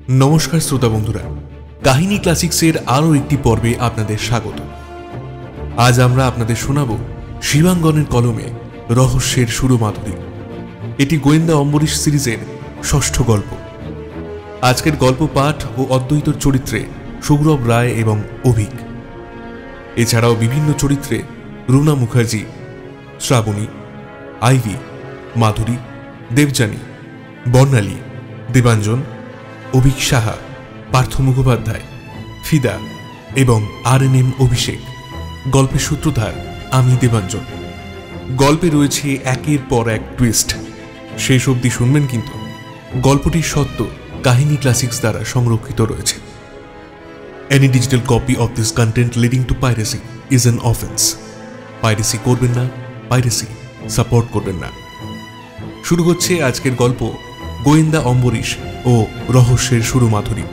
নমস্কার শ্রোতা বন্ধুরা, কাহিনী ক্লাসিক্সের আরও একটি পর্বে আপনাদের স্বাগত। আজ আমরা আপনাদের শোনাব শিবাঙ্গনের কলমে রহস্যের সুরমাধুরী। এটি গোয়েন্দা অম্বরীশ সিরিজের ষষ্ঠ গল্প। আজকের গল্প পাঠ ও অদ্বৈতর চরিত্রে সৌরভ রায় এবং অভিক। এছাড়াও বিভিন্ন চরিত্রে রুনা মুখার্জি, শ্রাবণী, আইভি, মাধুরী, দেবযানী, বর্ণালী, দেবাঞ্জন, অভিক সাহা, পার্থ মুখোপাধ্যায়, ফিদা এবং RNM অভিষেক। গল্পের সূত্রধার আমি দেবাঞ্জন। গল্পে রয়েছে একের পর এক টুইস্ট। শেষ অবধি শুনবেন, কিন্তু গল্পটির সত্য কাহিনী ক্লাসিক্স দ্বারা সংরক্ষিত রয়েছে। Any digital copy of this content leading to piracy is an offense. Piracy করবেন না, পাইরেসি সাপোর্ট করবেন না। শুরু হচ্ছে আজকের গল্প গোয়েন্দা অম্বরীশ ও রহস্যের সুরমাধুরী।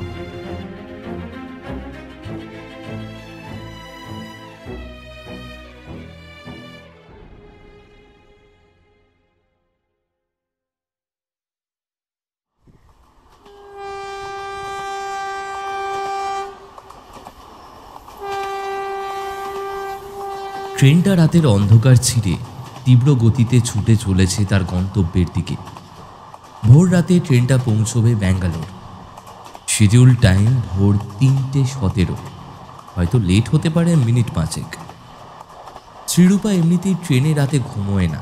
ট্রেনটা রাতের অন্ধকার ছিঁড়ে তীব্র গতিতে ছুটে চলেছে তার গন্তব্যের দিকে। ভোর রাতে ট্রেনটা পৌঁছবে ব্যাঙ্গালোর। শিডিউল টাইম ভোর 3:17। হয়তো লেট হতে পারে মিনিট 5। শ্রীরূপা এমনিতেই ট্রেনে রাতে ঘুমোয় না।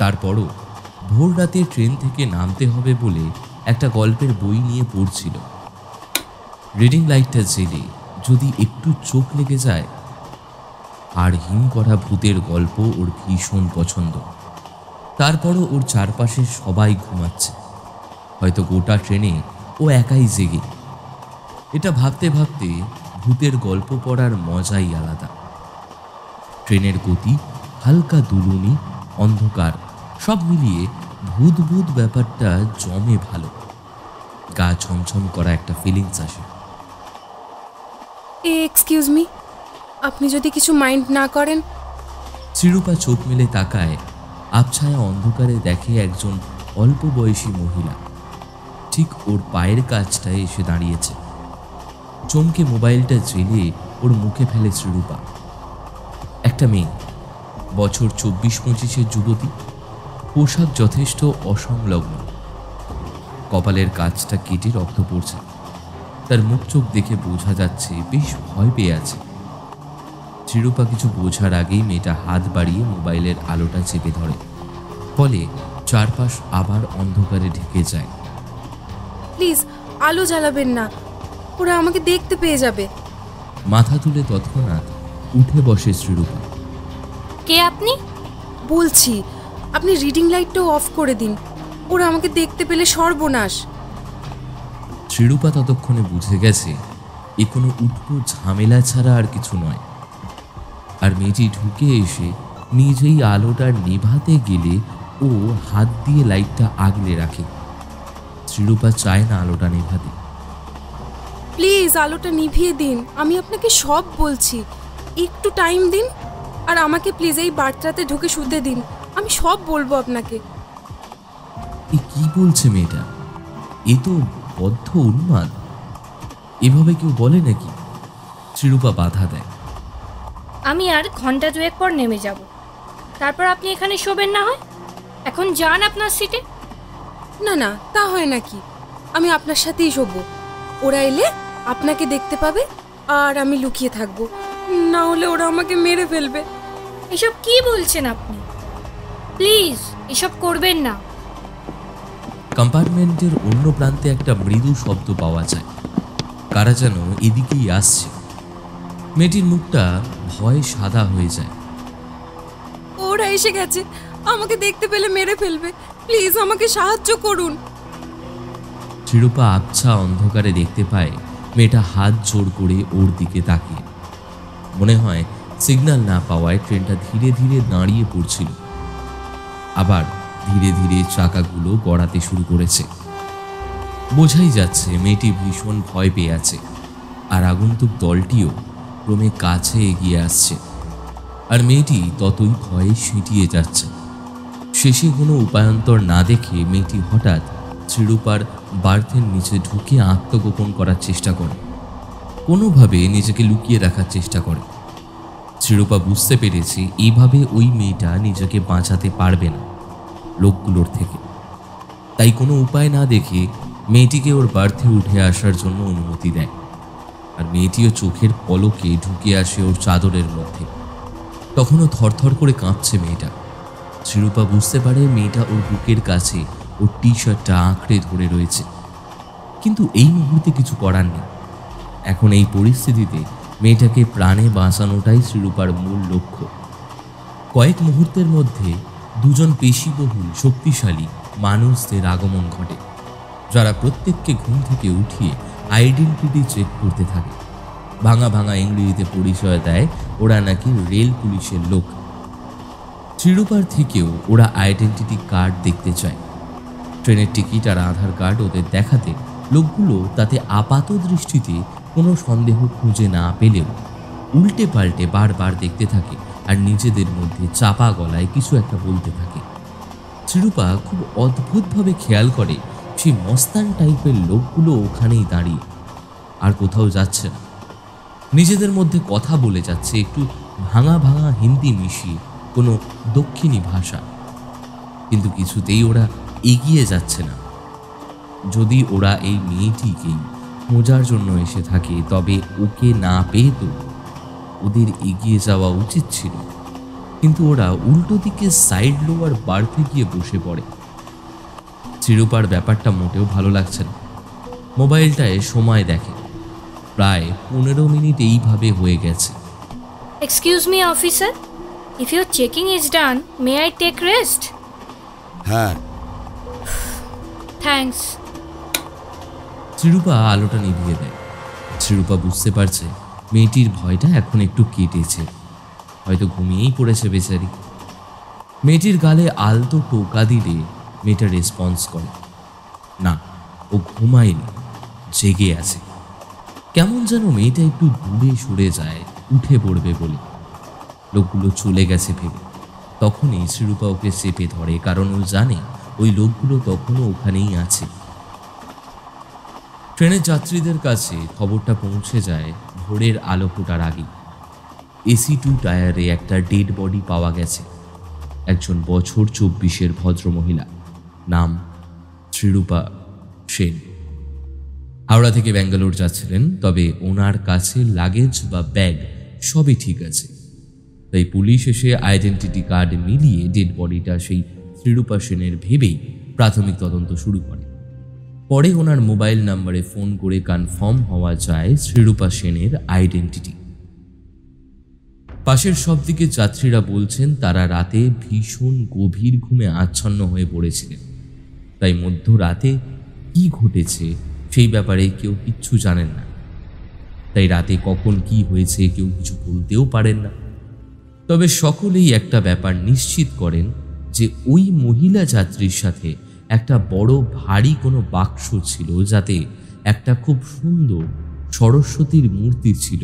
তারপরও ভোর রাতে ট্রেন থেকে নামতে হবে বলে একটা গল্পের বই নিয়ে পড়ছিল। রিডিং লাইটটা জেলে যদি একটু চোখ লেগে যায়। আর হিম করা ভূতের গল্প ওর ভীষণ পছন্দ। তারপরও ওর চারপাশে সবাই ঘুমাচ্ছে। হয়তো গোটা ট্রেনে ও একাই জেগে। এটা ভাবতে ভাবতে ভূতের গল্প পড়ার মজাই আলাদা। ট্রেনের গতি, হালকা দুলুনি, অন্ধকার সব মিলিয়ে ভূত ভূত ব্যাপারটা জমে ভালো। গা ছমছম করা একটা ফিলিংস আসে। এক্সকিউজ মি, আপনি যদি কিছু মাইন্ড না করেন। শ্রীরূপা চোখ মেলে তাকায়। আবছায়া অন্ধকারে দেখে একজন অল্প বয়সী মহিলা ঠিক ওর পায়ের কাছটায় এসে দাঁড়িয়েছে। চমকে মোবাইলটা জেলে ওর মুখে ফেলে শ্রীরূপা। একটা মেয়ে, বছর 24-25-এর যুবতী। পোশাক যথেষ্ট অসংলগ্ন। কপালের কাছটা কেটে রক্ত পড়ছে। তার মুখ চোখ দেখে বোঝা যাচ্ছে বেশ ভয় পেয়ে আছে। শ্রীরূপা কিছু বোঝার আগেই মেয়েটা হাত বাড়িয়ে মোবাইলের আলোটা চেপে ধরে। ফলে চারপাশ আবার অন্ধকারে ঢেকে যায়। প্লিজ আলো জ্বালাবেন না, ওরা আমাকে দেখতে পেয়ে যাবে। মাথা তুলে তৎক্ষণাৎ উঠে বসে শ্রীরূপা। কে আপনি? বলছি, আপনি রিডিং লাইটটাও অফ করে দিন। ওরা আমাকে দেখতে পেলে সর্বনাশ। শ্রীরূপা ততক্ষণে বুঝে গেছে এ কোনো উঠবো ঝামেলা ছাড়া আর কিছু নয়। আর মেয়েটি ঢুকে এসে নিজেই আলোটা নেভাতে গেলে ও হাত দিয়ে লাইটটা আগলে রাখে। শ্রীরূপা চায় না আলোটা নেভাতে। প্লিজ আলোটা নিভিয়ে দিন, আমি আপনাকে সব বলছি। একটু টাইম দিন, আর আমাকে প্লিজ এই বার্তাতে ঢুকে শুতে দিন। আমি সব বলবো আপনাকে। এ কি বলছে মেয়েটা? এ তো বদ্ধ উন্মাদ। এভাবে কেউ বলে নাকি? শ্রীরূপা বাধা দেয়। আমি আর ঘন্টা দুয়েক পর নেমে যাব, তারপর আপনি এখানে শোবেন না হয়? এখন যান আপনার সিটে। না না, তা হয় নাকি? আমি আপনার সাথেই শোবো। ওরা এলে আপনাকে দেখতে পাবে আর আমি লুকিয়ে থাকবো, না হলে ওরা আমাকে মেরে ফেলবে। এসব কি বলছেন আপনি? প্লিজ এসব করবেন না। কম্পার্টমেন্টের অন্য প্রান্তে একটা মৃদু শব্দ পাওয়া যায়। কারা যেন এদিকেই আসছে। মেয়েটির মুখটা ভয়ে সাদা হয়ে যায়। ওরা এসে গেছে, আমাকে দেখতে পেলে মেরে ফেলবে। প্লিজ আমাকে সাহায্য করুন। শ্রীরূপা আবছা অন্ধকারে দেখতে পায় মেয়েটা হাত জোড় করে ওর দিকে তাকিয়ে। মনে হয় সিগন্যাল না পাওয়ায় ট্রেনটা ধীরে ধীরে দাঁড়িয়ে পড়ছিল। আবার ধীরে ধীরে চাকাগুলো গড়াতে শুরু করেছে। বোঝাই যাচ্ছে মেয়েটি ভীষণ ভয় পেয়ে আছে। আর আগন্তুক দলটিও ক্রমে কাছে এগিয়ে আসছে। আর মেয়েটি ততই ভয়ে সিঁটিয়ে যাচ্ছে। শেষে কোনো উপায়ান্তর না দেখে মেয়েটি হঠাৎ শ্রীরূপার বার্থের নিচে ঢুকে আত্মগোপন করার চেষ্টা করে, কোনোভাবে নিজেকে লুকিয়ে রাখার চেষ্টা করে। শ্রীরূপা বুঝতে পেরেছে এইভাবে ওই মেয়েটা নিজেকে বাঁচাতে পারবে না লোকগুলোর থেকে। তাই কোনো উপায় না দেখে মেয়েটিকে ওর বার্থে উঠে আসার জন্য অনুমতি দেয়, আর মেয়েটিও চোখের পলকে ঢুকে আসে ওর চাদরের মধ্যে। তখনও থরথর করে কাঁপছে মেয়েটা। শ্রীরূপা বুঝতে পারে মেয়েটা ওর বুকের কাছে ওর টি শার্টটা আঁকড়ে ধরে রয়েছে, কিন্তু এই মুহূর্তে কিছু করার নেই। এখন এই পরিস্থিতিতে মেয়েটাকে প্রাণে বাঁচানোটাই শ্রীরূপার মূল লক্ষ্য। কয়েক মুহূর্তের মধ্যে দুজন পেশিবহুল শক্তিশালী মানুষদের আগমন ঘটে, যারা প্রত্যেককে ঘুম থেকে উঠিয়ে আইডেন্টিটি চেক করতে থাকে। ভাঙা ভাঙা ইংরেজিতে পরিচয় দেয় ওরা নাকি রেল পুলিশের লোক। শ্রীরূপার থেকেও ওরা আইডেন্টিটি কার্ড দেখতে চায়। ট্রেনের টিকিট আর আধার কার্ড ওদের দেখাতে লোকগুলো তাতে আপাত দৃষ্টিতে কোনো সন্দেহ খুঁজে না পেলেও উল্টে পাল্টে বারবার দেখতে থাকে আর নিজেদের মধ্যে চাপা গলায় কিছু একটা বলতে থাকে। শ্রীরূপা খুব অদ্ভুতভাবে খেয়াল করে সেই মস্তান টাইপের লোকগুলো ওখানেই দাঁড়িয়ে, আর কোথাও যাচ্ছে না। নিজেদের মধ্যে কথা বলে যাচ্ছে একটু ভাঙা ভাঙা হিন্দি মিশিয়ে কোনো দক্ষিণী ভাষা, কিন্তু কিছুতেই ওরা এগিয়ে যাচ্ছে না। যদি ওরা এই মেয়েটিকেই খোঁজার জন্য এসে থাকে, তবে ওকে না পেয়ে তো ওদের এগিয়ে যাওয়া উচিত ছিল, কিন্তু ওরা উল্টো দিকে সাইড লোয়ার বার্থে গিয়ে বসে পড়ে। শ্রীরূপার ব্যাপারটা মোটেও ভালো লাগছে না। মোবাইলটায় সময় দেখে, প্রায় 15 মিনিট এইভাবে হয়ে গেছে। Excuse me officer, if your checking is done, may I take rest? হ্যাঁ। থ্যাঙ্কস। শ্রীরূপা আলোটা নিভিয়ে দেয়। শ্রীরূপা বুঝতে পারছে মেয়েটির ভয়টা এখন একটু কেটেছে, হয়তো ঘুমিয়েই পড়েছে বেচারি। মেয়েটির গালে আলতো টোকা দিলে মেয়েটা রেসপন্স করে না, ও ঘুমায়নি, জেগে আছে। কেমন যেন মেয়েটা একটু দূরে সরে যায় উঠে পড়বে বলে। লোকগুলো চলে গেছে ভেবে তখনই শ্রীরূপা ওকে চেপে ধরে, কারণ ও জানে ওই লোকগুলো তখনও ওখানেই আছে। ট্রেনের যাত্রীদের কাছে খবরটা পৌঁছে যায় ভোরের আলো ফোটার আগে। এসি 2 টায়ারে একটা ডেড বডি পাওয়া গেছে। একজন বছর 24-এর ভদ্রমহিলা, নাম শ্রীরূপা সেন। হাওড়া থেকে ব্যাঙ্গালোর যাচ্ছিলেন, তবে ওনার কাছে লাগেজ বা ব্যাগ সবই ঠিক আছে। তাই পুলিশ এসে আইডেন্টিটি কার্ড মিলিয়ে ডেড বডিটা সেই শ্রীরূপা সেনের ভেবেই প্রাথমিক তদন্ত শুরু করে। পরে ওনার মোবাইল নাম্বারে ফোন করে কনফার্ম হওয়া যায় শ্রীরূপা সেনের আইডেন্টিটি। পাশের সব দিকে যাত্রীরা বলছেন তারা রাতে ভীষণ গভীর ঘুমে আচ্ছন্ন হয়ে পড়েছিলেন, তাই মধ্যরাতে কি ঘটেছে সেই ব্যাপারে কেউ কিচ্ছু জানেন না। তাই রাতে কখন কি হয়েছে কেউ কিছু বলতেও পারেন না। তবে সকলেই একটা ব্যাপার নিশ্চিত করেন যে ওই মহিলা যাত্রীর সাথে একটা বড় ভারী কোনো বাক্স ছিল, যাতে একটা খুব সুন্দর সরস্বতীর মূর্তি ছিল।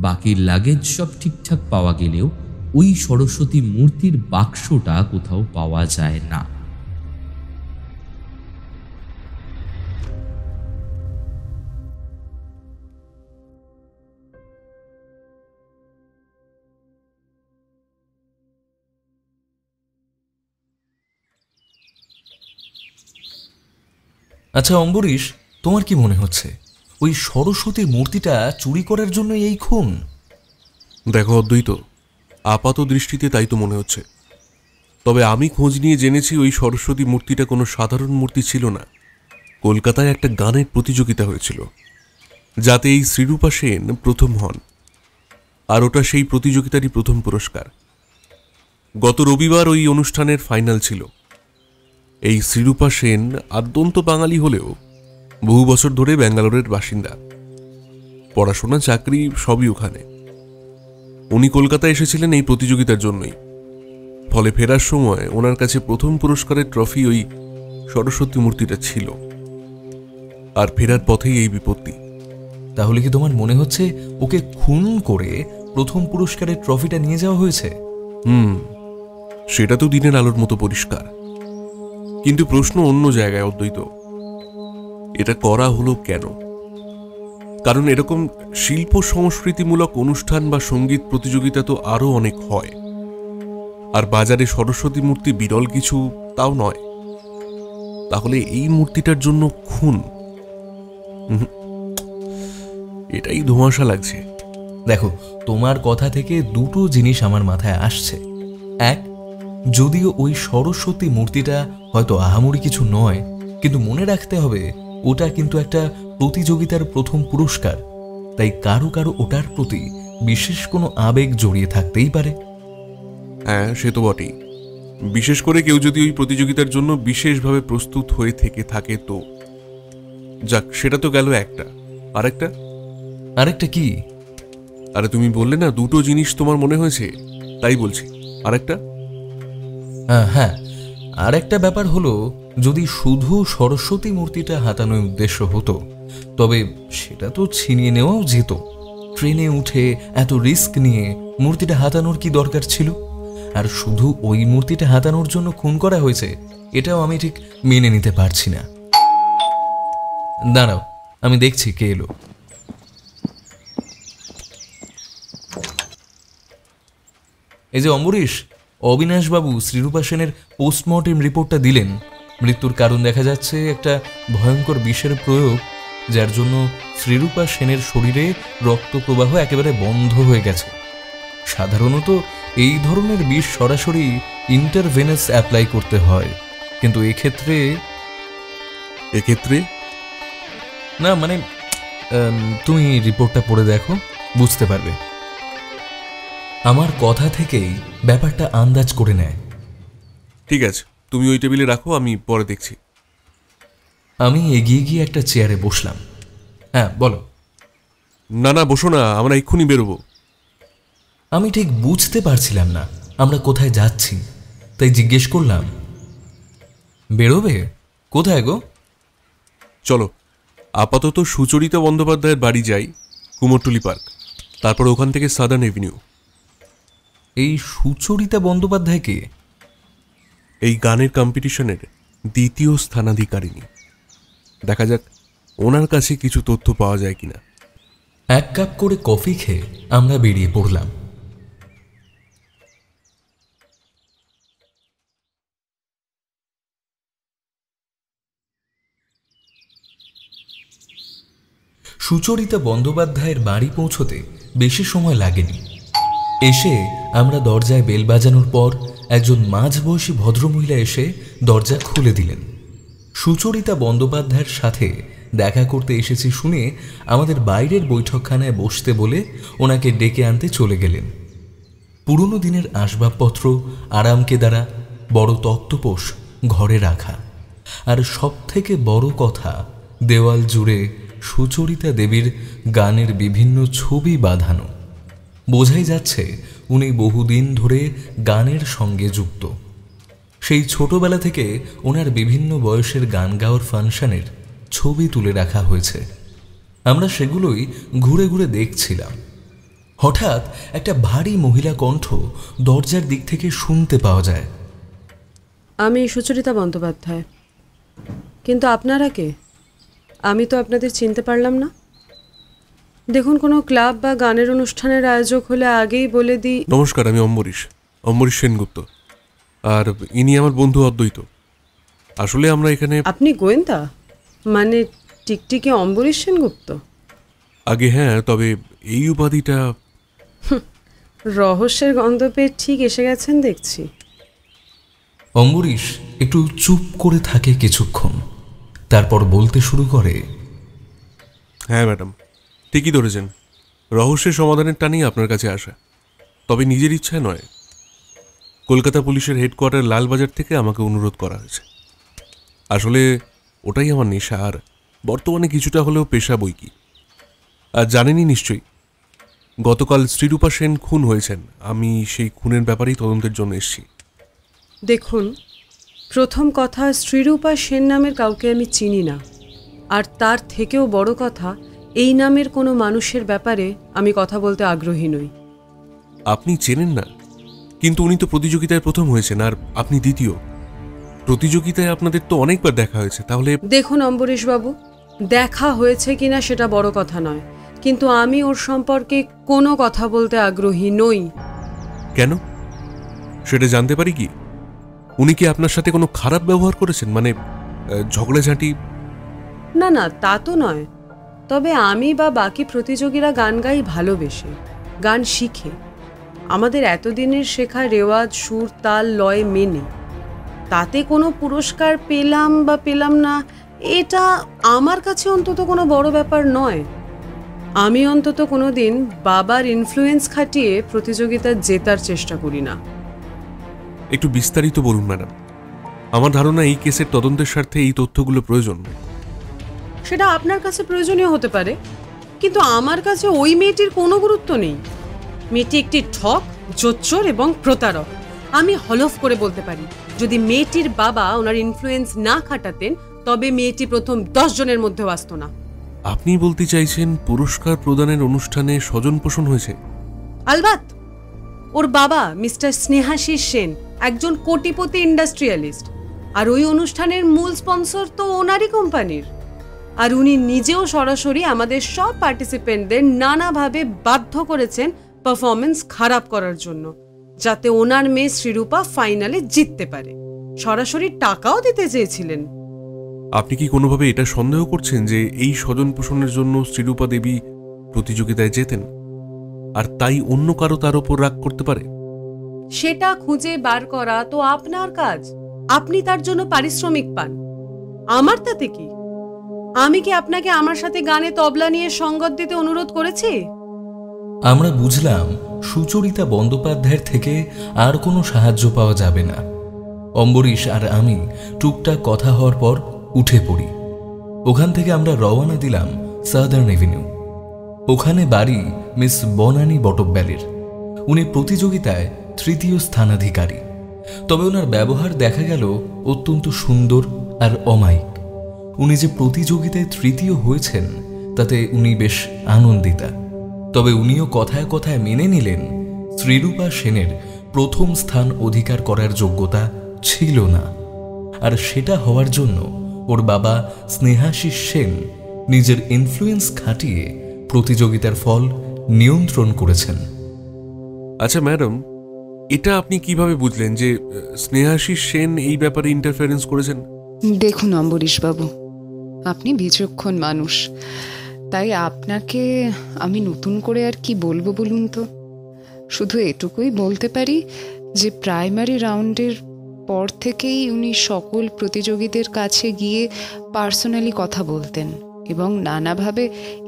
বাকির লাগেজ সব ঠিকঠাক পাওয়া গেলেও ওই সরস্বতী মূর্তির বাক্সটা কোথাও পাওয়া যায় না। আচ্ছা অম্বরীশ, তোমার কি মনে হচ্ছে ওই সরস্বতীর মূর্তিটা চুরি করার জন্য এই খুন? দেখো অদ্বৈত, আপাত দৃষ্টিতে তাই তো মনে হচ্ছে। তবে আমি খোঁজ নিয়ে জেনেছি ওই সরস্বতী মূর্তিটা কোনো সাধারণ মূর্তি ছিল না। কলকাতায় একটা গানের প্রতিযোগিতা হয়েছিল, যাতে এই শ্রীরূপা সেন প্রথম হন, আর ওটা সেই প্রতিযোগিতারই প্রথম পুরস্কার। গত রবিবার ওই অনুষ্ঠানের ফাইনাল ছিল। এই শ্রীরূপা সেন আদ্যন্ত বাঙালি হলেও বহু বছর ধরে ব্যাঙ্গালোরের বাসিন্দা। পড়াশোনা চাকরি সবই ওখানে। উনি কলকাতায় এসেছিলেন এই প্রতিযোগিতার জন্যই। ফলে ফেরার সময় ওনার কাছে প্রথম পুরস্কারের ট্রফি ওই সরস্বতী মূর্তিটা ছিল, আর ফেরার পথেই এই বিপত্তি। তাহলে কি তোমার মনে হচ্ছে ওকে খুন করে প্রথম পুরস্কারের ট্রফিটা নিয়ে যাওয়া হয়েছে? সেটা তো দিনের আলোর মতো পরিষ্কার। কিন্তু প্রশ্ন অন্য জায়গায় অদ্বৈত। এটা করা হলো কেন? কারণ এরকম শিল্প সংস্কৃতিমূলক অনুষ্ঠান বা সঙ্গীত প্রতিযোগিতা তো আরো অনেক হয়, আর বাজারে সরস্বতী মূর্তি বিরল কিছু তাও নয়। তাহলে এই মূর্তিটার জন্য খুন? এটাই ধোঁয়াশা লাগছে। দেখো, তোমার কথা থেকে দুটো জিনিস আমার মাথায় আসছে। এক, যদিও ওই সরস্বতী মূর্তিটা হয়তো আহামরি কিছু নয়, কিন্তু মনে রাখতে হবে ওটা কিন্তু একটা প্রতিযোগিতার প্রথম পুরস্কার, তাই কারো কারো ওটার প্রতি বিশেষ কোনো আবেগ জড়িয়ে থাকতেই পারে। হ্যাঁ, সে তো বটেই। বিশেষ করে কেউ যদি ওই প্রতিযোগিতার জন্য বিশেষভাবে প্রস্তুত হয়ে থেকে থাকে তো। যাক, সেটা তো গেল একটা। আরেকটা কি? আরে তুমি বললে না দুটো জিনিস তোমার মনে হয়েছে, তাই বলছি। আরেকটা? হ্যাঁ, আরেকটা ব্যাপার হলো, যদি শুধু সরস্বতী মূর্তিটা হাতানোর উদ্দেশ্য হতো, তবে সেটা তো ছিনিয়ে নেওয়াও যেত। ট্রেনে উঠে এত রিস্ক নিয়ে মূর্তিটা হাতানোর কি দরকার ছিল? আর শুধু ওই মূর্তিটা হাতানোর জন্য খুন করা হয়েছে, এটাও আমি ঠিক মেনে নিতে পারছি না। দাঁড়াও, আমি দেখছি কে এলো। এই যে অম্বরীশ, অবিনাশবাবু শ্রীরূপা সেনের পোস্টমর্টেম রিপোর্টটা দিলেন। মৃত্যুর কারণ দেখা যাচ্ছে একটা ভয়ঙ্কর বিষের প্রয়োগ, যার জন্য শ্রীরূপা সেনের শরীরে রক্ত প্রবাহ একেবারে বন্ধ হয়ে গেছে। সাধারণত এই ধরনের বিষ সরাসরি ইন্টারভেনাস অ্যাপ্লাই করতে হয়, কিন্তু এক্ষেত্রে না, মানে তুমি রিপোর্টটা পড়ে দেখো, বুঝতে পারবে। আমার কথা থেকেই ব্যাপারটা আন্দাজ করে নেয়। ঠিক আছে, তুমি ওই টেবিলে রাখো, আমি পরে দেখছি। আমি এগিয়ে গিয়ে একটা চেয়ারে বসলাম। হ্যাঁ, বলো। না, বসো না, আমরা এক্ষুনি বেরোবো। আমি ঠিক বুঝতে পারছিলাম না আমরা কোথায় যাচ্ছি, তাই জিজ্ঞেস করলাম, বেরোবে? কোথায় গো? চলো, আপাতত সুচরিতা বন্দ্যোপাধ্যায়ের বাড়ি যাই, কুমোরটুলি পার্ক, তারপর ওখান থেকে সাদার্ন এভিনিউ। এই সুচরিতা বন্দ্যোপাধ্যায়কে? এই গানের কম্পিটিশনের দ্বিতীয় স্থানাধিকারিণী। দেখা যাক ওনার কাছে কিছু তথ্য পাওয়া যায় কিনা। এক কাপ করে কফি খেয়ে আমরা বেরিয়ে পড়লাম। সুচরিতা বন্দ্যোপাধ্যায়ের বাড়ি পৌঁছতে বেশি সময় লাগেনি। এসে আমরা দরজায় বেল বাজানোর পর একজন মাঝবয়সী ভদ্রমহিলা এসে দরজা খুলে দিলেন। সুচরিতা বন্দ্যোপাধ্যায়ের সাথে দেখা করতে এসেছি শুনে আমাদের বাইরের বৈঠকখানায় বসতে বলে ওনাকে ডেকে আনতে চলে গেলেন। পুরনো দিনের আসবাবপত্র, আরামকেদারা, বড় তক্তপোষ ঘরে রাখা, আর সবথেকে বড় কথা, দেওয়াল জুড়ে সুচরিতা দেবীর গানের বিভিন্ন ছবি বাঁধানো। বোঝাই যাচ্ছে উনি বহুদিন ধরে গানের সঙ্গে যুক্ত। সেই ছোটবেলা থেকে ওনার বিভিন্ন বয়সের গান গাওয়ার ফাংশনের ছবি তুলে রাখা হয়েছে। আমরা সেগুলোই ঘুরে ঘুরে দেখছিলাম। হঠাৎ একটা ভারী মহিলা কণ্ঠ দরজার দিক থেকে শুনতে পাওয়া যায়। আমি সুচরিতা বন্দ্যোপাধ্যায়। কিন্তু আপনারা কে? আমি তো আপনাদের চিনতে পারলাম না। দেখুন, কোনো ক্লাব বা গানের অনুষ্ঠানের আয়োজক হলে আগেই বলে দিই। নমস্কার, আমি অম্বরীশ সেনগুপ্ত, আর ইনি আমার বন্ধু অদ্বৈত। আসলে আমরা এখানে। আপনি গোয়েন্দা? মানে টিকটিকি অম্বরীশ সেনগুপ্ত? আগে হ্যাঁ, তবে এই উপাধিটা। রহস্যের গন্ধ পেয়ে ঠিক এসে গেছেন দেখছি। অম্বরীশ একটু চুপ করে থাকে কিছুক্ষণ, তারপর বলতে শুরু করে। হ্যাঁ ম্যাডাম, ঠিকই ধরেছেন। রহস্যের সমাধানের টানেই আপনার কাছে আসা, তবে নিজের ইচ্ছায় নয়। কলকাতা পুলিশের হেডকোয়ার্টার লালবাজার থেকে আমাকে অনুরোধ করা হয়েছে। আসলে ওটাই আমার নেশা, আর বর্তমানে কিছুটা হলেও পেশা বই কি। আর জানেনই নিশ্চয়ই, গতকাল শ্রীরূপা সেন খুন হয়েছেন। আমি সেই খুনের ব্যাপারেই তদন্তের জন্য এসেছি। দেখুন, প্রথম কথা, শ্রীরূপা সেন নামের কাউকে আমি চিনি না, আর তার থেকেও বড় কথা, এই নামের কোনো মানুষের ব্যাপারে আমি কথা বলতে আগ্রহী নই। আপনি চেনেন না? কিন্তু উনি তো প্রতিযোগিতায় প্রথম হয়েছেন, আর আপনি দ্বিতীয়। প্রতিযোগিতায় আপনাদের তো অনেকবার দেখা হয়েছে, তাহলে দেখুন অম্বরীশবাবু, দেখা হয়েছে কিনা সেটা বড় কথা নয়, কিন্তু আমি ওর সম্পর্কে কোনো কথা বলতে আগ্রহী নই। কেন সেটা জানতে পারি কি? উনি কি আপনার সাথে কোনো খারাপ ব্যবহার করেছেন, মানে ঝগড়াঝাঁটি? না না, তা তো নয়। তবে আমি বা বাকি প্রতিযোগীরা গান গাই ভালোবেসে, গান শিখে, আমাদের এতদিনের শেখা রেওয়াজ, সুর, তাল, লয় মেনে। তাতে কোনো পুরস্কার পেলাম বা পেলাম না, এটা আমার কাছে অন্তত কোনো বড় ব্যাপার নয়। আমি অন্তত কোনো দিন বাবার ইনফ্লুয়েন্স খাটিয়ে প্রতিযোগিতা জেতার চেষ্টা করি না। একটু বিস্তারিত বলুন ম্যাডাম। আমার ধারণা এই কেসের তদন্তের স্বার্থে এই তথ্যগুলো প্রয়োজন। সেটা আপনার কাছে প্রয়োজনীয় হতে পারে, কিন্তু আমার কাছে ওই মেয়েটির কোনো গুরুত্ব নেই। মেয়েটি একটি ঠক, জোচ্চোর এবং প্রতারক। আমি হলফ করে বলতে পারি, যদি মেয়েটির বাবা ওনার ইনফ্লুয়েন্স না খাটাতেন তবে মেয়েটি প্রথম 10 জনের মধ্যে আসত না। আপনি বলতে চাইছেন পুরস্কার প্রদানের অনুষ্ঠানে স্বজন পোষণ হয়েছে? আলবাত। ওর বাবা মিস্টার স্নেহাশিস সেন একজন কোটিপতি ইন্ডাস্ট্রিয়ালিস্ট, আর ওই অনুষ্ঠানের মূল স্পন্সর তো ওনারই কোম্পানির। আর উনি নিজেও সরাসরি আমাদের সব পার্টিসিপেন্টদের নানাভাবে বাধ্য করেছেন পারফরমেন্স খারাপ করার জন্য, যাতে ওনার মেয়ে শ্রীরূপা ফাইনালে জিততে পারে। সরাসরি টাকাও দিতে চেয়েছিলেন। আপনি কি কোনোভাবে এটা সন্দেহ করছেন যে এই স্বজন পোষণের জন্য শ্রীরূপা দেবী প্রতিযোগিতায় জেতেন, আর তাই অন্য কারো তার ওপর রাগ করতে পারে? সেটা খুঁজে বার করা তো আপনার কাজ। আপনি তার জন্য পারিশ্রমিক পান, আমার তাতে কি? আমি কি আপনাকে আমার সাথে গানে তবলা নিয়ে সঙ্গত দিতে অনুরোধ করেছি? আমরা বুঝলাম সুচরিতা বন্দ্যোপাধ্যায়ের থেকে আর কোনো সাহায্য পাওয়া যাবে না। অম্বরীশ আর আমি টুকটাক কথা হওয়ার পর উঠে পড়ি। ওখান থেকে আমরা রওনা দিলাম সাদার্ন এভিনিউ। ওখানে বাড়ি মিস বনানী বটব্যালের। উনি প্রতিযোগিতায় 3য় স্থানাধিকারী, তবে ওনার ব্যবহার দেখা গেল অত্যন্ত সুন্দর আর অমায়িক। উনি যে প্রতিযোগিতায় 3য় হয়েছেন তাতে উনি বেশ আনন্দিতা। তবে উনিও কথায় কথায় মেনে নিলেন শ্রীরূপা সেনের প্রথম স্থান অধিকার করার যোগ্যতা ছিল না, আর সেটা হওয়ার জন্য ওর বাবা স্নেহাশিস সেন নিজের ইনফ্লুয়েন্স খাটিয়ে প্রতিযোগিতার ফল নিয়ন্ত্রণ করেছেন। আচ্ছা ম্যাডাম, এটা আপনি কিভাবে বুঝলেন যে স্নেহাশিস সেন এই ব্যাপারে ইন্টারফারেন্স করেছেন? দেখুন অম্বরীশবাবু, আপনি বিচক্ষণ মানুষ, তাই আপনাকে আমি নতুন করে আর কি বলবো বলুন তো। শুধু এটুকুই বলতে পারি যে প্রাইমারি রাউন্ডের পর থেকেই উনি সকল প্রতিযোগীদের কাছে গিয়ে পার্সোনালি কথা বলতেন এবং নানাভাবে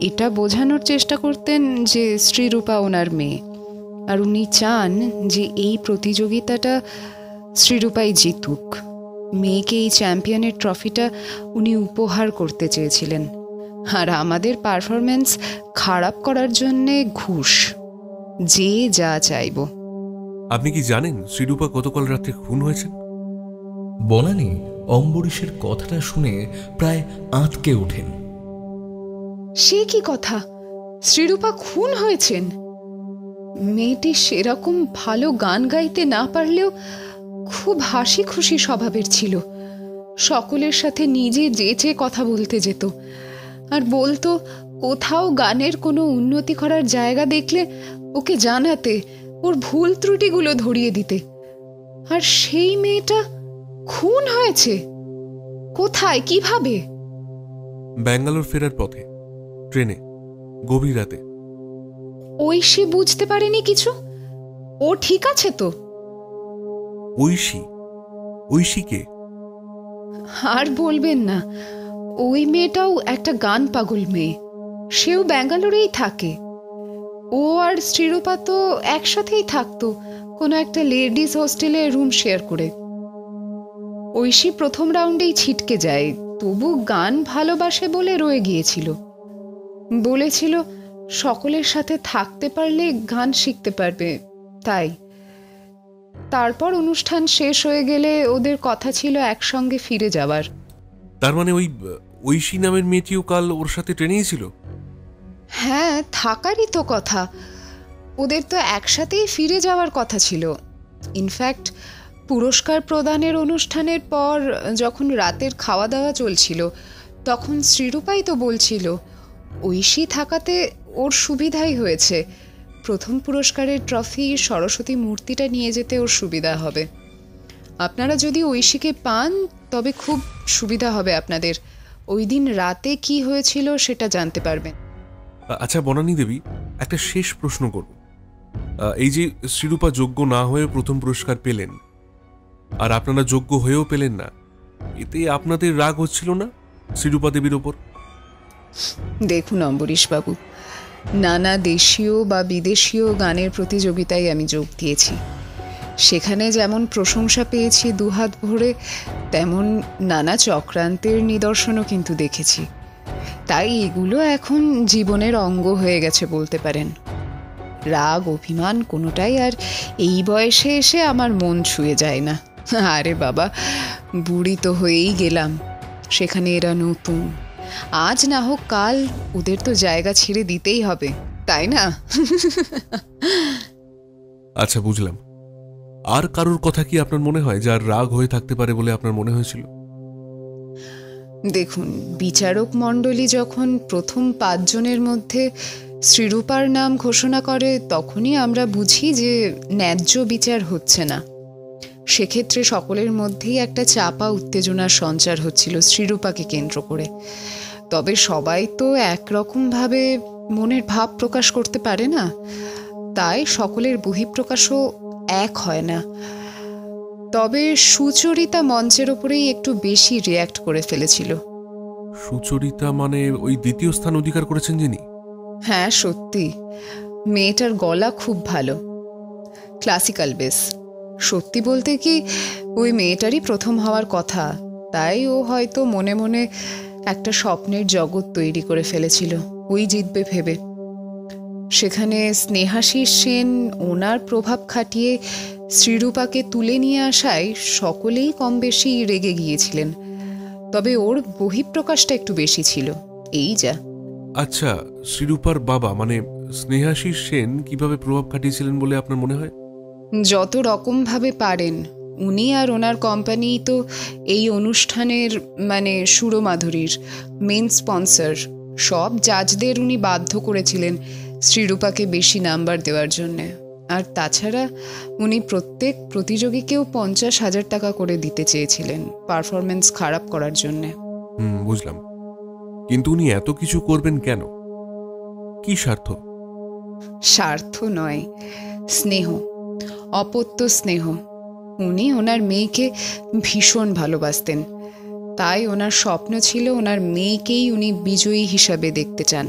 এটা বোঝানোর চেষ্টা করতেন যে শ্রীরূপা ওনার মেয়ে, আর উনি চান যে এই প্রতিযোগিতাটা শ্রীরূপাই জিতুক। মেয়েকে এই চ্যাম্পিয়নের ট্রফিটা উনি উপহার করতে চেয়েছিলেন, আর আমাদের পারফরমেন্স খারাপ করার জন্যে ঘুষ, যে যা চাইব। আপনি কি জানেন শ্রীরূপা গতকাল রাতে খুন হয়েছেন? বনানী অম্বরীশের কথাটা শুনে প্রায় আঁতকে ওঠেন। সে কি কথা? শ্রীরূপা খুন হয়েছেন? মেয়েটি সেরকম ভালো গান গাইতে না পারলেও খুব হাসি খুশি স্বভাবের ছিল। সকলের সাথে নিজে যেচে কথা বলতে যেত, আর বলতো কোথাও গানের কোনো উন্নতি করার জায়গা দেখলে ওকে জানাতে, ওর ভুল ত্রুটিগুলো ধরিয়ে দিতে। আর সেই মেয়েটা খুন হয়েছে? কোথায়, কিভাবে? ব্যাঙ্গালোর ফেরার পথে ট্রেনে গভীর রাতে। ঐশী বুঝতে পারেনি কিছু? ও ঠিক আছে তো? ঐশী? ঐশী কে? আর বলবেন না, ওই মেয়েটাও একটা গান পাগল মেয়ে। সেও ব্যাঙ্গালোরেই থাকে। ও আর শ্রীরূপা তো একসাথেই থাকতো কোনো একটা লেডিস হোস্টেলে রুম শেয়ার করে। ঐশী প্রথম রাউন্ডেই ছিটকে যায়, তবু গান ভালোবাসে বলে রয়ে গিয়েছিল। বলেছিল সকলের সাথে থাকতে পারলে গান শিখতে পারবে, তাই। তারপর অনুষ্ঠান শেষ হয়ে গেলে ওদের কথা ছিল একসঙ্গে ফিরে যাওয়ার। তার মানে ওই ঐশী নামের মেয়েটিও কাল ওর সাথে ট্রেনেই ছিল? হ্যাঁ, থাকারই তো কথা। ওদের তো একসাথেই ফিরে যাওয়ার কথা ছিল। ইনফ্যাক্ট পুরস্কার প্রদানের অনুষ্ঠানের পর যখন রাতের খাওয়া দাওয়া চলছিল, তখন শ্রীরূপাই তো বলছিল ঐশী থাকাতে ওর সুবিধাই হয়েছে। প্রথম পুরস্কারের ট্রফি সরস্বতী মূর্তিটা নিয়ে যেতে ওর সুবিধা হবে। আপনারা যদি ঐশীকে পান তবে খুব সুবিধা হবে আপনাদের। ওই দিন রাতে কি হয়েছিল সেটা জানতে পারবেন। আচ্ছা বনানী দেবী, একটা শেষ প্রশ্ন করব। এই যে শ্রীরূপা যোগ্য না হয়ে প্রথম পুরস্কার পেলেন, আর আপনারা যোগ্য হয়েও পেলেন না, এতে আপনাদের রাগ হচ্ছিল না শ্রীরূপা দেবীর ওপর? দেখুন অম্বরীশবাবু, নানা দেশীয় বা বিদেশীয় গানের প্রতিযোগিতায় আমি যোগ দিয়েছি। সেখানে যেমন প্রশংসা পেয়েছি দুহাত ভরে, তেমন নানা চক্রান্তের নিদর্শনও কিন্তু দেখেছি। তাই এগুলো এখন জীবনের অঙ্গ হয়ে গেছে বলতে পারেন। রাগ অভিমান কোনোটাই আর এই বয়সে এসে আমার মন ছুঁয়ে যায় না। আরে বাবা, বুড়ি তো হয়েই গেলাম, সেখানে এরা নতুন। আজ না হোক কাল ওদের তো জায়গা ছেড়ে দিতেই হবে, তাই না? আচ্ছা বুঝলাম। আর কারোর কথা কি আপনার মনে হয় যার রাগ হয়ে থাকতে পারে বলে আপনার মনে হয়েছিল? দেখুন, বিচারক মণ্ডলী যখন প্রথম 5 জনের মধ্যে শ্রীরূপার নাম ঘোষণা করে, তখনই আমরা বুঝি যে ন্যায্য বিচার হচ্ছে না। সেক্ষেত্রে সকলের মধ্যেই একটা চাপা উত্তেজনার সঞ্চার হচ্ছিল শ্রীরূপাকে কেন্দ্র করে। তবে সবাই তো একরকমভাবে মনের ভাব প্রকাশ করতে পারে না, তাই সকলের বহিঃপ্রকাশও এক হয় না। তবে সুচরিতা মঞ্চের ওপরেই একটু বেশি রিয়্যাক্ট করে ফেলেছিল। সুচরিতা মানে ওই দ্বিতীয় স্থান অধিকার করেছেন যিনি? হ্যাঁ সত্যি, মেয়েটার গলা খুব ভালো, ক্লাসিক্যাল বেস। সত্যি বলতে কি, ওই মেয়েটারই প্রথম হওয়ার কথা, তাই ও হয়তো মনে মনে একটা স্বপ্নের জগৎ তৈরি করে ফেলেছিল ওই জিতবে ভেবে। সেখানে স্নেহাশিস সেন ওনার প্রভাব খাটিয়ে শ্রীরূপাকে তুলে নিয়ে আসায় সকলেই কম বেশি রেগে গিয়েছিলেন। তবে ওর বহিঃপ্রকাশটা একটু বেশি ছিল, এই যা। আচ্ছা, শ্রীরূপার বাবা মানে স্নেহাশিস সেন কিভাবে প্রভাব খাটিয়েছিলেন বলে আপনার মনে হয়? যত রকম ভাবে পারেন। উনি আর ওনার কোম্পানি তো এই অনুষ্ঠানের মানে সুরমাধুরীর মেন স্পন্সর। সব জাজদের উনি বাধ্য করেছিলেন শ্রীরূপাকে বেশি নাম্বার দেওয়ার জন্যে। আর তাছাড়া উনি প্রত্যেক প্রতিযোগীকেও 50,000 টাকা করে দিতে চেয়েছিলেন পারফরমেন্স খারাপ করার জন্যে। বুঝলাম, কিন্তু উনি এত কিছু করবেন কেন? কি স্বার্থ? স্বার্থ নয়, স্নেহ, অপত্য স্নেহ। উনি ওনার মেয়েকে ভীষণ ভালোবাসতেন, তাই ওনার স্বপ্ন ছিল ওনার মেয়েকেই উনি বিজয়ী হিসাবে দেখতে চান।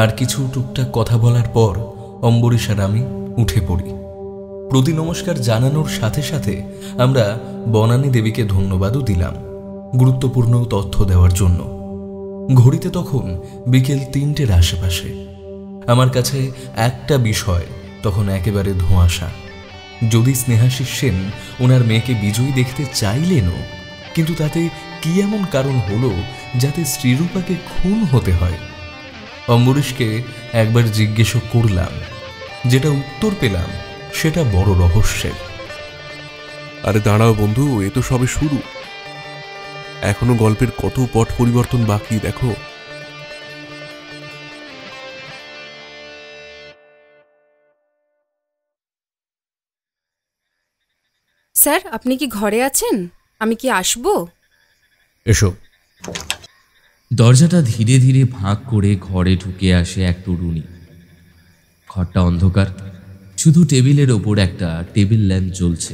আর কিছু টুকটাক কথা বলার পর অম্বরীশ আর আমি উঠে পড়ি। প্রতি নমস্কার জানানোর সাথে সাথে আমরা বনানী দেবীকে ধন্যবাদও দিলাম গুরুত্বপূর্ণ তথ্য দেওয়ার জন্য। ঘড়িতে তখন বিকেল 3টের আশেপাশে। আমার কাছে একটা বিষয় তখন একেবারে ধোঁয়াশা। যদি স্নেহাশিস সেন ওনার মেয়েকে বিজয়ী দেখতে চাইলেনও, কিন্তু তাতে কি এমন কারণ হলো যাতে শ্রীরূপাকে খুন হতে হয়? অম্বরীশকে একবার জিজ্ঞেস করলাম, যেটা উত্তর পেলাম সেটা বড় রহস্যের। আরে দাঁড়াও বন্ধু, এ তো সবে শুরু। এখনো গল্পের কত পট পরিবর্তন বাকি দেখো। স্যার, আপনি কি ঘরে আছেন? আমি কি আসবো? এসো। দরজাটা ধীরে ধীরে ফাঁক করে ঘরে ঢুকে আসে এক তরুণী। ঘরটা অন্ধকার, শুধু টেবিলের ওপর একটা টেবিল ল্যাম্প জ্বলছে।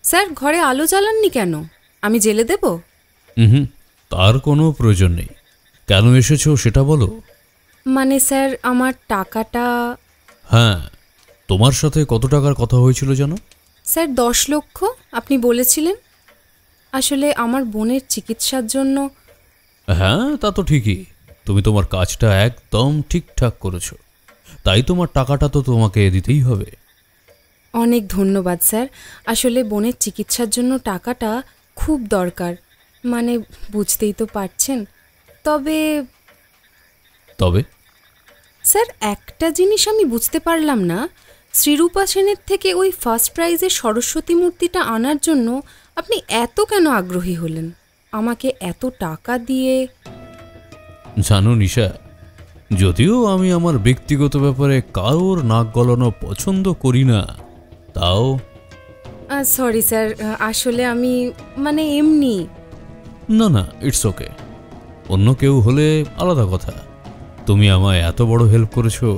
স্যার, ঘরে আলো জ্বালাননি কেন? আমি জ্বেলে দেব? তার কোনো প্রয়োজন নেই। কেন এসেছো সেটা বলো। মানে স্যার, আমার টাকাটা। হ্যাঁ, তোমার সাথে কত টাকার কথা হয়েছিল জানো? স্যার 10 লক্ষ আপনি বলেছিলেন। আসলে আমার বোনের চিকিৎসার জন্য। হ্যাঁ, তা তো ঠিকই। তুমি তোমার কাজটা একদম ঠিকঠাক করেছো, তাই তোমার টাকাটা তো তোমাকে দিতেই হবে। অনেক ধন্যবাদ স্যার। আসলে বোনের চিকিৎসার জন্য টাকাটা খুব দরকার, মানে বুঝতেই তো পারছেন। তবে তবে স্যার, একটা জিনিস আমি বুঝতে পারলাম না, শ্রীরূপা সেনের থেকে ওই ফার্স্ট প্রাইজের সরস্বতী মূর্তিটা আনার জন্য আপনি এত কেন আগ্রহী হলেন? আমাকে এত টাকা দিয়ে? জানো নিশা, যদিও আমি আমার ব্যক্তিগত ব্যাপারে কারোর নাক গলানো পছন্দ করি না, তাও সরি স্যার, আসলে আমি মানে এমনি। না না, ইটস ওকে। অন্য কেউ হলে আলাদা কথা। তুমি আমায় এত বড় হেল্প করেছো,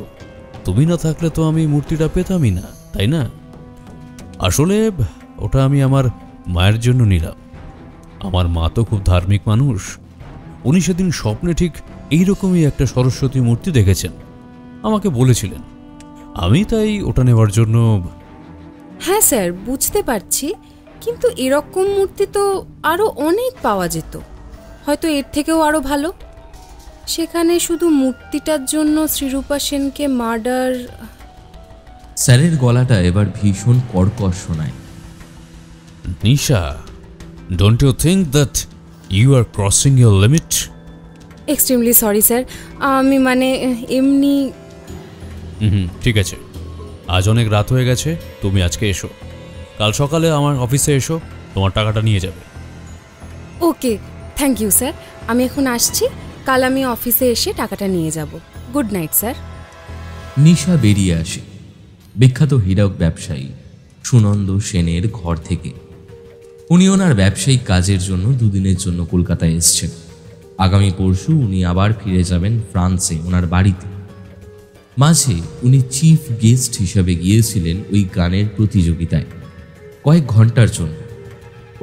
তুমি না থাকলে তো আমি মূর্তিটা পেতামই না, তাই না? আসলে ওটা আমি আমার মায়ের জন্য নিলাম। আমার মা তো খুব ধার্মিক মানুষ। উনি সেদিন স্বপ্নে ঠিক এইরকমই একটা সরস্বতী মূর্তি দেখেছেন, আমাকে বলেছিলেন। আমি তাই ওটা নেওয়ার জন্য। হ্যাঁ স্যার, বুঝতে পারছি, কিন্তু এরকম মূর্তি তো আরও অনেক পাওয়া যেত, হয়তো এর থেকেও আরও ভালো। সেখানে শুধু মূর্তিটার জন্য শ্রীরূপা সেনকে মার্ডার। স্যারের গলাটা এবার ভীষণ কর্কশ শোনায়। Nisha, don't you think that you are crossing your limit? Extremely sorry sir, আমি মানে এমনি। ঠিক আছে, আজ অনেক রাত হয়ে গেছে, তুমি আজকে এসো। কাল সকালে আমার অফিসে এসো, তোমার টাকাটা নিয়ে যাবে। ওকে, থ্যাংক ইউ স্যার। আমি এখন আসছি, কাল আমি অফিসে এসে টাকাটা নিয়ে যাব। Good night sir. নিশা বেরিয়ে আসে বিখ্যাত হীরক ব্যবসায়ী সুনন্দ সেনের ঘর থেকে। উনি ওনার ব্যবসায়িক কাজের জন্য দুদিনের জন্য কলকাতায় এসছেন। আগামী পরশু উনি আবার ফিরে যাবেন ফ্রান্সে ওনার বাড়িতে। মাঝে উনি চিফ গেস্ট হিসাবে গিয়েছিলেন ওই গানের প্রতিযোগিতায় কয়েক ঘন্টার জন্য।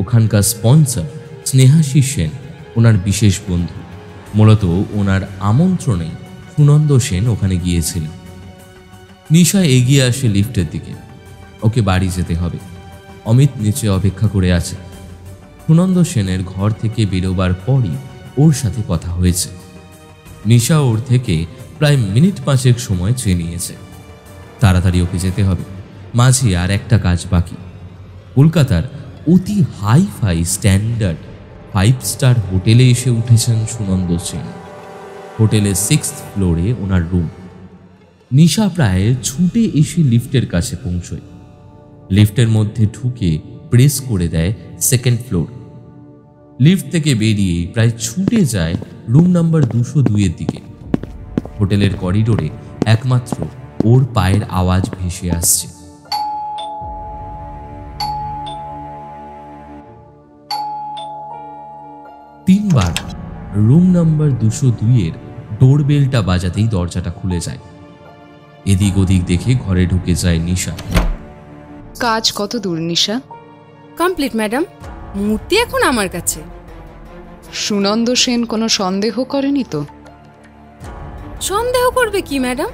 ওখানকার স্পন্সর স্নেহাশিস সেন ওনার বিশেষ বন্ধু। মূলত ওনার আমন্ত্রণে সুনন্দ সেন ওখানে গিয়েছিলেন। নিশা এগিয়ে আসে লিফটের দিকে। ওকে বাড়ি যেতে হবে। অমিত নিচে অপেক্ষা করে আছে। সুনন্দ সেনের ঘর থেকে বেরোবার পরই ওর সাথে কথা হয়েছে। নিশা ওর থেকে প্রায় মিনিট 5 সময় চেয়ে নিয়েছে। তাড়াতাড়ি ওকে যেতে হবে, মাঝে আর একটা কাজ বাকি। কলকাতার অতি হাই ফাই স্ট্যান্ডার্ড 5 স্টার হোটেলে এসে উঠেছেন সুনন্দ সেন। হোটেলের 6th ফ্লোরে ওনার রুম। নিশা প্রায় ছুটে এসে লিফটের কাছে পৌঁছয়। লিফটের মধ্যে ঢুকে প্রেস করে দেয় 2nd ফ্লোর। লিফট থেকে বেরিয়ে প্রায় ছুটে যায় রুম নাম্বার 202-এর দিকে। হোটেলের করিডোরে একমাত্র ওর পায়ের আওয়াজ ভেসে আসছে। তিনবার রুম নাম্বার 202-এর ডোরবেলটা বাজাতেই দরজাটা খুলে যায়। এদিক ওদিক দেখে ঘরে ঢুকে যায় নিশা। কাজ কত দূর নিশা? কমপ্লিট ম্যাডাম, মূর্তি এখন আমার কাছে। সুনন্দ সেন কোনো সন্দেহ করেনি তো? সন্দেহ করবে কি ম্যাডাম?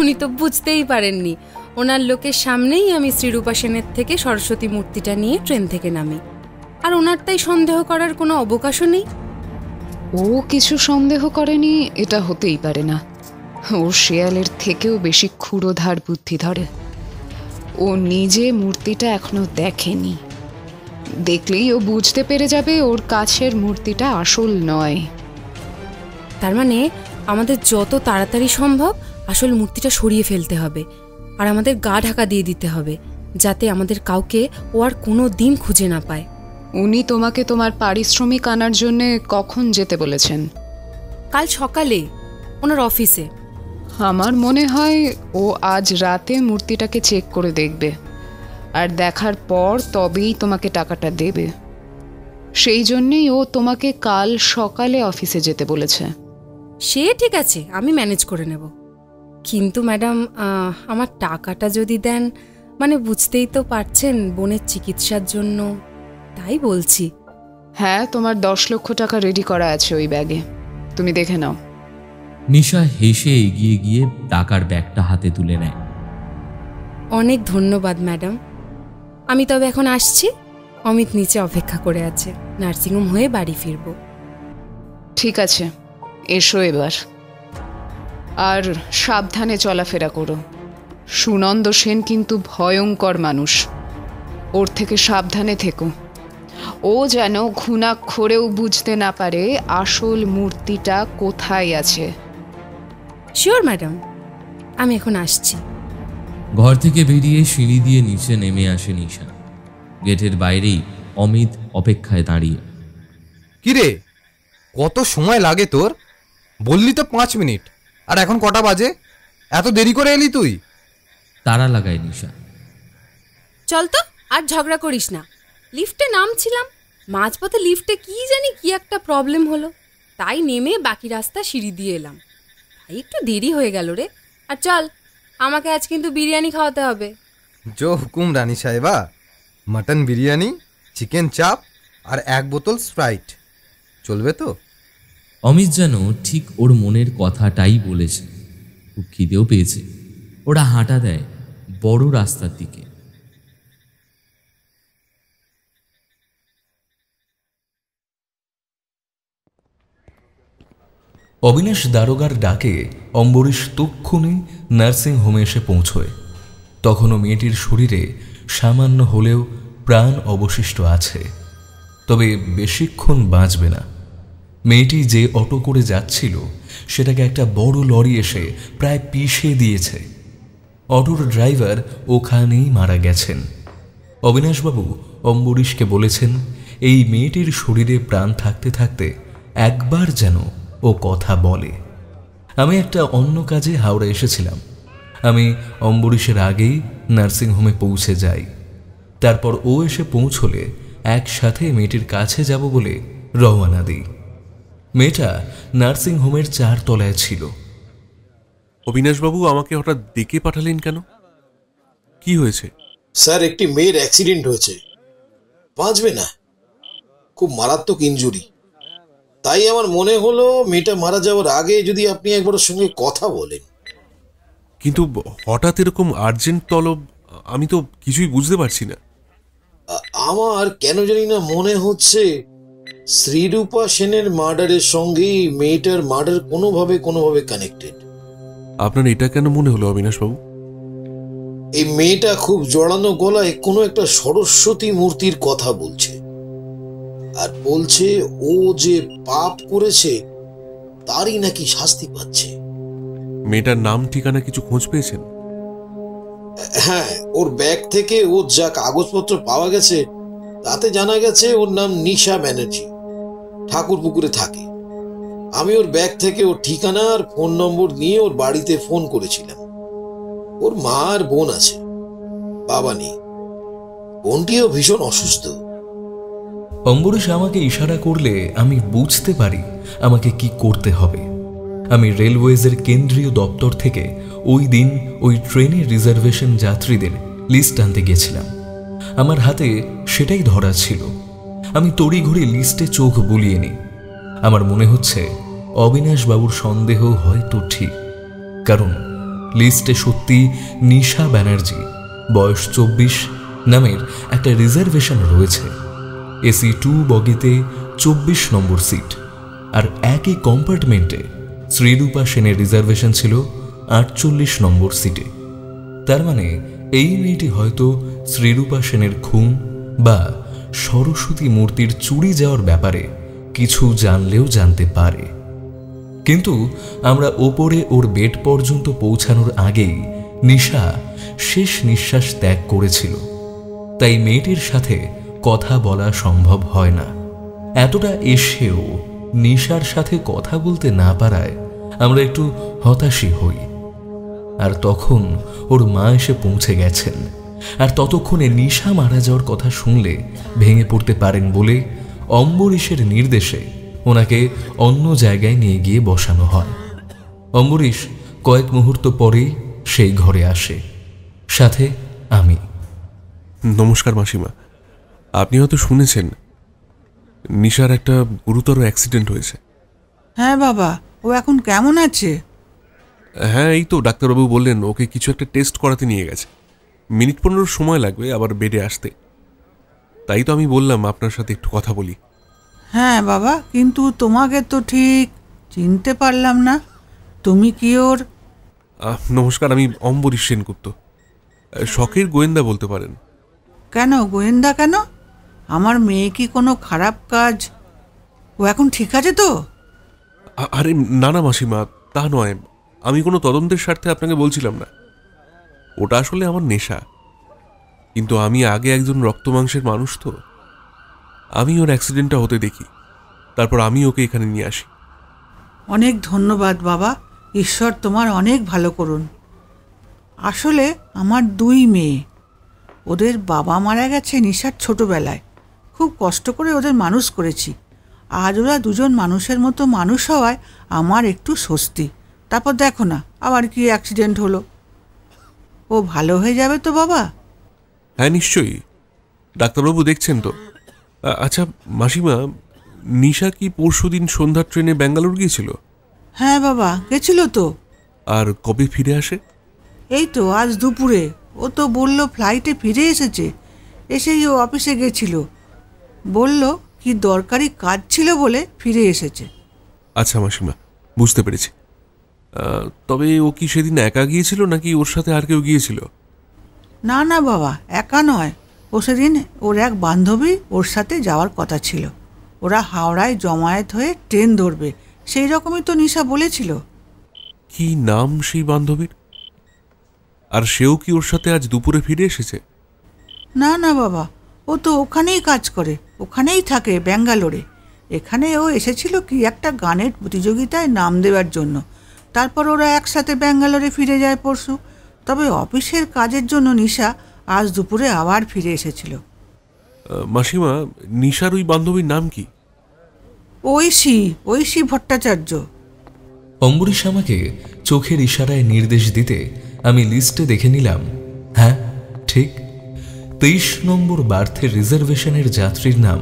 উনি তো বুঝতেই পারেননি ওনার লোকের সামনেই আমি শ্রীরূপা সেনের থেকে সরস্বতী মূর্তিটা নিয়ে ট্রেন থেকে নামি। আর ওনার তাই সন্দেহ করার কোনো অবকাশও নেই। ও কিছু সন্দেহ করেনি এটা হতেই পারে না। ও শেয়ালের থেকেও বেশি ক্ষুরোধার বুদ্ধি ধরে। ও নিজে মূর্তিটা এখনো দেখেনি। দেখলেই ও বুঝতে পেরে যাবে ওর কাছের মূর্তিটা আসল নয়। তার মানে আমাদের যত তাড়াতাড়ি সম্ভব আসল মূর্তিটা সরিয়ে ফেলতে হবে, আর আমাদের গা ঢাকা দিয়ে দিতে হবে, যাতে আমাদের কাউকে ও আর কোনো দিন খুঁজে না পায়। উনি তোমাকে তোমার পারিশ্রমিক আনার জন্য কখন যেতে বলেছেন? কাল সকালে ওনার অফিসে। আমার মনে হয় ও আজ রাতে মূর্তিটাকে চেক করে দেখবে, আর দেখার পর তবেই তোমাকে টাকাটা দেবে। সেই জন্যেই ও তোমাকে কাল সকালে অফিসে যেতে বলেছে। সে ঠিক আছে, আমি ম্যানেজ করে নেব। কিন্তু ম্যাডাম, আমার টাকাটা যদি দেন, মানে বুঝতেই তো পারছেন বোনের চিকিৎসার জন্য, তাই বলছি। হ্যাঁ, তোমার 10 লক্ষ টাকা রেডি করা আছে ওই ব্যাগে, তুমি দেখে নাও। নিশা হেসে এগিয়ে গিয়ে টাকার ব্যাগটা হাতে তুলে নেয়। অনেক ধন্যবাদ ম্যাডাম। আমি তবে এখন আসছি, অমিত নিচে অপেক্ষা করে আছে। নার্সিংহোম হয়ে বাড়ি ফিরব। ঠিক আছে, এসো এবার। আর সাবধানে চলাফেরা করো। সুনন্দ সেন কিন্তু ভয়ঙ্কর মানুষ, ওর থেকে সাবধানে থেকো। ও যেন ঘুণাক্ষরেও বুঝতে না পারে আসল মূর্তিটা কোথায় আছে। শিওর ম্যাডাম, আমি এখন আসছি। ঘর থেকে বেরিয়ে সিঁড়ি দিয়ে নিচে নেমে আসে নিশা। গেটের বাইরেই অমিত অপেক্ষায় দাঁড়িয়ে। কিরে, কত সময় লাগে তোর? বললি তো 5 মিনিট, আর এখন কটা বাজে? এত দেরি করে এলি তুই? তারা লাগায় নিশা। চল তো, আর ঝগড়া করিস না। লিফটে নামছিলাম, মাঝপথে লিফটে কি জানি কি একটা প্রবলেম হলো, তাই নেমে বাকি রাস্তা সিঁড়ি দিয়ে এলাম, তাই একটু দেরি হয়ে গেল রে। আর চল, আমাকে আজ কিন্তু বিরিয়ানি খাওয়াতে হবে। জো হুকুম রানী সাহেবা। মটন বিরিয়ানি, চিকেন চাপ আর 1 বোতল স্প্রাইট চলবে তো? অমিত যেন ঠিক ওর মনের কথাটাই বলেছে। খুব খিদেও পেয়েছে। ওরা হাঁটা দেয় বড় রাস্তার দিকে। অবিনাশ দারোগার ডাকে অম্বরীশ তক্ষুনি নার্সিং হোমে এসে পৌঁছয়। তখনও মেয়েটির শরীরে সামান্য হলেও প্রাণ অবশিষ্ট আছে, তবে বেশিক্ষণ বাঁচবে না। মেয়েটি যে অটো করে যাচ্ছিল সেটাকে একটা বড় লরি এসে প্রায় পিষে দিয়েছে। অটোর ড্রাইভার ওখানেই মারা গেছেন। অবিনাশবাবু অম্বরীশকে বলেছেন এই মেয়েটির শরীরে প্রাণ থাকতে থাকতে একবার যেন ও কথা বলে। আমি একটা অন্য কাজে হাওড়া এসেছিলাম। আমি অম্বরীশের আগেই নার্সিংহোমে পৌঁছে যাই। তারপর ও এসে পৌঁছলে একসাথে মেয়েটির কাছে যাব বলে রওনা দিই। মেয়েটা নার্সিংহোমের 4 তলায় ছিল। অবিনাশবাবু আমাকে হঠাৎ ডেকে পাঠালেন কেন? কি হয়েছে? স্যার, একটি মেয়ের অ্যাক্সিডেন্ট হয়েছে, বাঁচবে না, খুব মারাত্মক ইনজুরি। তাই আমার মনে হলো মেয়েটা মারা যাওয়ার আগে যদি আপনি একবার ওর সঙ্গে কথা বলেন। কিন্তু হঠাৎ এরকম আর্জেন্ট তলব, আমি তো কিছুই বুঝতে পারছি না। আমার কেন জানি না মনে হচ্ছে শ্রীরূপা সেনের মার্ডারের সঙ্গে মেয়েটার মার্ডার কোনোভাবে কানেক্টেড। আপনার এটা কেন মনে হলো অবিনাশবাবু? এই মেয়েটা খুব জড়ানো গলায় কোনো একটা সরস্বতী মূর্তির কথা বলছে, আর বলছে ও যে পাপ করেছে তারই নাকি শাস্তি পাচ্ছে। মেয়েটার নাম ঠিকানা কিছু খোঁজ পেয়েছেন? হ্যাঁ, ওর ব্যাগ থেকে ওর যা কাগজপত্র পাওয়া গেছে তাতে জানা গেছে ওর নাম নিশা ব্যানার্জি, ঠাকুরপুকুরে থাকে। আমি ওর ব্যাগ থেকে ওর ঠিকানা আর ফোন নম্বর নিয়ে ওর বাড়িতে ফোন করেছিলাম। ওর মা আর বোন আছে, বাবা নেই। বোনটিও ভীষণ অসুস্থ। অম্বরীশ আমাকে ইশারা করলে আমি বুঝতে পারি আমাকে কি করতে হবে। আমি রেলওয়েজের কেন্দ্রীয় দপ্তর থেকে ওই দিন ওই ট্রেনের রিজার্ভেশন যাত্রীদের লিস্ট আনতে গেছিলাম। আমার হাতে সেটাই ধরা ছিল। আমি তড়িঘড়ি লিস্টে চোখ বুলিয়ে নিই। আমার মনে হচ্ছে অবিনাশবাবুর সন্দেহ হয়তো ঠিক, কারণ লিস্টে সত্যি নিশা ব্যানার্জি, বয়স 24 নামের একটা রিজার্ভেশন রয়েছে। এসি 2 বগিতে 24 নম্বর সিট, আর একই কম্পার্টমেন্টে শ্রীরূপা সেনের রিজার্ভেশন ছিল 48 নম্বর সিটে। তার মানে এই মেয়েটি হয়তো শ্রীরূপা সেনের খুন বা সরস্বতী মূর্তির চুরি যাওয়ার ব্যাপারে কিছু জানলেও জানতে পারে। কিন্তু আমরা ওপরে ওর বেড পর্যন্ত পৌঁছানোর আগেই নিশা শেষ নিঃশ্বাস ত্যাগ করেছিল। তাই মেয়েটির সাথে কথা বলা সম্ভব হয় না। এতটা এসেও নিশার সাথে কথা বলতে না পারায় আমরা একটু হতাশই হই। আর তখন ওর মা এসে পৌঁছে গেছেন, আর ততক্ষণে নিশা মারা যাওয়ার কথা শুনলে ভেঙে পড়তে পারেন বলে অম্বরীশের নির্দেশে ওনাকে অন্য জায়গায় নিয়ে গিয়ে বসানো হয়। অম্বরীশ কয়েক মুহূর্ত পরেই সেই ঘরে আসে, সাথে আমি। নমস্কার মাসিমা, আপনি হয়তো শুনেছেন নিশার একটা গুরুতর অ্যাক্সিডেন্ট হয়েছে। হ্যাঁ বাবা, ও এখন কেমন আছে? হ্যাঁ, এই তো ডাক্তারবাবু বললেন ওকে কিছু একটা টেস্ট করাতে নিয়ে গেছে, মিনিট 15 সময় লাগবে আবার বেডে আসতে। তাই তো আমি বললাম আপনার সাথে একটু কথা বলি। হ্যাঁ বাবা, কিন্তু তোমাকে তো ঠিক চিনতে পারলাম না। তুমি কি ওর? নমস্কার, আমি অম্বরীশ সেনগুপ্ত, শখের গোয়েন্দা বলতে পারেন। কেন গোয়েন্দা কেন? আমার মেয়ে কি কোনো খারাপ কাজ? ও এখন ঠিক আছে তো? আরে না না মাসিমা, তা নয়, আমি কোনো তদন্তের স্বার্থে আপনাকে বলছিলাম না। ওটা আসলে আমার নেশা। কিন্তু আমি আগে একজন রক্ত মাংসের মানুষ, তো আমি ওর অ্যাক্সিডেন্টটা হতে দেখি, তারপর আমি ওকে এখানে নিয়ে আসি। অনেক ধন্যবাদ বাবা, ঈশ্বর তোমার অনেক ভালো করুন। আসলে আমার 2 মেয়ে, ওদের বাবা মারা গেছে নিশার ছোটবেলায়। খুব কষ্ট করে ওদের মানুষ করেছি। আজ ওরা 2জন মানুষের মতো মানুষ হওয়ায় আমার একটু স্বস্তি। তারপর দেখো না আবার কি অ্যাক্সিডেন্ট হলো। ও ভালো হয়ে যাবে তো বাবা? হ্যাঁ নিশ্চয়ই, ডাক্তারবাবু দেখছেন তো। আচ্ছা মাসিমা, নিশা কি পরশুদিন সন্ধ্যার ট্রেনে ব্যাঙ্গালোর গিয়েছিল? হ্যাঁ বাবা, গেছিল তো। আর কবে ফিরে আসে? এই তো আজ দুপুরে। ও তো বলল ফ্লাইটে ফিরে এসেছে। এসেই ও অফিসে গেছিল, বলল কি দরকারি কাজ ছিল বলে ফিরে এসেছে। আচ্ছা মাসিমা, বুঝতে পেরেছি। তবে ও কি সেদিন একা গিয়েছিল নাকি ওর সাথে আর কেউ গিয়েছিল? না না বাবা, একা নয়। ও সেদিন ওর এক বান্ধবী ওর সাথে যাওয়ার কথা ছিল। ওরা হাওড়ায় জমায়েত হয়ে ট্রেন ধরবে, সেই রকমই তো নিশা বলেছিল। কি নাম সেই বান্ধবীর? আর সেও কি ওর সাথে আজ দুপুরে ফিরে এসেছে? না না বাবা, ও তো ওখানেই কাজ করে, ওখানেই থাকে ব্যাঙ্গালোরে। এখানে ও এসেছিল কি একটা গানের প্রতিযোগিতায় নাম দেওয়ার জন্য। তারপর ওরা একসাথে ব্যাঙ্গালোরে ফিরে যায় পরশু। তবে অফিসের কাজের জন্য নিশা আজ দুপুরে আবার ফিরে এসেছিল। মাসিমা, নিশার ওই বান্ধবীর নাম কি? ঐশী ভট্টাচার্য। অম্বরীশ আমাকে চোখের ইশারায় নির্দেশ দিতে আমি লিস্টে দেখে নিলাম। হ্যাঁ ঠিক, 23 নম্বর বার্থের রিজার্ভেশনের যাত্রীর নাম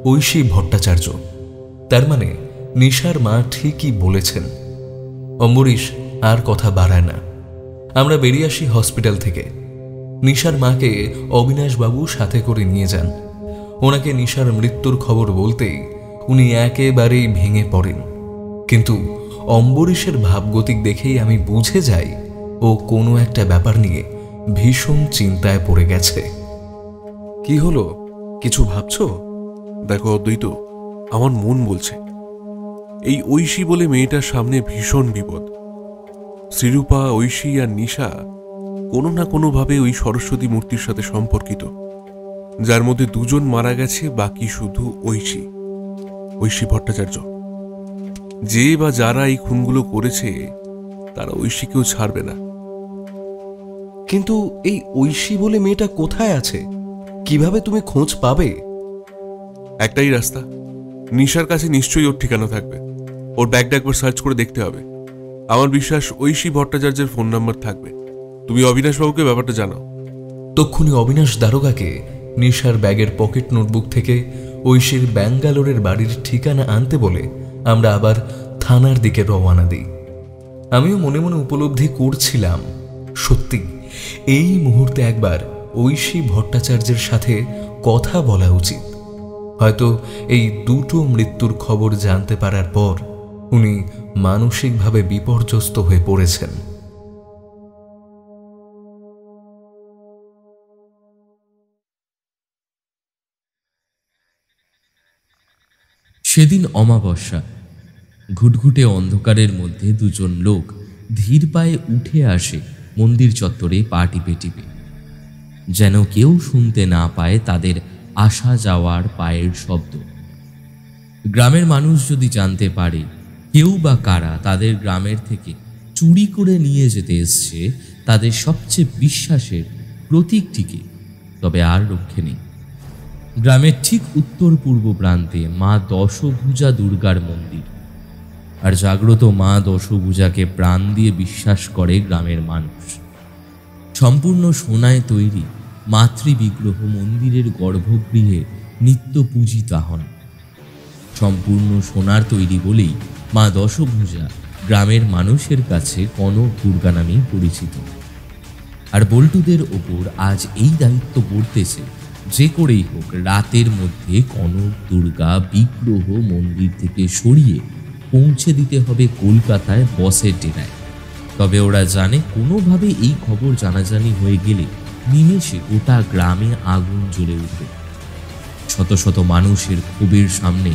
ঐশী ভট্টাচার্য। তার মানে নিশার মা ঠিকই বলেছেন। অম্বরীশ আর কথা বাড়ায় না। আমরা বেরিয়ে আসি হসপিটাল থেকে। নিশার মাকে অবিনাশবাবু সাথে করে নিয়ে যান। ওনাকে নিশার মৃত্যুর খবর বলতেই উনি একেবারেই ভেঙে পড়েন। কিন্তু অম্বরীশের ভাবগতিক দেখেই আমি বুঝে যাই ও কোনো একটা ব্যাপার নিয়ে ভীষণ চিন্তায় পড়ে গেছে। কি হলো, কিছু ভাবছো? দেখো অদ্বৈত, আমার মন বলছে এই ঐশী বলে মেয়েটার সামনে ভীষণ বিপদ। শ্রীরূপা, ঐশী আর নিশা কোনো না কোনোভাবে ওই সরস্বতী মূর্তির সাথে সম্পর্কিত, যার মধ্যে 2জন মারা গেছে, বাকি শুধু ঐশী ভট্টাচার্য। যে বা যারা এই খুনগুলো করেছে তারা ঐশীকেও ছাড়বে না। কিন্তু এই ঐশী বলে মেয়েটা কোথায় আছে? কিভাবে তুমি খোঁজ পাবে? একটাই রাস্তা, নিশার কাছে নিশ্চয়ই ওর ঠিকানা থাকবে। ওর ব্যাগটা একবার সার্চ করে দেখতে হবে। আমার বিশ্বাস ঐশী ভট্টাচার্যের ফোন নাম্বার থাকবে। তুমি অবিনাশবাবুকে ব্যাপারটা জানাও। তক্ষুনি অবিনাশ দারোগাকে নিশার ব্যাগের পকেট নোটবুক থেকে ঐশীর ব্যাঙ্গালোরের বাড়ির ঠিকানা আনতে বলে আমরা আবার থানার দিকে রওনা দিই। আমিও মনে মনে উপলব্ধি করছিলাম, সত্যি এই মুহূর্তে একবার ঐশী ভট্টাচার্যের সাথে কথা বলা উচিত। হয়তো এই 2টো মৃত্যুর খবর জানতে পারার পর উনি মানসিকভাবে বিপর্যস্ত হয়ে পড়েছেন। সেদিন অমাবস্যা। ঘুটঘুটে অন্ধকারের মধ্যে 2জন লোক ধীর পায়ে উঠে আসে মন্দির চত্বরে পা টিপে টিপে, যেন কেউ শুনতে না পায় তাদের আসা যাওয়ার পায়ের শব্দ। গ্রামের মানুষ যদি জানতে পারে কেউ বা কারা তাদের গ্রামের থেকে চুরি করে নিয়ে যেতে এসছে তাদের সবচেয়ে বিশ্বাসের প্রতীকটিকে, তবে আর রক্ষে নেই। গ্রামের ঠিক উত্তর পূর্ব প্রান্তে মা দশভুজা দুর্গার মন্দির। আর জাগ্রত মা দশভুজাকে প্রাণ দিয়ে বিশ্বাস করে গ্রামের মানুষ। সম্পূর্ণ সোনায় তৈরি মাতৃবিগ্রহ মন্দিরের গর্ভগৃহে নিত্য পূজিতা হন। সম্পূর্ণ সোনার তৈরি বলেই মা দশভুজা গ্রামের মানুষের কাছে কনক দুর্গা নামেই পরিচিত। আর বল্টুদের ওপর আজ এই দায়িত্ব পড়তেছে যে করেই হোক রাতের মধ্যে কনক দুর্গা বিগ্রহ মন্দির থেকে সরিয়ে পৌঁছে দিতে হবে কলকাতায় বসের ডেরায়। তবে ওরা জানে কোনোভাবে এই খবর জানাজানি হয়ে গেলে নিমেষে গোটা গ্রামে আগুন জ্বলে উঠবে। শত শত মানুষের ক্ষোভের সামনে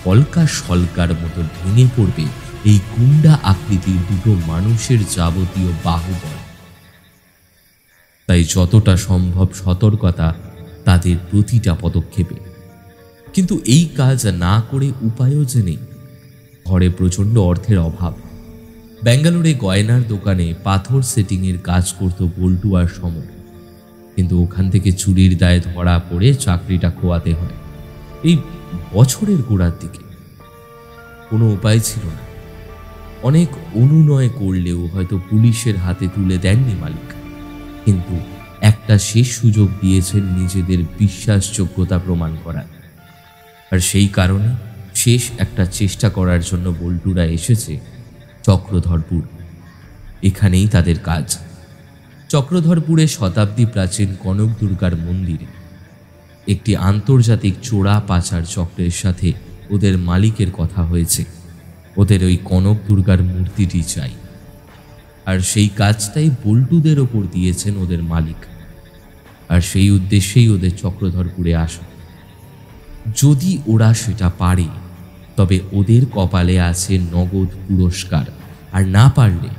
কলকা সলকার মতো ভেঙে পড়বে এই গুন্ডা আকৃতির 2টো মানুষের যাবতীয় বাহুবল। তাই যতটা সম্ভব সতর্কতা তাদের প্রতিটা পদক্ষেপে। কিন্তু এই কাজ না করে উপায়ও যে নেই। ঘরে প্রচণ্ড অর্থের অভাব। ব্যাঙ্গালোরে গয়নার দোকানে পাথর সেটিংয়ের কাজ করত বল্টু আর সমর, কিন্তু ওখান থেকে চুরির দায়ে ধরা পড়ে চাকরিটা খোয়াতে হয় এই বছরের গোড়ার দিকে। কোনো উপায় ছিল না। অনেক অনুনয় করলেও হয়তো পুলিশের হাতে তুলে দেননি মালিক, কিন্তু একটা শেষ সুযোগ দিয়েছেন নিজেদের বিশ্বাসযোগ্যতা প্রমাণ করার। আর সেই কারণে শেষ একটা চেষ্টা করার জন্য বল্টুরা এসেছে চক্রধরপুর। এখানেই তাদের কাজ। চক্রধরপুরে শতাব্দী প্রাচীন কনক দুর্গার মন্দিরে একটি আন্তর্জাতিক চোরা পাচার চক্রের সাথে ওদের মালিকের কথা হয়েছে। ওদের ওই কনক দুর্গার মূর্তিটি চাই, আর সেই কাজটাই বল্টুদের ওপর দিয়েছেন ওদের মালিক। আর সেই উদ্দেশ্যেই ওদের চক্রধরপুরে আসা। যদি ওরা সেটা পারে তবে ওদের কপালে আছে নগদ পুরস্কার, আর না পারলে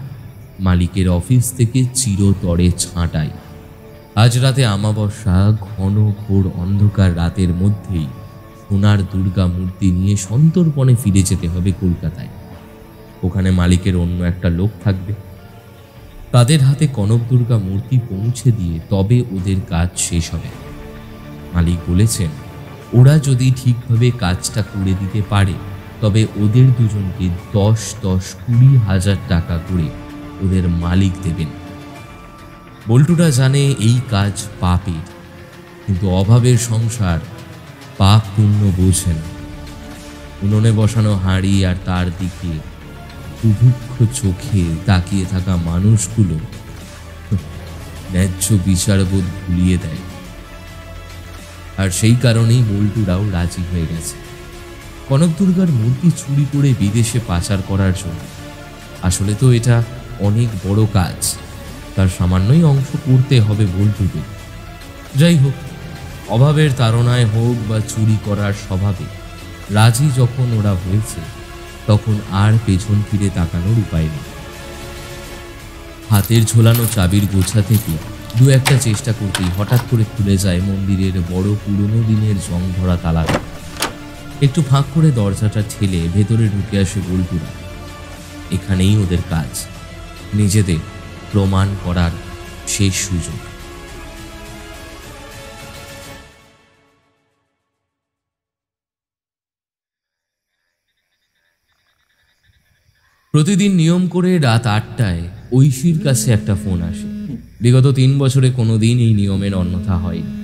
মালিকের অফিস থেকে চিরতরে ছাঁটাই। আজ রাতে আমাবস্যা, ঘন ঘোর অন্ধকার রাতের মধ্যেই সোনার দুর্গা মূর্তি নিয়ে সন্তর্পণে ফিরে যেতে হবে কলকাতায়। ওখানে মালিকের অন্য একটা লোক থাকবে। তাদের হাতে কনক দুর্গা মূর্তি পৌঁছে দিয়ে তবে ওদের কাজ শেষ হবে। মালিক বলেছেন ওরা যদি ঠিকভাবে কাজটা করে দিতে পারে তবে ওদের দুজনকে 10-20 টাকা করে ওদের মালিক দেবেন। বল্টুরা জানে এই কাজ পাপের, কিন্তু অভাবের সংসার পাপ পুণ্য বোঝে না। উনুনে বসানো হাঁড়ি আর তার দিকে বুভুক্ষ চোখে তাকিয়ে থাকা মানুষগুলো ন্যায্য বিচারবোধ ভুলিয়ে দেয়। আর সেই কারণেই বল্টুরাও রাজি হয়ে গেছে কনক দুর্গার মূর্তি চুরি করে বিদেশে পাচার করার জন্য। আসলে তো এটা অনেক বড় কাজ, তার সামান্যই অংশ করতে হবে বল্টুকে। যাই হোক, অভাবের তাড়নায় হোক বা চুরি করার স্বভাবে রাজি যখন ওরা হয়েছে তখন আর পেছন ফিরে তাকানোর উপায় নেই। হাতের ঝোলানো চাবির গোছা থেকে দু একটা চেষ্টা করতেই হঠাৎ করে খুলে যায় মন্দিরের বড় পুরনো দিনের জং ধরা তালা। একটু ফাঁক করে দরজাটা ঠেলে ভেতরে ঢুকে আসে বল্টুরা। এখানেই ওদের কাজ, নিজেদের প্রমাণ করার শেষ সুযোগ। প্রতিদিন নিয়ম করে রাত 8টায় ঐশীর কাছে একটা ফোন আসে। বিগত 3 বছরে কোনোদিন এই নিয়মের অন্যথা হয়নি।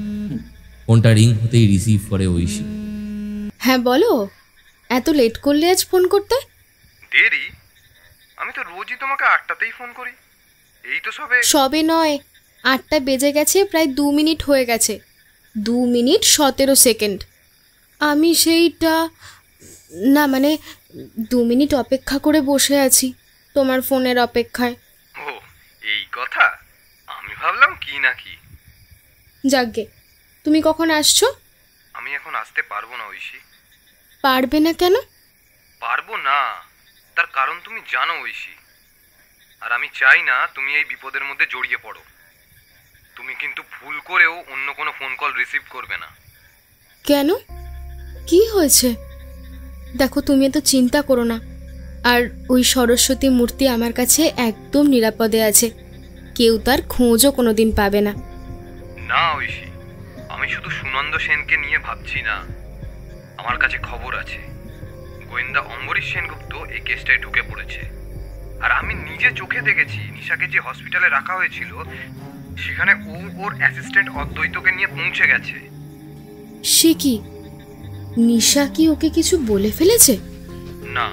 ফোনটা রিং হতেই রিসিভ করে ঐশী। হ্যাঁ বলো, এত লেট করলে আজ ফোন করতে? দেরি? আমি তো রোজই তোমাকে 8টাতেই ফোন করি। এই তো সবে নয়, 8টা বেজে গেছে, প্রায় 2 মিনিট হয়ে গেছে। 2 মিনিট 17 সেকেন্ড। আমি সেইটা না, মানে 2 মিনিট অপেক্ষা করে বসে আছি তোমার ফোনের অপেক্ষায়। ও এই কথা, আমি ভাবলাম কি না কি। যাকগে, তুমি কখন আসছো? আমি এখন আসতে পারবো না ঐশী। পারবে না কেন? পারবো না, তার কারণ তুমি জানো ঐশী। আর আমি চাই না তুমি এই বিপদের মধ্যে জড়িয়ে পড়ো। তুমি কিন্তু ভুল করেও অন্য কোনো ফোন কল রিসিভ করবে না। কেন, কি হয়েছে? দেখো, তুমি তো চিন্তা করো না। আর ওই সরস্বতী মূর্তি আমার কাছে একদম নিরাপদে আছে, কেউ তার খোঁজও কোনোদিন পাবে না। না ঐশী, আমি শুধু সুনন্দ সেনকে নিয়ে ভাবছি না। আমার কাছে খবর আছে গোয়েন্দা অম্বরীশ সেনগুপ্ত এই কেসটায় ঢুকে পড়েছে। আর আমি নিজে চোখে দেখেছি নিশাকে যে হসপিটালে রাখা হয়েছিল সেখানে ও ওর অ্যাসিস্ট্যান্ট অদ্বৈতকে নিয়ে পৌঁছে গেছে। সে কি, নিশা কি ওকে কিছু বলে ফেলেছে? না,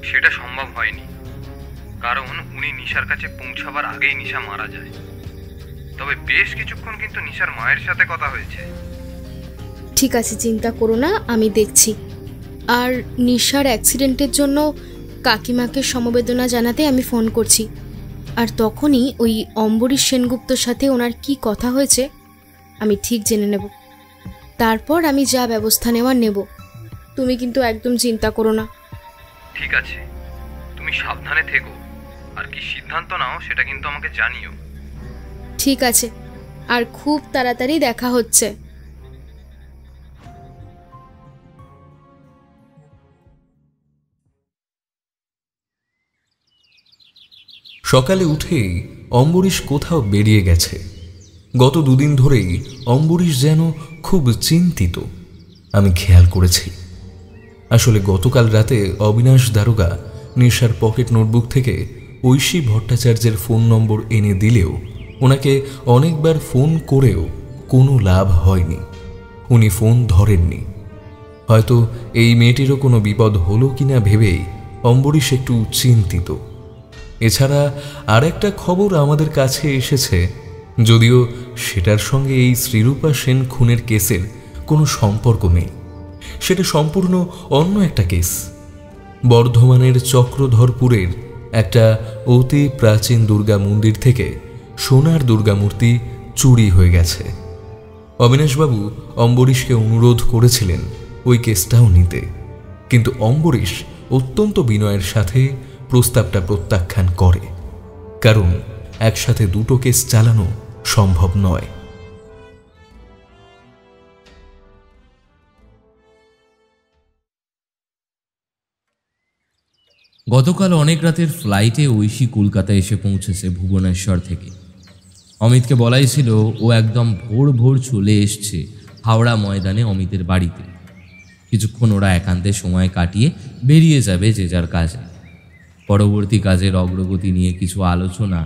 সেটা সম্ভব হয়নি, কারণ উনি নিশার কাছে পৌঁছাবার আগেই নিশা মারা যায়। তবে বেশ কিছুক্ষণ কিন্তু নিশার মায়ের সাথে কথা হয়েছে। ঠিক আছে, চিন্তা করো না, আমি দেখছি। আর নিশার অ্যাক্সিডেন্টের জন্য কাকিমাকে সমবেদনা জানাতে আমি ফোন করছি। আর তখনই ওই অম্বরীশ সেনগুপ্তর সাথে ওনার কি কথা হয়েছে আমি ঠিক জেনে নেব। তারপর আমি যা ব্যবস্থা নেওয়ার নেব। তুমি কিন্তু একদম চিন্তা করো না। ঠিক আছে, তুমি সাবধানে থেকো। আর কি সিদ্ধান্ত নাও সেটা কিন্তু আমাকে জানিও। ঠিক আছে, আর খুব তাড়াতাড়ি দেখা হচ্ছে। সকালে উঠেই অম্বরীশ কোথাও বেরিয়ে গেছে। গত দুদিন ধরেই অম্বরীশ যেন খুব চিন্তিত, আমি খেয়াল করেছি। আসলে গতকাল রাতে অবিনাশ দারোগা নিশার পকেট নোটবুক থেকে ঐশী ভট্টাচার্যের ফোন নম্বর এনে দিলেও ওনাকে অনেকবার ফোন করেও কোনো লাভ হয়নি। উনি ফোন ধরেননি। হয়তো এই মেয়েটিরও কোনো বিপদ হলো কিনা ভেবেই অম্বরীশ একটু চিন্তিত। এছাড়া আর একটা খবর আমাদের কাছে এসেছে, যদিও সেটার সঙ্গে এই শ্রীরূপা সেন খুনের কেসের কোনো সম্পর্ক নেই। সেটা সম্পূর্ণ অন্য একটা কেস। বর্ধমানের চক্রধরপুরের একটা অতি প্রাচীন দুর্গা মন্দির থেকে সোনার দুর্গামূর্তি চুরি হয়ে গেছে। অবিনাশবাবু অম্বরীশকে অনুরোধ করেছিলেন ওই কেসটাও নিতে, কিন্তু অম্বরীশ অত্যন্ত বিনয়ের সাথে প্রস্তাবটা প্রত্যাখ্যান করে, কারণ একসাথে দুটো কেস চালানো সম্ভব নয়। গতকাল অনেক রাতের ফ্লাইটে ঐশী কলকাতা এসে পৌঁছেছে ভুবনেশ্বর থেকে। অমিতকে বলাই ছিল ও একদম ভোর ভোর চলে এসছে হাওড়া ময়দানে অমিতের বাড়িতে। কিছুক্ষণ ওরা একান্তে সময় কাটিয়ে বেরিয়ে যাবে যে যার কাজে। পরবর্তী কাজের অগ্রগতি নিয়ে কিছু আলোচনা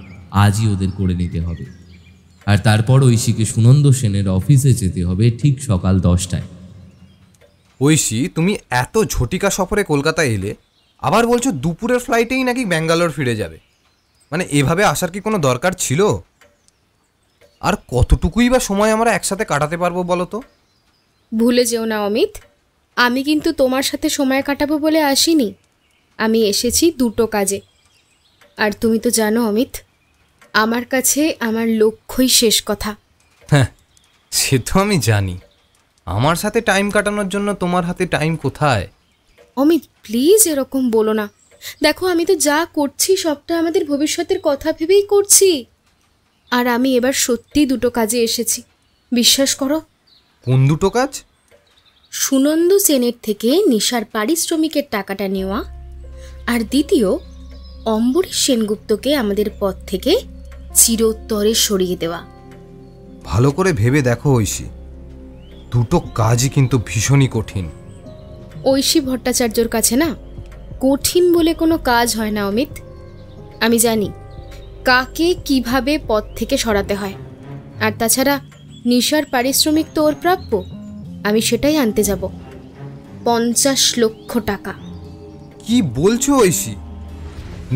আজই ওদের করে নিতে হবে। আর তারপর ঐশীকে সুনন্দ সেনের অফিসে যেতে হবে ঠিক সকাল 10টায়। ঐশী, তুমি এত ঝটিকা সফরে কলকাতা এলে, আবার বলছো দুপুরের ফ্লাইটেই নাকি ব্যাঙ্গালোর ফিরে যাবে। মানে এভাবে আসার কি কোনো দরকার ছিল? আর কতটুকুই বা সময় আমরা একসাথে কাটাতে পারবো বলো তো? ভুলে যেও না অমিত, আমি কিন্তু তোমার সাথে সময় কাটাবো বলে আসিনি। আমি এসেছি দুটো কাজে। আর তুমি তো জানো অমিত, আমার কাছে আমার লক্ষ্যই শেষ কথা। হ্যাঁ, সে তো আমি জানি। আমার সাথে টাইম কাটানোর জন্য তোমার হাতে টাইম কোথায়? অমিত প্লিজ এরকম বলো না। দেখো, আমি তো যা করছি সবটা আমাদের ভবিষ্যতের কথা ভেবেই করছি। আর আমি এবার সত্যি দুটো কাজে এসেছি, বিশ্বাস করো। কোন দুটো কাজ? সুনন্দ সেনের থেকে নিশার পারিশ্রমিকের টাকাটা নেওয়া, আর দ্বিতীয় অম্বরীশ সেনগুপ্তকে আমাদের পথ থেকে চিরতরে সরিয়ে দেওয়া। ভালো করে ভেবে দেখো ঐশী, দুটো কাজই কিন্তু ভীষণই কঠিন। ঐশী ভট্টাচার্যর কাছে না কঠিন বলে কোনো কাজ হয় না অমিত। আমি জানি কাকে কিভাবে পথ থেকে সরাতে হয়। আর তাছাড়া নিশার পারিশ্রমিক তো ওর প্রাপ্য, আমি সেটাই আনতে যাব। 50 লক্ষ টাকা। কি বলছো ঐশী?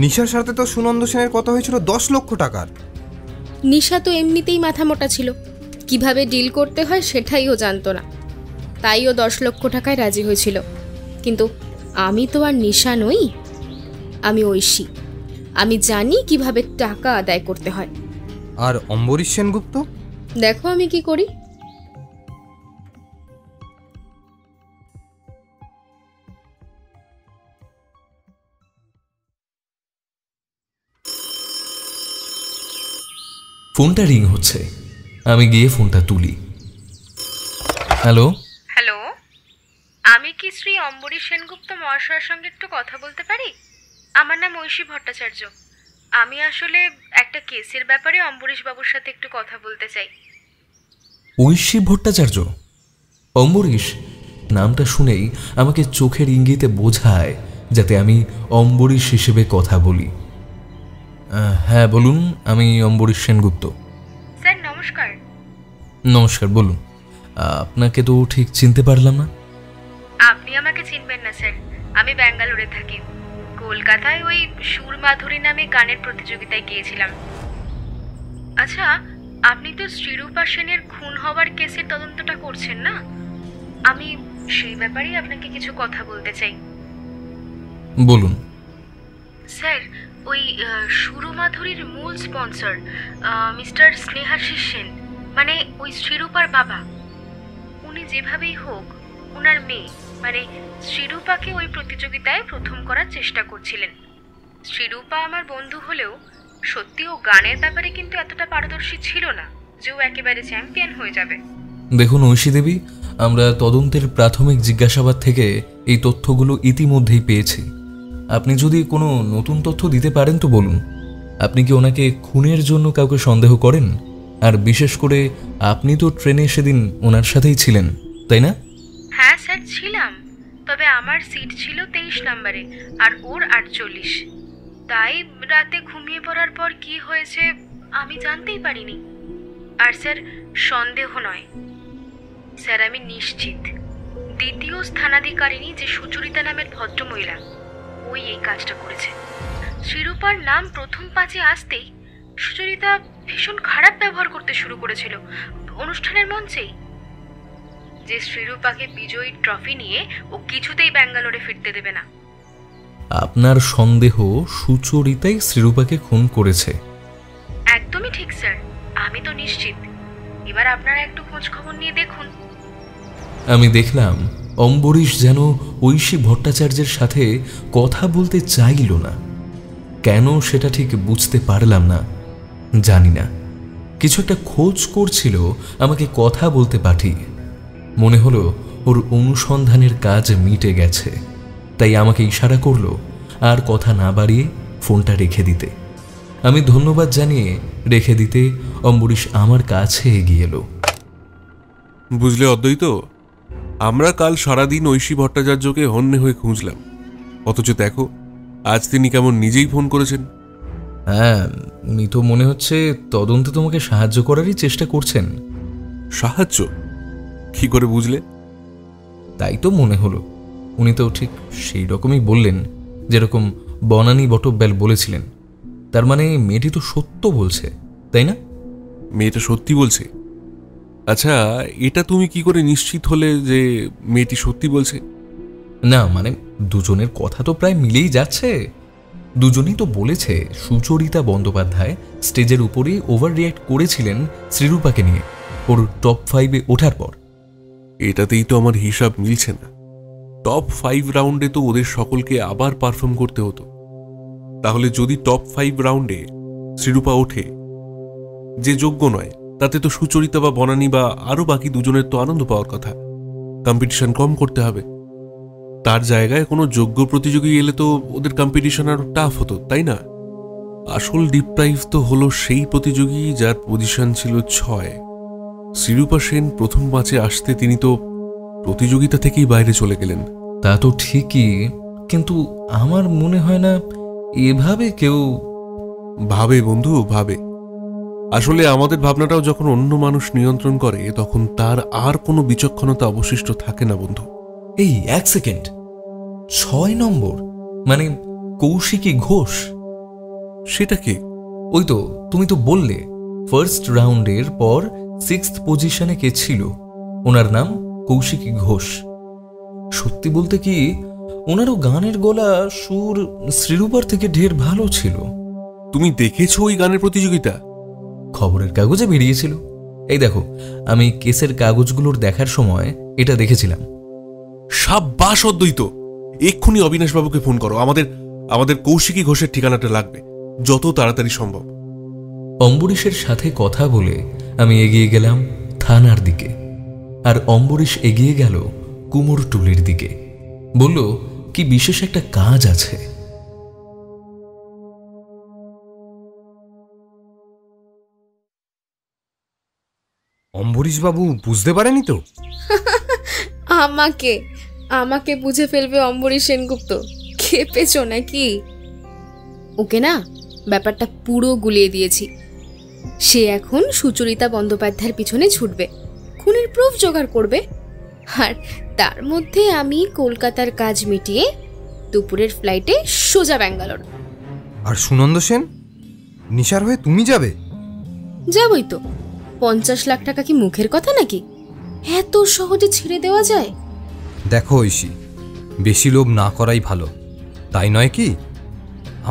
নিশার সাথে তো সুনন্দ সেনের কথা হয়েছিল 10 লক্ষ টাকার। নিশা তো এমনিতেই মাথা মোটা ছিল, কিভাবে ডিল করতে হয় সেটাই ও জানতো না। তাই ও 10 লক্ষ টাকায় রাজি হয়েছিল। কিন্তু আমি তো আর নিশা নই, আমি ঐশী। আমি জানি কিভাবে টাকা আদায় করতে হয়। আর অম্বরীশ সেনগুপ্ত? দেখো আমি কি করি। ফোনটা রিং হচ্ছে, আমি গিয়ে ফোনটা তুলি। হ্যালো হ্যালো, আমি কি শ্রী অম্বরীশ সেনগুপ্ত মহাশয়ের সঙ্গে একটু কথা বলতে পারি? আমার নাম ঐশী ভট্টাচার্য। আমি আসলে একটা কেসের ব্যাপারে অম্বরীশ বাবুর সাথে একটু কথা বলতে চাই। ঐশী ভট্টাচার্য? অম্বরীশ নামটা শুনেই আমাকে চোখের ইঙ্গিতে বোঝায় যাতে আমি অম্বরীশ হিসেবে কথা বলি। হ্যাঁ বলুন, আমি অম্বরীশ সেনগুপ্ত। স্যার নমস্কার। নমস্কার, বলুন। আপনাকে তো ঠিক চিনতে পারলাম না। আপনি আমাকে চিনবেন না স্যার, আমি ব্যাঙ্গালোরে থাকি। কলকাতায় ওই সুরমাধুরী নামে গানের প্রতিযোগিতায় গিয়েছিলাম। আচ্ছা, আপনি তো শ্রীরূপা সেনের খুন হওয়ার কেসের তদন্তটা করছেন না? আমি সেই ব্যাপারেই আপনাকে কিছু কথা বলতে চাই। বলুন। স্যার, ওই সুরমাধুরীর মূল স্পন্সর মিস্টার স্নেহাশিস সেন, মানে ওই শ্রীরূপার বাবা, উনি যেভাবেই হোক ওনার মেয়ে মানে শ্রীরূপাকে ওই প্রতিযোগিতায় প্রথম করার চেষ্টা করছিলেন। শ্রীরূপা আমার বন্ধু হলেও সত্যি ও গানের ব্যাপারে কিন্তু এতটা পারদর্শী ছিল না যে ও একেবারে চ্যাম্পিয়ন হয়ে যাবে। দেখুন ঐশী দেবী, আমরা তদন্তের প্রাথমিক জিজ্ঞাসাবাদ থেকে এই তথ্যগুলো ইতিমধ্যেই পেয়েছি। আপনি যদি কোনো নতুন তথ্য দিতে পারেন তো বলুন। আপনি কি ওনাকে খুনের জন্য কাউকে সন্দেহ করেন? আর বিশেষ করে আপনি তো ট্রেনে সেদিন ওনার সাথেই ছিলেন, তাই না? হ্যাঁ স্যার, ছিলাম। তবে আমার সিট ছিল 23 নম্বরে আর ওর 48। তাই রাতে ঘুমিয়ে পড়ার পর কি হয়েছে আমি জানতেই পারিনি। আর স্যার, সন্দেহ নয় স্যার, আমি নিশ্চিত দ্বিতীয় স্থানাধিকারিণী যে সুচরিতা নামের ভদ্রমহিলা, ওই এই কাজটা করেছে। শ্রীরূপার নাম প্রথম পাঁচে আসতেই সুচরিতা ভীষণ খারাপ ব্যবহার করতে শুরু করেছিল অনুষ্ঠানের মঞ্চেই। যে শ্রীরূপাকে বিজয়ী ট্রফি নিয়ে ও কিছুতেই ব্যাঙ্গালোরে ফিরতে দেবে না। আপনার সন্দেহ সুচরিতাই শ্রীরূপাকে খুন করেছে? একদমই ঠিক স্যার, আমি তো নিশ্চিত। এবার আপনারা একটু খোঁজ খবর নিয়ে দেখুন। আমি দেখলাম অম্বরীশ যেন ঐশী ভট্টাচার্যের সাথে কথা বলতে চাইল না। কেন সেটা ঠিক বুঝতে পারলাম না, জানি না। কিছু একটা খোঁজ করছিল আমাকে কথা বলতে পাঠিয়ে। মনে হলো ওর অনুসন্ধানের কাজ মিটে গেছে, তাই আমাকে ইশারা করলো আর কথা না বাড়িয়ে ফোনটা রেখে দিতে। আমি ধন্যবাদ জানিয়ে রেখে দিতে অম্বরীশ আমার কাছে এগিয়ে এলো। বুঝলে অদ্বৈত, আমরা কাল সারাদিন ঐশী ভট্টাচার্যকে হন্যে হয়ে খুঁজলাম, অথচ দেখো আজ তিনি কেমন নিজেই ফোন করেছেন। হ্যাঁ, উনি তো মনে হচ্ছে তদন্তে তোমাকে সাহায্য করারই চেষ্টা করছেন। সাহায্য? কি করে বুঝলে? তাই তো মনে হলো। উনি তো ঠিক সেই রকমই বললেন যেরকম বনানী বটব্যাল বলেছিলেন। তার মানে মেয়েটি তো সত্য বলছে, তাই না? মেয়েটা সত্যি বলছে? আচ্ছা, এটা তুমি কি করে নিশ্চিত হলে যে মেয়েটি সত্যি বলছে? না মানে দুজনের কথা তো প্রায় মিলেই যাচ্ছে। দুজনেই তো বলেছে সুচরিতা বন্দ্যোপাধ্যায় স্টেজের উপরেই ওভার রিঅ্যাক্ট করেছিলেন শ্রীরূপাকে নিয়ে ওর টপ 5-এ ওঠার পর। এটাতেই তো আমার হিসাব মিলছে না। টপ 5 রাউন্ডে তো ওদের সকলকে আবার পারফর্ম করতে হতো। তাহলে যদি টপ 5 রাউন্ডে শ্রীরূপা ওঠে, যে যোগ্য নয়, তাতে তো সুচরিতা বা বনানী বা আরো বাকি দুজনের তো আনন্দ পাওয়ার কথা। কম্পিটিশন কম করতে হবে। তার জায়গায় কোনো যোগ্য প্রতিযোগী এলে তো ওদের কম্পিটিশন আরো টাফ হতো, তাই না? আসল ডিপ্রাইভ তো হলো সেই প্রতিযোগী যার পজিশন ছিল 6। শ্রীরূপা সেন প্রথম 5-এ আসতে তিনি তো প্রতিযোগিতা থেকেই বাইরে চলে গেলেন। তা তো ঠিকই, কিন্তু আমার মনে হয় না এভাবে কেউ ভাবে। বন্ধু, ভাবে। আসলে আমাদের ভাবনাটাও যখন অন্য মানুষ নিয়ন্ত্রণ করে তখন তার আর কোনো বিচক্ষণতা অবশিষ্ট থাকে না বন্ধু। এই 1 সেকেন্ড, 6 নম্বর মানে কৌশিকী ঘোষ? সেটা কি? ওই তো, তুমি তো বললে ফার্স্ট রাউন্ডের পর 6th পজিশনে কে ছিল, ওনার নাম কৌশিকী ঘোষ। সত্যি বলতে কি, ওনারও গানের গলা সুর শ্রীরূপার থেকে ঢের ভালো ছিল। তুমি দেখেছো ওই গানের প্রতিযোগিতা? খবরের কাগজে বেরিয়েছিল। এই দেখো, আমি কেসের কাগজগুলোর দেখার সময় এটা দেখেছিলাম। সাব্বাস অদ্বৈত, এক্ষুনি অবিনাশ বাবুকে ফোন করো। আমাদের কৌশিকী ঘোষের ঠিকানাটা লাগবে, যত তাড়াতাড়ি সম্ভব। অম্বরীশের সাথে কথা বলে আমি এগিয়ে গেলাম থানার দিকে, আর অম্বরীশ এগিয়ে গেল কুমোরটুলির দিকে। বলল কি বিশেষ একটা কাজ আছে। অম্বরীশবাবু বুঝতে পারেনি তো? আমাকে বুঝে ফেলবে অম্বরীশ সেনগুপ্ত? খেপেছো নাকি? ওকে না ব্যাপারটা পুরো গুলিয়ে দিয়েছি। সে এখন সুচরিতা বন্দ্যোপাধ্যায়ের পিছনে ছুটবে, খুনের প্রুফ জোগাড় করবে, আর তার মধ্যে আমি কলকাতার কাজ মিটিয়ে দুপুরের ফ্লাইটে সোজা ব্যাঙ্গালোর। আর সুনন্দ সেন, নিশার হয়ে তুমি যাবে? যাবই তো। 50 লাখ টাকা কি মুখের কথা নাকি? এত সহজে ছেড়ে দেওয়া যায়? দেখো ঐশী, বেশি লোভ না করাই ভালো, তাই নয় কি?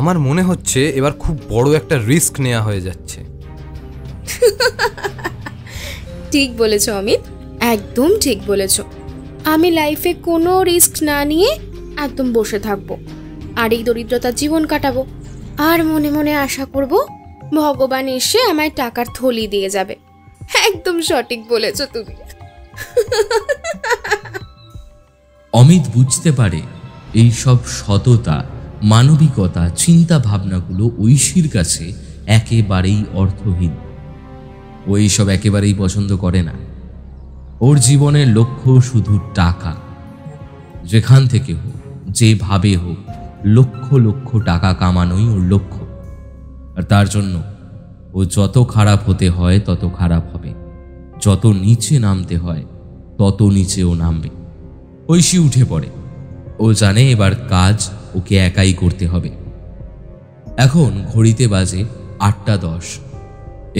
আমার মনে হচ্ছে এবার খুব বড় একটা রিস্ক নেওয়া হয়ে যাচ্ছে। ঠিক বলেছ অমিত, একদম ঠিক বলেছ। আমি লাইফে কোনো রিস্ক না নিয়ে একদম বসে থাকবো আর এই দরিদ্রতার জীবন কাটাবো, আর মনে মনে আশা করব ভগবান এসে আমায় টাকার থলি দিয়ে যাবে। একদম সঠিক বলেছ তুমি। অমিত বুঝতে পারে এই সব সততা, মানবিকতা, চিন্তা ভাবনাগুলো ঐশীর কাছে একেবারেই অর্থহীন। ও এইসব একেবারেই পছন্দ করে না। ওর জীবনের লক্ষ্য শুধু টাকা। যেখান থেকে হোক, যেভাবে হোক, লক্ষ লক্ষ টাকা কামানোই ওর লক্ষ্য। আর তার জন্য ও যত খারাপ হতে হয় তত খারাপ হবে, যত নিচে নামতে হয় তত নিচে ও নামবে। ঐশী উঠে পড়ে। ও জানে এবার কাজ ওকে একাই করতে হবে। এখন ঘড়িতে বাজে 8:10।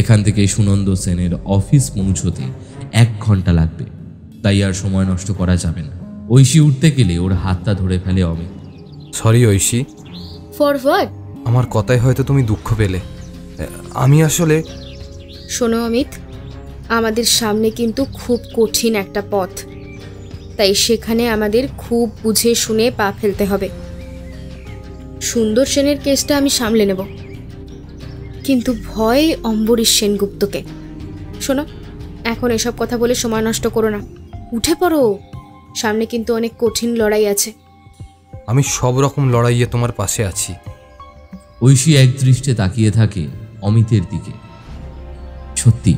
এখান থেকে সুনন্দ সেনের অফিস পৌঁছতে 1 ঘন্টা লাগবে, তাই আর সময় নষ্ট করা যাবে না। ঐশী উঠতে গেলে ওর হাতটা ধরে ফেলে Amit. Sorry Aishi. For what? আমার কথায় হয়তো তুমি দুঃখ পেলে। আমি আসলে... শোনো অমিত, আমাদের সামনে কিন্তু খুব কঠিন একটা পথ, তাই সেখানে আমাদের খুব বুঝে শুনে পা ফেলতে হবে। সুন্দর সেনের কেসটা আমি সামলে নেব, কিন্তু ভয় অম্বরীশ সেনগুপ্তকে। শোনো, এখন এসব কথা বলে সময় নষ্ট করো না, উঠে পড়ো। সামনে কিন্তু অনেক কঠিন লড়াই আছে। আমি সব রকম লড়াইয়ে তোমার পাশে আছি। ঐশী একদৃষ্টে তাকিয়ে থাকে অমিতের দিকে। সত্যি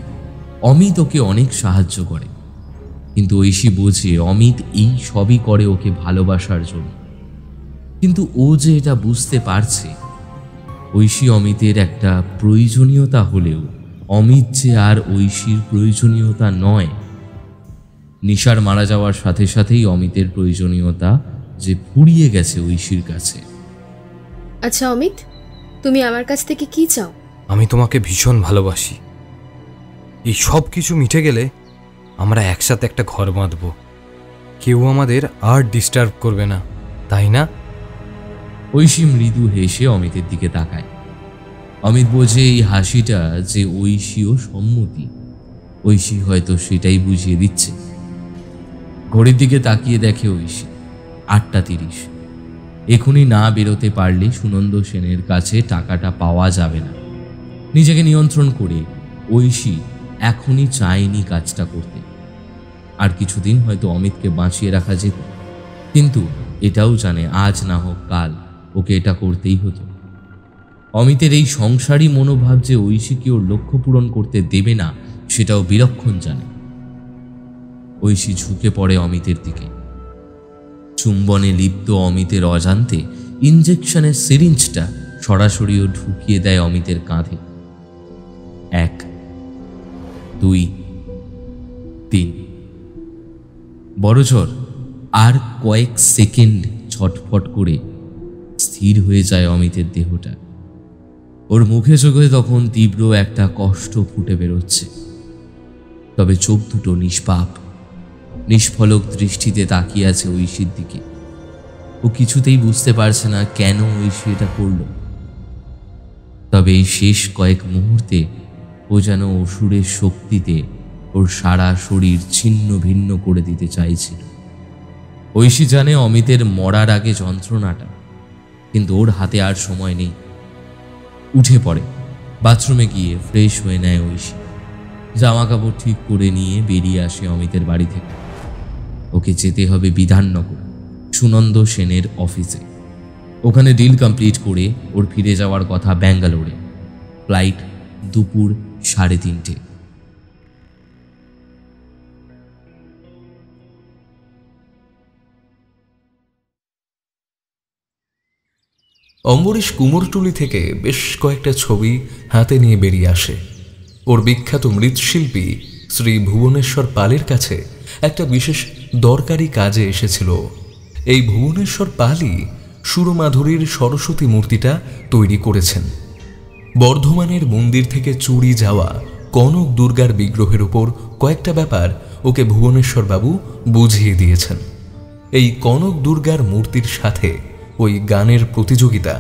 অমিত ওকে অনেক সাহায্য করে, কিন্তু ঐশী বোঝে অমিত এই সবই করে ওকে ভালোবাসার জন্য। কিন্তু ও যে এটা বুঝতে পারছে ঐশী অমিতের একটা প্রয়োজনীয়তা হলেও অমিত যে আর ঐশীর প্রয়োজনীয়তা নয়। নিশার মারা যাওয়ার সাথে সাথেই অমিতের প্রয়োজনীয়তা যে ফুরিয়ে গেছে ঐশীর কাছে। আচ্ছা অমিত, তুমি আমার কাছ থেকে কি চাও? আমি তোমাকে ভীষণ ভালোবাসি। এই সব কিছু মিটে গেলে আমরা একসাথে একটা ঘর বাঁধব। কেউ আমাদের আর ডিস্টার্ব করবে না, তাই না? ঐশী মৃদু হেসে অমিতের দিকে তাকায়। অমিত বোঝে এই হাসিটা যে ঐশীও সম্মতি। ঐশী হয়তো সেটাই বুঝিয়ে দিচ্ছে। ঘড়ির দিকে তাকিয়ে দেখে ঐশী 8:30। এখনই না বেরোতে পারলে সুনন্দ সেনের কাছে টাকাটা পাওয়া যাবে না। নিজেকে নিয়ন্ত্রণ করে ঐশী এখনই চায়নি কাজটা করতে। আর কিছুদিন হয়তো অমিতকে বাঁচিয়ে রাখা যেত, কিন্তু এটাও জানে আজ না হোক কাল ওকে এটা করতেই হতো। অমিতের এই সংসারী মনোভাব যে ঐশীকে ওর লক্ষ্য পূরণ করতে দেবে না সেটাও বিলক্ষণ জানে। ঐশী ঝুঁকে পড়ে অমিতের দিকে। চুম্বনে লিপ্ত অমিতের অজান্তে ইঞ্জেকশনের সিরিঞ্জটা সরাসরি ও ঢুকিয়ে দেয় অমিতের কাঁধে। 1, 2, 3। বড়জোর আর কয়েক সেকেন্ড ছটফট করে স্থির হয়ে যায় অমিতের দেহটা। ওর মুখে চোখে তখন তীব্র একটা কষ্ট ফুটে বেরোচ্ছে, তবে চোখ দুটো নিষ্পাপ, নিষ্ফলক দৃষ্টিতে তাকিয়ে আছে ঐশীর দিকে। ও কিছুতেই বুঝতে পারছে না কেন ঐশী এটা করল। তবে এই শেষ কয়েক মুহূর্তে ও যেন অসুরের শক্তিতে ওর সারা শরীর ছিন্ন ভিন্ন করে দিতে চাইছিল। ঐশী জানে অমিতের মরার আগে যন্ত্রণাটা, কিন্তু ওর হাতে আর সময় নেই। উঠে পড়ে, বাথরুমে গিয়ে ফ্রেশ হয়ে নেয় ঐশী। জামা কাপড় ঠিক করে নিয়ে বেরিয়ে আসে অমিতের বাড়ি থেকে। ওকে যেতে হবে বিধাননগর, সুনন্দ সেনের অফিসে। ওখানে ডিল কমপ্লিট করে ওর ফিরে যাওয়ার কথা ব্যাঙ্গালোরে। ফ্লাইট দুপুর 3:30। অম্বরীশ কুমোরটুলি থেকে বেশ কয়েকটা ছবি হাতে নিয়ে বেরিয়ে আসে। ওর বিখ্যাত মৃৎশিল্পী শ্রী ভুবনেশ্বর পালের কাছে একটা বিশেষ দরকারি কাজে এসেছিল। এই ভুবনেশ্বর পালই সুরমাধুরীর সরস্বতী মূর্তিটা তৈরি করেছেন। বর্ধমানের মন্দির থেকে চুরি যাওয়া কনক দুর্গার বিগ্রহের উপর কয়েকটা ব্যাপার ওকে ভুবনেশ্বরবাবু বুঝিয়ে দিয়েছেন। এই কনক দুর্গার মূর্তির সাথে ওই গানের প্রতিযোগিতা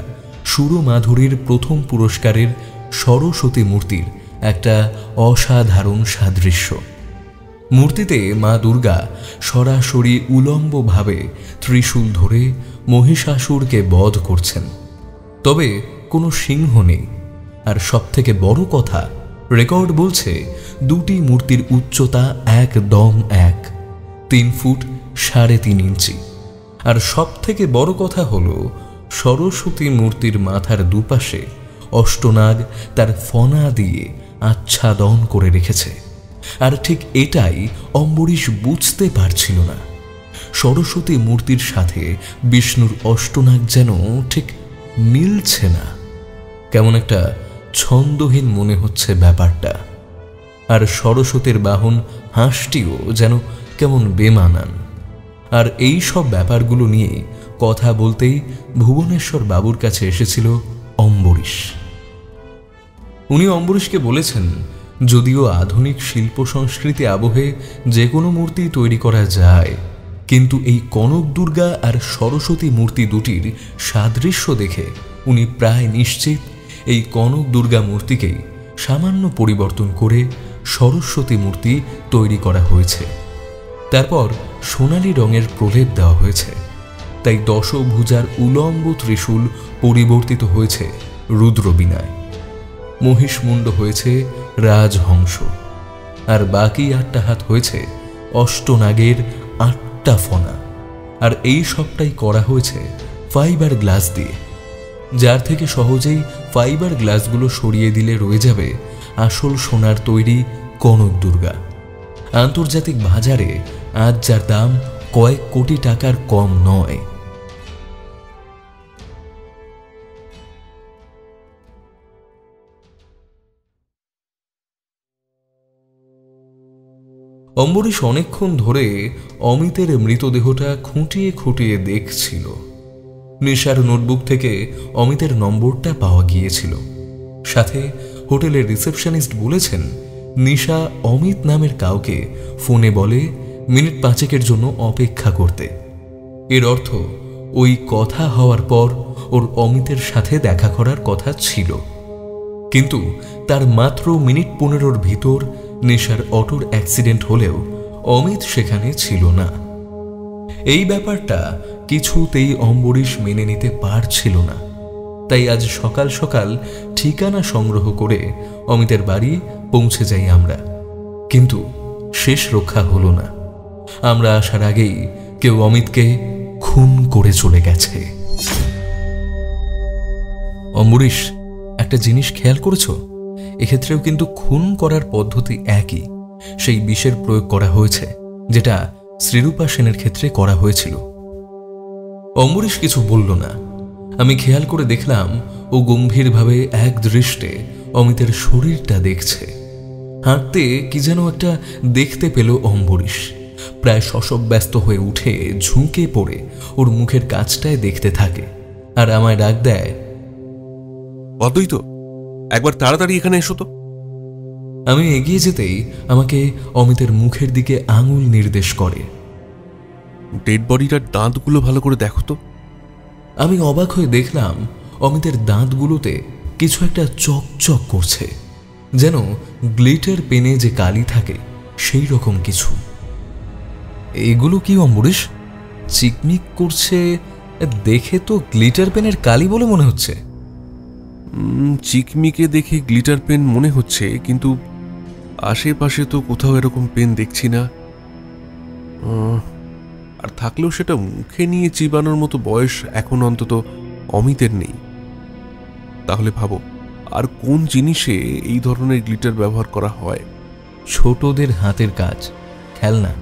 সুরমাধুরীর প্রথম পুরস্কারের সরস্বতী মূর্তির একটা অসাধারণ সাদৃশ্য। মূর্তিতে মা দুর্গা সরাসরি উলম্বভাবে ত্রিশূল ধরে মহিষাসুরকে বধ করছেন, তবে কোনো সিংহ নেই। আর সবথেকে বড় কথা, রেকর্ড বলছে দুটি মূর্তির উচ্চতা একদম 3 ফুট 3.5 ইঞ্চি। আর সবথেকে বড় কথা হলো সরস্বতী মূর্তির মাথার দুপাশে অষ্টনাগ তার ফনা দিয়ে আচ্ছাদন করে রেখেছে। আর ঠিক এটাই অম্বরীশ বুঝতে পারছিল না। সরস্বতী মূর্তির সাথে বিষ্ণুর অষ্টনাগ যেন ঠিক মিলছে না, কেমন একটা ছন্দহীন মনে হচ্ছে ব্যাপারটা। আর সরস্বতীর বাহন হাঁসটিও যেন কেমন বেমানান। আর এই সব ব্যাপারগুলো নিয়ে কথা বলতেই ভুবনেশ্বর বাবুর কাছে এসেছিল অম্বরীশ। উনি অম্বরীশকে বলেছেন, যদিও আধুনিক শিল্প সংস্কৃতি আবহে যে কোনো মূর্তি তৈরি করা যায়, কিন্তু এই কনক দুর্গা আর সরস্বতী মূর্তি দুটির সাদৃশ্য দেখে উনি প্রায় নিশ্চিত এই কনক দুর্গা মূর্তিকেই সামান্য পরিবর্তন করে সরস্বতী মূর্তি তৈরি করা হয়েছে। তারপর সোনালি রঙের প্রলেপ দেওয়া হয়েছে, তাই দশভুজার উলম্ব ত্রিশূল পরিবর্তিত হয়েছে রুদ্রবীণায়, মহিষমুণ্ড হয়েছে রাজহংস, আর বাকি 8টা হাত হয়েছে অষ্টনাগের 8টা ফনা। আর এই সবটাই করা হয়েছে ফাইবার গ্লাস দিয়ে, যার থেকে সহজেই ফাইবার গ্লাসগুলো সরিয়ে দিলে রয়ে যাবে আসল সোনার তৈরি কনক দুর্গা। আন্তর্জাতিক বাজারে আজ যার দাম কয়েক কোটি টাকার কম নয়। অম্বরীশ অনেকক্ষণ ধরে অমিতের মৃতদেহটা খুঁটিয়ে খুঁটিয়ে দেখছিল। নিশার নোটবুক থেকে অমিতের নম্বরটা পাওয়া গিয়েছিল। সাথে হোটেলের রিসেপশনিস্ট বলেছেন, নিশা অমিত নামের কাউকে ফোনে বলে মিনিট 5 জন্য অপেক্ষা করতে। এর অর্থ ওই কথা হওয়ার পর ওর অমিতের সাথে দেখা করার কথা ছিল, কিন্তু তার মাত্র মিনিট 15 ভিতর নিশার অটোর অ্যাক্সিডেন্ট হলেও অমিত সেখানে ছিল না। এই ব্যাপারটা কিছুতেই অম্বরীশ মেনে নিতে পারছিল না। তাই আজ সকাল সকাল ঠিকানা সংগ্রহ করে অমিতের বাড়ি পৌঁছে যাই আমরা, কিন্তু শেষ রক্ষা হলো না। আমরা আসার আগেই কেউ অমিতকে খুন করে চলে গেছে। অম্বরীশ, একটা জিনিস খেয়াল করেছো? এক্ষেত্রেও কিন্তু খুন করার পদ্ধতি একই, সেই বিষের প্রয়োগ করা হয়েছে যেটা শ্রীরূপা সেনের ক্ষেত্রে করা হয়েছিল। অম্বরীশ কিছু বলল না। আমি খেয়াল করে দেখলাম ও গম্ভীরভাবে এক দৃষ্টে অমিতের শরীরটা দেখছে। হাঁটতে কি যেন একটা দেখতে পেল অম্বরীশ। প্রায় শশব্যস্ত হয়ে উঠে ঝুঁকে পড়ে ওর মুখের কাছটায় দেখতে থাকে, আর আমায় ডাক দেয়, অদ্বৈত, একবার তাড়াতাড়ি এখানে এসো তো। আমি এগিয়ে যেতেই আমাকে অমিতের মুখের দিকে আঙুল নির্দেশ করে। ডেড বডিটার দাঁতগুলো ভালো করে দেখো তো। আমি অবাক হয়ে দেখলাম অমিতের দাঁতগুলোতে কিছু একটা চকচক করছে, যেন গ্লিটার পেনে যে কালি থাকে সেই রকম কিছু। এগুলো কি অম্বরীশ? চিকমিক করছে, দেখে তো গ্লিটার পেনের কালি বলে মনে হচ্ছে। চিকমিকে দেখে গ্লিটার পেন মনে হচ্ছে, কিন্তু আশেপাশে তো কোথাও এরকম পেন দেখছি না। আর থাকলেও সেটা মুখে নিয়ে চিবানোর মতো বয়স এখন অন্তত অমিতের নেই। তাহলে ভাবো, আর কোন জিনিসে এই ধরনের গ্লিটার ব্যবহার করা হয়? ছোটদের হাতের কাজ, খেলনা।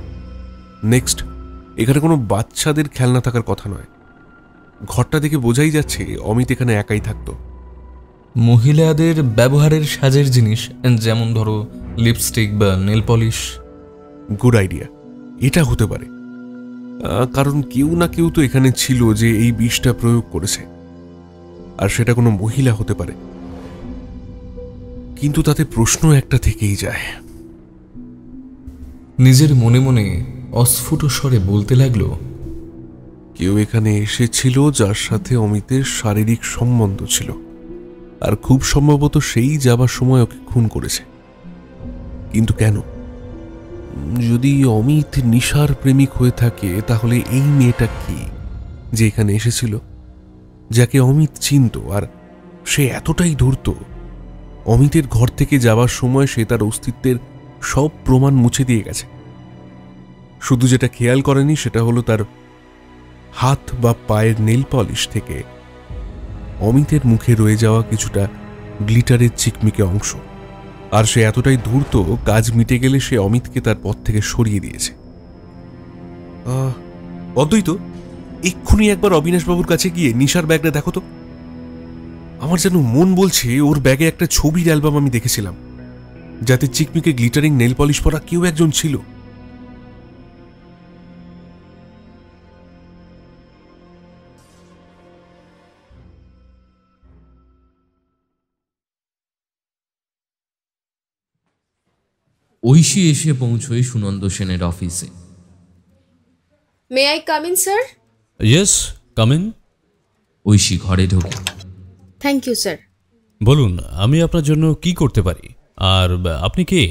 নেক্সট, এখানে কোনো বাচ্চাদের খেলনা থাকার কথা নয়। ঘরটা দেখে বোঝাই যাচ্ছে অমিত এখানে একাই থাকতো। মহিলাদের ব্যবহারের সাজের জিনিস, যেমন ধরো লিপস্টিক বা নেল পলিশ। গুড আইডিয়া, এটা হতে পারে। কারণ কেউ না কেউ তো এখানে ছিল যে এই বিষটা প্রয়োগ করেছে, আর সেটা কোনো মহিলা হতে পারে। কিন্তু তাতে প্রশ্ন একটা থেকেই যায়। নিজের মনে মনে অস্ফুট স্বরে বলতে লাগলো, কেউ এখানে এসেছিল যার সাথে অমিতের শারীরিক সম্বন্ধ ছিল, আর খুব সম্ভবত সেই যাবার সময় ওকে খুন করেছে। কিন্তু কেন? যদি অমিত নিশার প্রেমিক হয়ে থাকে, তাহলে এই মেয়েটা কি যে এখানে এসেছিল, যাকে অমিত চিনত, আর সে এতটাই ধূর্ত অমিতের ঘর থেকে যাওয়ার সময় সে তার অস্তিত্বের সব প্রমাণ মুছে দিয়ে গেছে। শুধু যেটা খেয়াল করেনি সেটা হলো তার হাত বা পায়ের নেল পলিশ থেকে অমিতের মুখে রয়ে যাওয়া কিছুটা গ্লিটারের চিকমিকে অংশ। আর সে এতটাই ধূর্ত, কাজ মিটে গেলে সে অমিতকে তার পথ থেকে সরিয়ে দিয়েছে। অদ্বৈত, এক্ষুনি একবার অবিনাশবাবুর কাছে গিয়ে নিশার ব্যাগটা দেখো তো। আমার যেন মন বলছে ওর ব্যাগে একটা ছবির অ্যালবাম আমি দেখেছিলাম, যাতে চিকমিকে গ্লিটারিং নেল পলিশ পরা কেউ একজন ছিল। ঐশী এসে পৌঁছয় সুনন্দ সেনের অফিসে। May I come in sir? Yes, come in. Aishi ঘরে ঢোকে। Thank you sir. বলুন, আমি আপনার জন্য কি করতে পারি? আর আপনি কে?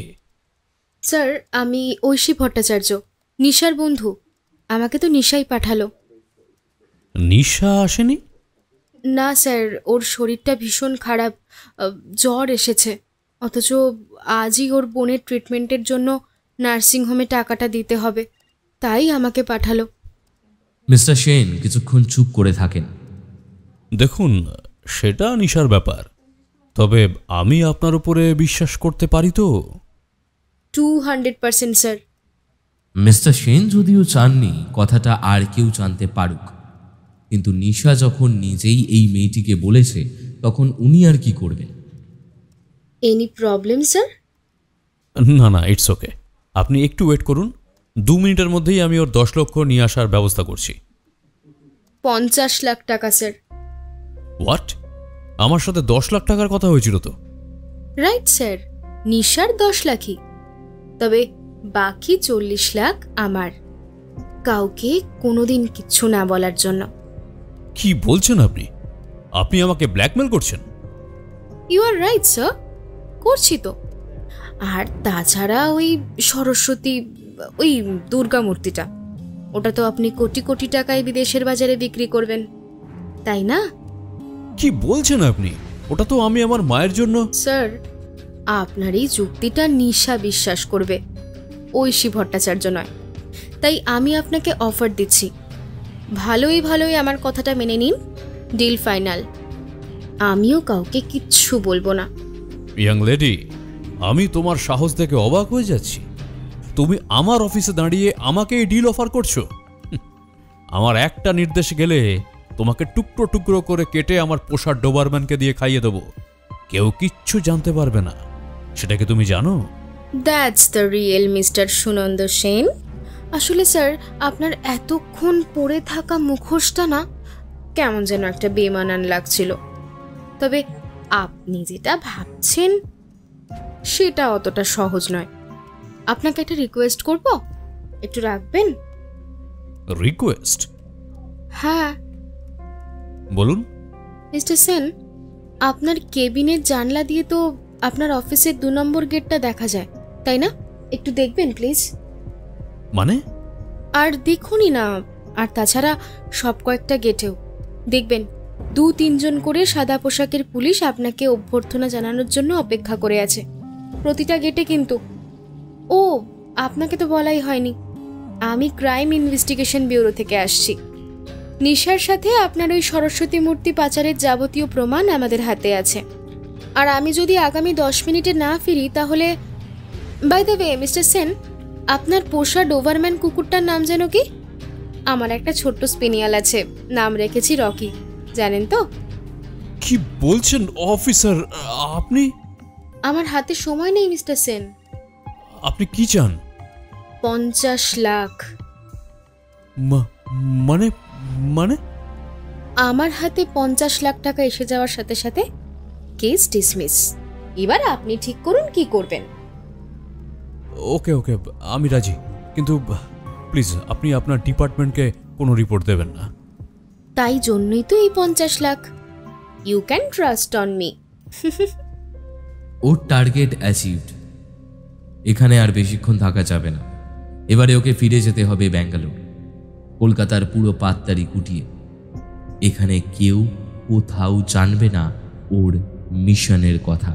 স্যার, আমি ঐশী ভট্টাচার্য, নিশার বন্ধু। আমাকে তো নিশাই পাঠালো। নিশা আসেনি? না স্যার, ওর শরীরটা ভীষণ খারাপ, জ্বর এসেছে। অথচ আজই ওর বোনের ট্রিটমেন্টের জন্য নার্সিংহোমে টাকাটা দিতে হবে, তাই আমাকে পাঠালো। মিস্টার সেন কিছুক্ষণ চুপ করে থাকেন। দেখুন, সেটা নিশার ব্যাপার, তবে আমি আপনার উপরে বিশ্বাস করতে পারি তো? 200% স্যার। মিস্টার সেন যদিও চাননি কথাটা আর কেউ জানতে পারুক, কিন্তু নিশা যখন নিজেই এই মেয়েটিকে বলেছে তখন উনি আর কি করবেন? Any problem sir? না না, ইটস ওকে। আপনি একটু ওয়েট করুন, 2 মিনিটের মধ্যেই আমি ওর 10 লক্ষ নিয়ে আসার ব্যবস্থা করছি। 50 লাখ টাকা স্যার। হোয়াট? আমার সাথে 10 লাখ টাকার কথা হয়েছিল তো? রাইট স্যার, নিশার 10 লাখই, তবে বাকি 40 লাখ আমার, কাউকে কোনোদিন কিচ্ছু না বলার জন্য। কি বলছেন আপনি? আপনি আমাকে ব্ল্যাকমেল করছেন? ইউ আর রাইট স্যার, করছি তো। আর তাছাড়া ওই সরস্বতী, ওই দুর্গা মূর্তিটা, ওটা তো আপনি কোটি কোটি টাকায় বিদেশের বাজারে বিক্রি করবেন, তাই না? কি বলছেন আপনি? ওটা তো আমি আমার মায়ের জন্য। স্যার, আপনার এই যুক্তিটা নিশা বিশ্বাস করবে, ঐশী ভট্টাচার্য নয়। তাই আমি আপনাকে অফার দিচ্ছি, ভালোই ভালোই আমার কথাটা মেনে নিন, ডিল ফাইনাল। আমিও কাউকে কিচ্ছু বলবো না। ইয়াং লেডি, আমি তোমার সাহস দেখে অবাক হয়ে যাচ্ছি। তুমি আমার অফিসে দাঁড়িয়ে আমাকে এই ডিল অফার করছো? আমার একটা নির্দেশ গেলে তোমাকে টুকরো টুকরো করে কেটে আমার পোষা ডোবারম্যানকে দিয়ে খাইয়ে দেবো, কেউ কিচ্ছু জানতে পারবে না। সেটা কি তুমি জানো? That's the real mister Sunanda Sen. আসলে স্যার, আপনার এতক্ষণ পরে থাকা মুখোশটা না কেমন যেন একটা বেমানান লাগছিল। তবে আপনি যেটা ভাবছেন সেটা অতটা সহজ নয়। আপনাকে একটা রিকোয়েস্ট করব, একটু রাখবেন? রিকোয়েস্ট? হ্যাঁ। বলুন। মিস্টার সেন, আপনার কেবিনের জানলা দিয়ে তো আপনার অফিসের 2 নম্বর গেটটা দেখা যায়, তাই না? একটু দেখবেন প্লিজ। মানে? আর দেখুনই না, আর তাছাড়া সব কয়েকটা গেটেও দেখবেন 2-3 জন করে সাদা পোশাকের পুলিশ আপনাকে অভ্যর্থনা জানানোর জন্য অপেক্ষা করে আছে, প্রতিটা গেটে কিন্তু। ও, আপনাকে তো বলাই হয়নি, আমি ক্রাইম ইনভেস্টিগেশন ব্যুরো থেকে আসছি। নিশার সাথে আপনার ওই সরস্বতী মূর্তি পাচারের যাবতীয় প্রমাণ আমাদের হাতে আছে। আর আমি যদি আগামী 10 মিনিটে না ফিরি তাহলে... by the way mister Sen, আপনার পোষা ডোভারম্যান কুকুরটার নাম যেন কি? আমার একটা ছোট্ট স্পেনিয়াল আছে, নাম রেখেছি রকি, জানেন তো? কি বলছেন অফিসার আপনি? আমার হাতে সময় নেই মিস্টার সেন। আপনি কি চান? 50 লাখ। মানে মানে আমার হাতে 50 লাখ টাকা এসে যাওয়ার সাথে সাথে কেস ডিসমিস। এবার আপনি ঠিক করুন কি করবেন। ওকে ওকে, আমি রাজি, কিন্তু প্লিজ আপনি আপনার ডিপার্টমেন্টকে কোনো রিপোর্ট দেবেন না। তাই জন্যই তো এই 50 lakh. You can trust on me. ওর টার্গেট অ্যাচিভড। এখানে আর বেশিক্ষণ থাকা যাবে না। এবারে ওকে ফিরে যেতে হবে ব্যাঙ্গালোর, কলকাতার পুরো পাততারি কুটিয়ে। এখানে কেউ কোথাও জানবে না ওর মিশনের কথা।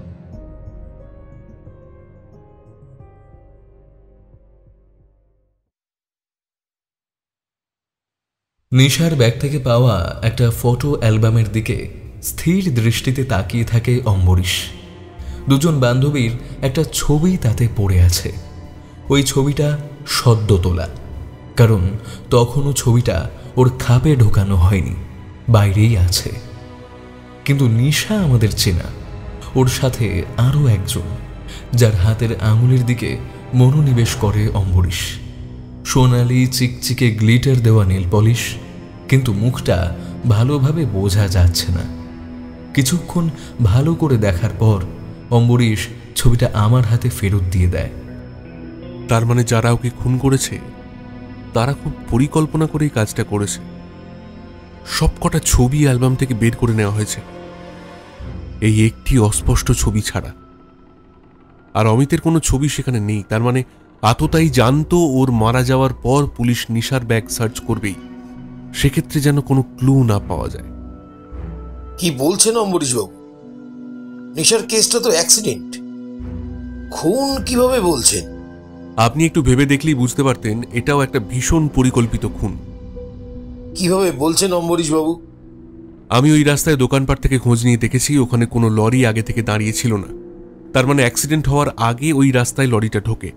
নিশার ব্যাগ থেকে পাওয়া একটা ফটো অ্যালবামের দিকে স্থির দৃষ্টিতে তাকিয়ে থাকে অম্বরীশ। দুজন বান্ধবীর একটা ছবি তাতে পড়ে আছে। ওই ছবিটা সদ্য তোলা, কারণ তখনও ছবিটা ওর খাপে ঢোকানো হয়নি, বাইরেই আছে। কিন্তু নিশা আমাদের চেনা, ওর সাথে আরও একজন যার হাতের আঙুলের দিকে মনোনিবেশ করে অম্বরীশ। সোনালি চিকচিকে গ্লিটার দেওয়া নেল পলিশ, কিন্তু মুখটা ভালোভাবে বোঝা যাচ্ছে না। কিছুক্ষণ ভালো করে দেখার পর অম্বরীশ ছবিটা আমার হাতে ফেরত দিয়ে দেয়। তার মানে যারা ওকে খুন করেছে তারা খুব পরিকল্পনা করেই কাজটা করেছে। সবকটা ছবি অ্যালবাম থেকে বের করে নেওয়া হয়েছে, এই একটি অস্পষ্ট ছবি ছাড়া। আর অমিতের কোনো ছবি সেখানে নেই। তার মানে আততায়ী জানতো ওর মারা যাওয়ার পর পুলিশ নিশার ব্যাগ সার্চ করবেই, সেক্ষেত্রে যেন কোনো ক্লু না পাওয়া যায়। কি বলছেন অম্বরীশবাবু? নিশার কেসটা তো অ্যাক্সিডেন্ট, খুন কিভাবে বলছেন? আপনি একটু ভেবে দেখলেই বুঝতে পারতেন এটাও একটা ভীষণ পরিকল্পিত খুন। কিভাবে বলছেন অম্বরীশবাবু? আমি ওই রাস্তায় দোকানপাট থেকে খোঁজ নিয়ে দেখেছি ওখানে কোনো লরি আগে থেকে দাঁড়িয়ে ছিল না। তার মানে অ্যাক্সিডেন্ট হওয়ার আগে ওই রাস্তায় লরিটা ঢোকে।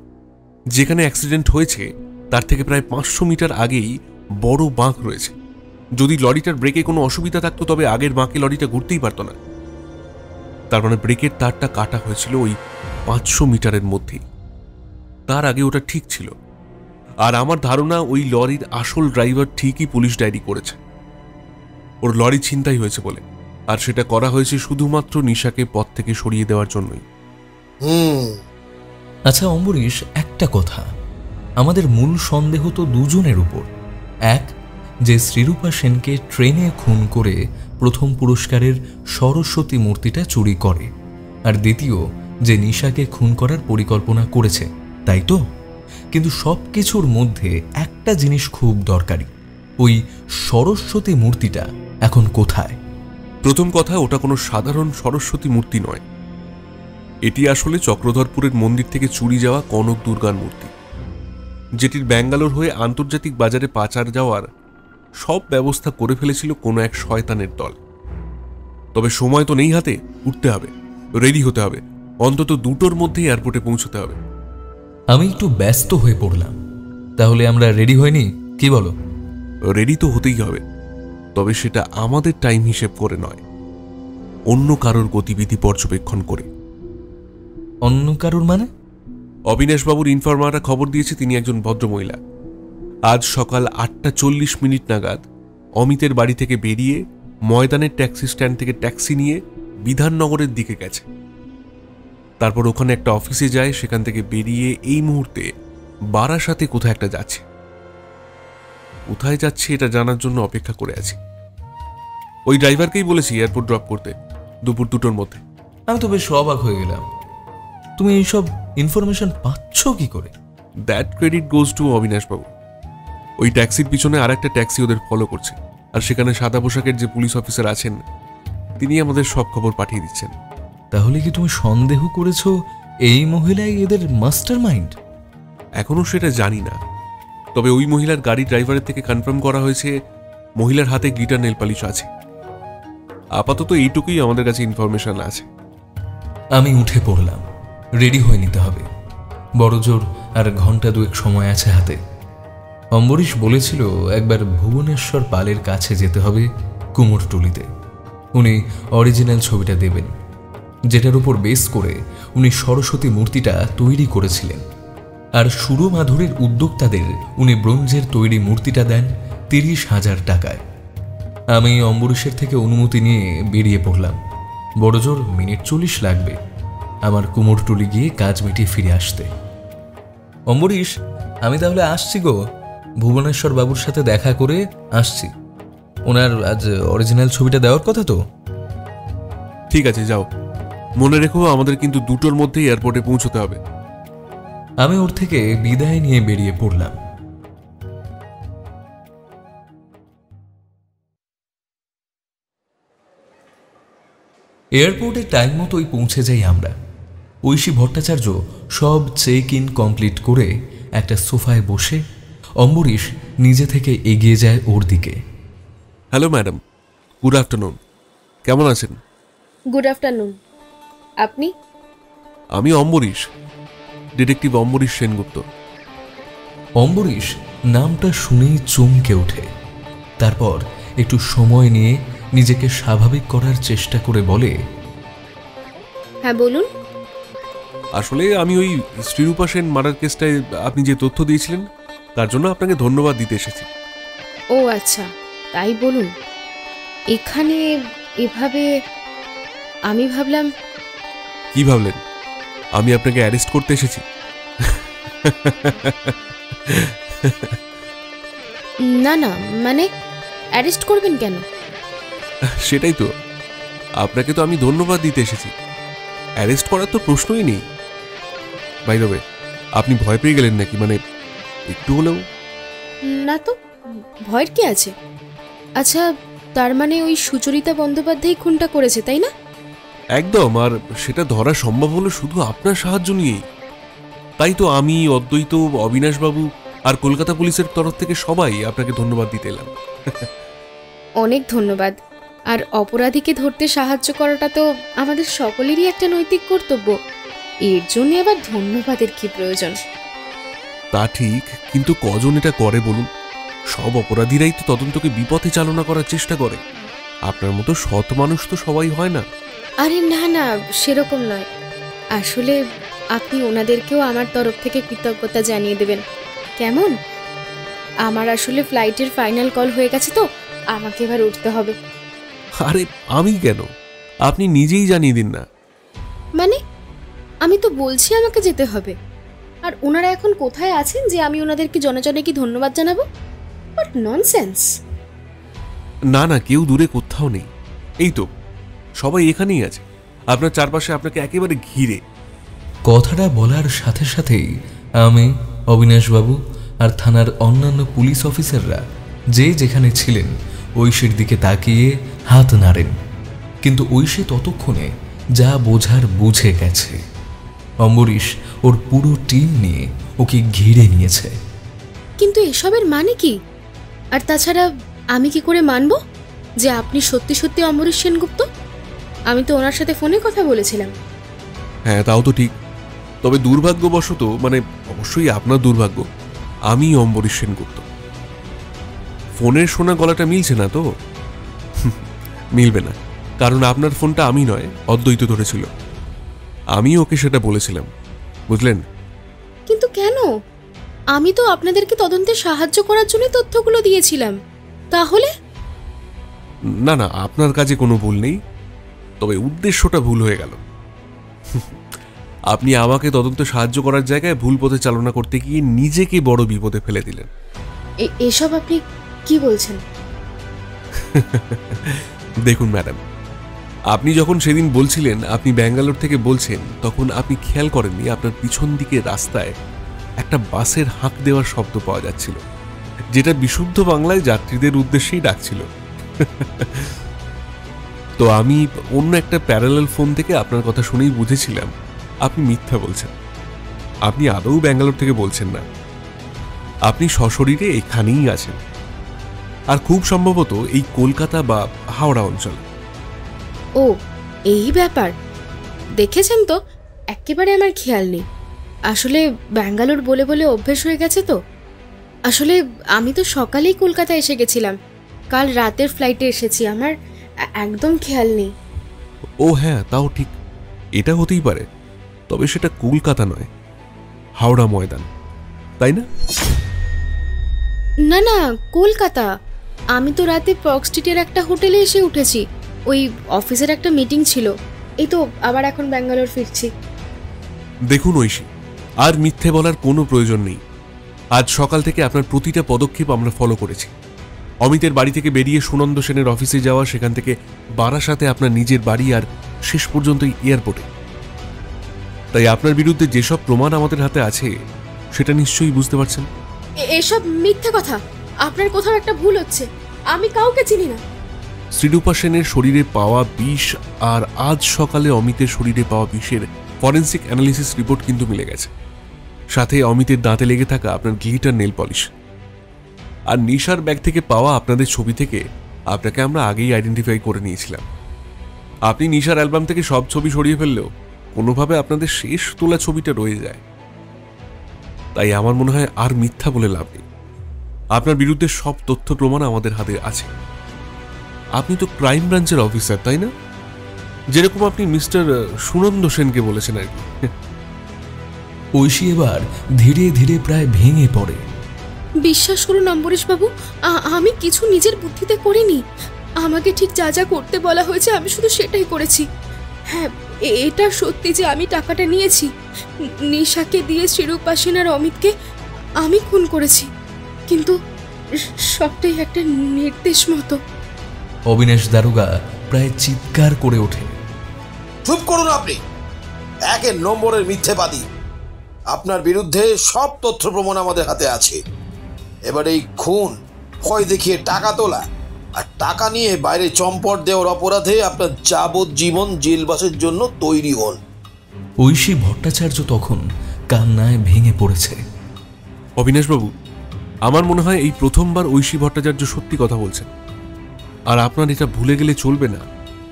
যেখানে অ্যাক্সিডেন্ট হয়েছে তার থেকে প্রায় 500 মিটার আগেই বড় বাঁক রয়েছে। যদি লরিটার ব্রেকে কোনো অসুবিধা থাকতো তবে আগের বাঁকে লরিটা ঘুরতেই পারত না। তার মানে ব্রেকের তারটা কাটা হয়েছিল ওই 500 মিটারের মধ্যেই। তার আগে ওটা ঠিক ছিল। আর আমার ধারণা ওই লরির আসল ড্রাইভার ঠিকই পুলিশ ডায়েরি করেছে, ওর লরি ছিনতাই হয়েছে বলে। আর সেটা করা হয়েছে শুধুমাত্র নিশাকে পথ থেকে সরিয়ে দেওয়ার জন্যই। আচ্ছা অম্বরীশ, একটা কথা, আমাদের মূল সন্দেহ তো দুজনের উপর। এক, যে শ্রীরূপা সেনকে ট্রেনে খুন করে প্রথম পুরস্কারের সরস্বতী মূর্তিটা চুরি করে, আর দ্বিতীয় যে নিশাকে খুন করার পরিকল্পনা করেছে, তাই তো? কিন্তু সব কিছুর মধ্যে একটা জিনিস খুব দরকারি, ওই সরস্বতী মূর্তিটা এখন কোথায়? প্রথম কথা, ওটা কোনো সাধারণ সরস্বতী মূর্তি নয়। এটি আসলে চক্রধরপুরের মন্দির থেকে চুরি যাওয়া কনক দুর্গার মূর্তি, যেটির ব্যাঙ্গালোর হয়ে আন্তর্জাতিক বাজারে পাচার যাওয়ার সব ব্যবস্থা করে ফেলেছিল কোনো এক শয়তানের দল। তবে সময় তো নেই হাতে, উঠতে হবে, রেডি হতে হবে, অন্তত 2টোর মধ্যেই এয়ারপোর্টে পৌঁছতে হবে। আমি একটু ব্যস্ত হয়ে পড়লাম। তাহলে আমরা রেডি হইনি, কি বলো? রেডি তো হতেই হবে, তবে সেটা আমাদের টাইম হিসেব করে নয়, অন্য কারোর গতিবিধি পর্যবেক্ষণ করে। অন্য কারোর মানে? অবিনাশবাবুর ইনফরমাররা খবর দিয়েছে তিনি একজন ভদ্রমহিলা আজ সকাল 8:40 নাগাদ অমিতের বাড়ি থেকে বেরিয়ে ময়দানের ট্যাক্সি স্ট্যান্ড থেকে ট্যাক্সি নিয়ে বিধাননগরের দিকে গেছে। তারপর ওখানে একটা অফিসে যায়, সেখান থেকে বেরিয়ে এই মুহূর্তে বারাসাতে কোথায় একটা যাচ্ছে। কোথায় যাচ্ছে এটা জানার জন্য অপেক্ষা করে আছি। ওই ড্রাইভারকেই বলেছি এয়ারপোর্ট ড্রপ করতে দুপুর 2টোর মধ্যে। আমি তো বেশ অবাক হয়ে গেলাম, তুমি এইসব ইনফরমেশন পাচ্ছ কি করে? দ্যাট ক্রেডিট গোজ টু অবিনাশবাবু। ওই ট্যাক্সির পিছনে আর একটা ট্যাক্সি ওদের ফলো করছে, আর সেখানে সাদা পোশাকের যে পুলিশ অফিসার আছেন তিনি আমাদের সব খবর পাঠিয়ে দিচ্ছেন। তাহলে কি তুমি সন্দেহ করেছো এই মহিলাই এদের মাস্টার মাইন্ড? এখনো সেটা জানি না, তবে ওই মহিলার গাড়ি ড্রাইভারের থেকে কনফার্ম করা হয়েছে মহিলার হাতে গ্লিটার নেল পালিশ আছে। আপাতত এইটুকুই আমাদের কাছে ইনফরমেশন আছে। আমি উঠে পড়লাম, রেডি হয়ে নিতে হবে। বড়জোর আর ঘন্টা 2 সময় আছে হাতে। অম্বরীশ বলেছিল একবার ভুবনেশ্বর পালের কাছে যেতে হবে কুমোরটুলিতে। উনি অরিজিনাল ছবিটা দেবেন, যেটার উপর বেস করে উনি সরস্বতী মূর্তিটা তৈরি করেছিলেন। আর সুরমাধুরীর উদ্যোক্তাদের উনি ব্রোঞ্জের তৈরি মূর্তিটা দেন 30,000 টাকায়। আমি অম্বরীশের থেকে অনুমতি নিয়ে বেরিয়ে পড়লাম। বড়জোর মিনিট 40 লাগবে আমার কুমোরটুলি গিয়ে কাজ মিটিয়ে ফিরে আসতে। অম্বরীশ, আমি তাহলে আসছি গো, ভুবনেশ্বর বাবুর সাথে দেখা করে আসছি। ওনার আজ অরিজিনাল ছবিটা দেওয়ার কথা তো? ঠিক আছে, যাও। মনে রেখো আমাদের কিন্তু 2টোর মধ্যেই এয়ারপোর্টে পৌঁছতে হবে। আমি ওর থেকে বিদায় নিয়ে বেরিয়ে পড়লাম। এয়ারপোর্টে টাইম মতোই পৌঁছে যাই আমরা। ঐশী ভট্টাচার্য সব চেক ইন কমপ্লিট করে একটা সোফায় বসে অম্বরীশ নিজে থেকে এগিয়ে যায় ওর দিকে। Hello madam, good afternoon. কেমন আছেন? Good afternoon. আপনি? আমি অম্বরীশ, ডিটেকটিভ অম্বরীশ সেনগুপ্ত। অম্বরীশ নামটা শুনেই চমকে ওঠে। তারপর একটু সময় নিয়ে নিজেকে স্বাভাবিক করার চেষ্টা করে বলে, হ্যাঁ বলুন। আসলে আমি ওই শ্রীরূপা সেন মার্ডার কেসটায় আপনি যে তথ্য দিয়েছিলেন তার জন্য আপনাকে ধন্যবাদ দিতে এসেছি। ও আচ্ছা, তাই বলুন। এখানে এভাবে আমি ভাবলাম। কি ভাবলেন? আমি আপনাকে অ্যারেস্ট করতে এসেছি? না না, মানে অ্যারেস্ট করবেন কেন? সেটাই তো, আপনাকে তো আমি ধন্যবাদ দিতে এসেছি, অ্যারেস্ট করার তো প্রশ্নই নেই। বাই দ্য ওয়ে, আপনি ভয় পেয়ে গেলেন নাকি? মানে একটু হলেও? না তো, ভয়ের কি আছে? আচ্ছা, তার মানে ওই সুচরিতা বন্দ্যোপাধ্যায় খুনটা করেছে, তাই না? একদম, আর সেটা ধরা সম্ভব হলো শুধু আপনার সাহায্য নিয়েই। তাই তো আমি, অদ্বৈত, অবিনাশবাবু আর কলকাতা পুলিশের তরফ থেকে সবাই আপনাকে ধন্যবাদ দিতে এলাম। অনেক ধন্যবাদ। আর অপরাধীকে ধরতে সাহায্য করাটা তো আমাদের সকলেরই একটা নৈতিক কর্তব্য। এর জন্য আবার ধন্যবাদের কি প্রয়োজন? তা ঠিক, কিন্তু কজন এটা করে বলুন? সব অপরাধীরাই তো তদন্তকে বিপথে চালনা করার চেষ্টা করে। আপনার মতো সৎ মানুষ তো সবাই হয় না। আরে না না, সেরকম নয়। আসলে আপনি ওনাদেরকেও আমার তরফ থেকে কৃতজ্ঞতা জানিয়ে দেবেন, কেমন? আমার আসলে ফ্লাইটের ফাইনাল কল হয়ে গেছে, তো আমাকে এবার উঠতে হবে। আরে আমি কেন? আপনি নিজেই জানিয়ে দিন না। মানে আমি তো বলছি আমাকে যেতে হবে, আর ওনারা এখন কোথায় আছেন যে আমি ওনাদেরকে জনজনে কি ধন্যবাদ জানাবো? But nonsense. না না, কেউ দূরে কোথাও নেই, এই তো সবাই এখানেই আছে, আপনার চারপাশে, আপনাকে একেবারে ঘিরে। কথাটা বলার সাথে সাথেই আমি, অবিনাশবাবু আর থানার অন্যান্য পুলিশ অফিসাররা যে যেখানে ছিলেন ঐশীর দিকে তাকিয়ে হাত নাড়েন। কিন্তু ঐশী ততক্ষণে যা বোঝার বুঝে গেছে। অম্বরীশ ওর পুরো টিম নিয়ে ওকে ঘিরে নিয়েছে। কিন্তু এসবের মানে কি? আর তাছাড়া আমি কি করে মানব যে আপনি সত্যি সত্যি অম্বরীশ সেনগুপ্ত? আমি তো ওনার সাথে ফোনে কথা বলেছিলাম। হ্যাঁ, তাও তো ঠিক, তবে দুর্ভাগ্যবশত, মানে অবশ্যই আপনার দুর্ভাগ্য, আমি অম্বরীশ সেনগুপ্ত। ফোনের শোনা গলাটা মিলছে না তো? মিলবে না, কারণ আপনার ফোনটা আমি নয়, অদ্বৈত ধরেছিল। আমি ওকে সেটা বলেছিলাম, বুঝলেন? কিন্তু কেন? আমি তো আপনাদেরকে তদন্তে সাহায্য করার জন্য তথ্যগুলো দিয়েছিলাম। তাহলে? না না, আপনার কাজে কোনো ভুল নেই, তবে উদ্দেশ্যটা ভুল হয়ে গেল। আপনি আমাকে তদন্তে সাহায্য করার জায়গায় ভুল পথে চালনা করতে গিয়ে নিজেকে বড় বিপদে ফেলে দিলেন। এসব আপনি কি বলছেন? দেখুন ম্যাডাম, আপনি যখন সেদিন বলছিলেন আপনি ব্যাঙ্গালোর থেকে বলছেন, তখন আপনি খেয়াল করেননি আপনার পিছন দিকে রাস্তায় একটা বাসের হাঁক দেওয়ার শব্দ পাওয়া যাচ্ছিল, যেটা বিশুদ্ধ বাংলায় যাত্রীদের উদ্দেশ্যেই ডাকছিল। তো আমি অন্য একটা প্যারালাল ফোন থেকে আপনার কথা শুনেই বুঝেছিলাম আপনি মিথ্যা বলছেন। আপনি আদৌ ব্যাঙ্গালোর থেকে বলছেন না, আপনি সশরীরে এখানেই আছেন, আর খুব সম্ভবত এই কলকাতা বা হাওড়া অঞ্চল। ও, এই ব্যাপার। দেখেছেন তো, একেবারে আমার খেয়াল নেই। আসলে ব্যাঙ্গালোর বলে বলে অভ্যেস হয়ে গেছে তো। আসলে আমি তো সকালেই কলকাতা এসে গেছিলাম, কাল রাতের ফ্লাইটে এসেছি, আমার একদম খেয়াল নেই। ও হ্যাঁ, তাও ঠিক, এটা হতেই পারে, তবে সেটা কলকাতা নয়, হাওড়া ময়দান, তাই না? না না, কলকাতা। আমি তো রাতে পার্ক স্ট্রিটের একটা হোটেলে এসে উঠেছি, ওই অফিসের একটা মিটিং ছিল। এই তো আবার এখন ব্যাঙ্গালোর ফিরছি। দেখুন ঐশী, আর মিথ্যে বলার কোনো প্রয়োজন নেই। আজ সকাল থেকে আপনার প্রতিটা পদক্ষেপ আমরা ফলো করেছি। অমিতের বাড়ি থেকে বেরিয়ে সুনন্দ সেনের অফিসে যাওয়া, সেখান থেকে বারাসাতে আপনার নিজের বাড়ি, আর শেষ পর্যন্ত এয়ারপোর্টে। তাই আপনার বিরুদ্ধে যেসব প্রমাণ আমাদের হাতে আছে সেটা নিশ্চয়ই বুঝতে পারছেন। এসব মিথ্যে কথা, আপনার কোথাও একটা ভুল হচ্ছে। আমি কাউকে চিনি না। শ্রীরূপা সেনের শরীরে পাওয়া বিষ আর আজ সকালে অমিতের শরীরে পাওয়া বিষের ফরেন্সিক অ্যানালিসিস রিপোর্ট কিন্তু মিলে গেছে, সাথে অমিতের দাঁতে লেগে থাকা আপনার গ্লিটার নেল পলিশ। আর নিশার ব্যাগ থেকে পাওয়া আপনাদের ছবি থেকে আপনাকে আমরা আগেই আইডেন্টিফাই করে নিয়েছিলাম। আপনি নিশার অ্যালবাম থেকে সব ছবি সরিয়ে ফেললেও কোনোভাবে আপনাদের শেষ তোলা ছবিটা রয়ে যায়। তাই আমার মনে হয় আর মিথ্যা বলে লাভ নেই। আপনার বিরুদ্ধে সব তথ্য প্রমাণ আমাদের হাতে আছে। আপনি তো ক্রাইম ব্রাঞ্চের অফিসার, তাই না? যেরকম আপনি মিস্টার সুনন্দ সেনকে বলেছেন আর কি। ঐশী এবার ধীরে ধীরে প্রায় ভেঙে পড়ে। বিশ্বাস করুন অম্বরীশবাবু, আমি কিছু নিজের বুদ্ধিতে করিনি। আমাকে ঠিক যা যা করতে বলা হয়েছে আমি শুধু সেটাই করেছি। হ্যাঁ, এটা সত্যি যে আমি টাকাটা নিয়েছি। নিশাকে দিয়ে শ্রীরূপা সেন আর অমিতকে আমি খুন করেছি, কিন্তু সবটাই একটা নির্দেশ মতো। অবিনাশ দারোগা প্রায় চিৎকার করে ওঠে। চুপ করুন আপনি, 1 নম্বরের মিথ্যেবাদী। আপনার বিরুদ্ধে সব তথ্য প্রমাণ আমাদের হাতে আছে। এবার এই খুন, ভয় দেখিয়ে টাকা তোলা আর টাকা নিয়ে বাইরে চম্পট দেওয়ার অপরাধে আপনার যাবজ্জীবন জেলবাসের জন্য তৈরি হন। ঐশী ভট্টাচার্য তখন কান্নায় ভেঙে পড়েছে। অবিনাশবাবু, আমার মনে হয় এই প্রথমবার ঐশী ভট্টাচার্য সত্যি কথা বলছেন। আর আপনার এটা ভুলে গেলে চলবে না,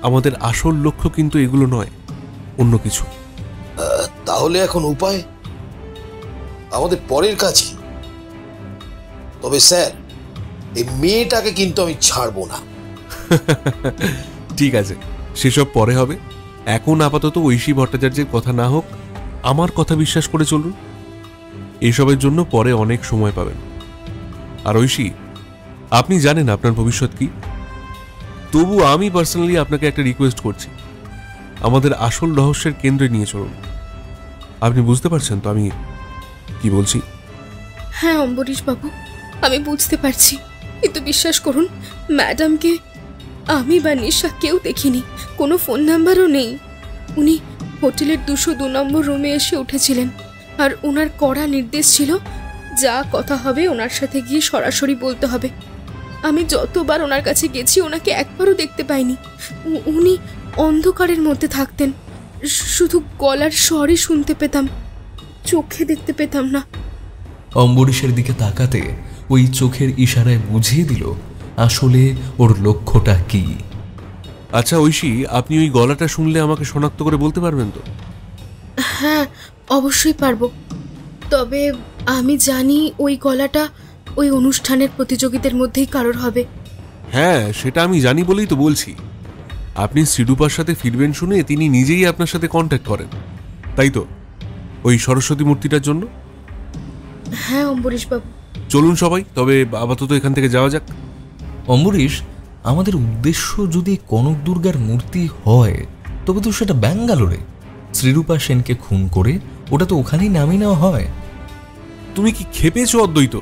আমাদের আসল লক্ষ্য কিন্তু এগুলো নয়, অন্য কিছু। তাহলে এখন উপায়? আমাদের পরের কাজ কি? তবে স্যার, এই মেয়েটাকে কিন্তু আমি ছাড়বো না। ঠিক আছে, সেসব পরে হবে। এখন আপাতত ঐশী ভট্টাচার্যের কথা না হোক, আমার কথা বিশ্বাস করে চলুন। এসবের জন্য পরে অনেক সময় পাবেন। আর ঐশী, আপনি জানেন আপনার ভবিষ্যৎ কি। তবু আমি পার্সোনালি আপনাকে একটা রিকোয়েস্ট করছি, আমাদের আসল রহস্যের কেন্দ্রে নিয়ে চলুন। আপনি বুঝতে পারছেন তো আমি কি বলছি? হ্যাঁ অম্বরীশবাবু, আমি বুঝতে পারছি, কিন্তু বিশ্বাস করুন, ম্যাডামকে আমি বা নিশা কেউ দেখিনি, কোনো ফোন নাম্বারও নেই। উনি হোটেলের 202 নম্বর রুমে এসে উঠেছিলেন, আর ওনার কড়া নির্দেশ ছিল যা কথা হবে ওনার সাথে গিয়ে সরাসরি বলতে হবে। আমি যতবার ওনার কাছে গেছি ওনাকে একবারও দেখতে পাইনি। উনি অন্ধকারের মধ্যে থাকতেন, শুধু গলার স্বরই শুনতে পেতাম, চোখে দেখতে পেতাম না। অম্বরীশের দিকে তাকাতে ওই চোখের ইশারায় বুঝিয়ে দিল আসলে ওর লক্ষ্যটা কি। আচ্ছা ঐশী, আপনি ওই গলাটা শুনলে আমাকে শনাক্ত করে বলতে পারবেন তো? হ্যাঁ, অবশ্যই পারবো। তবে আমি জানি ওই গলাটা ওই অনুষ্ঠানের প্রতিযোগীদের মধ্যেই কারোর হবে। হ্যাঁ, সেটা আমি জানি বলেই তো বলছি। আপনি শ্রীরূপার সাথে ফিরবেন শুনে তিনি নিজেই আপনার সাথে কন্ট্যাক্ট করেন, তাই তো? ওই সরস্বতী মূর্তিটার জন্য। হ্যাঁ অম্বরীশবাবু। চলুন সবাই, তবে আপাতত এখান থেকে যাওয়া যাক। অম্বরীশ, আমাদের উদ্দেশ্য যদি কনক দুর্গার মূর্তি হয় তবে তো সেটা ব্যাঙ্গালোরে। শ্রীরূপা সেনকে খুন করে ওটা তো ওখানেই নামিয়ে নেওয়া হয়। তুমি কি খেপেছো অদ্বৈত?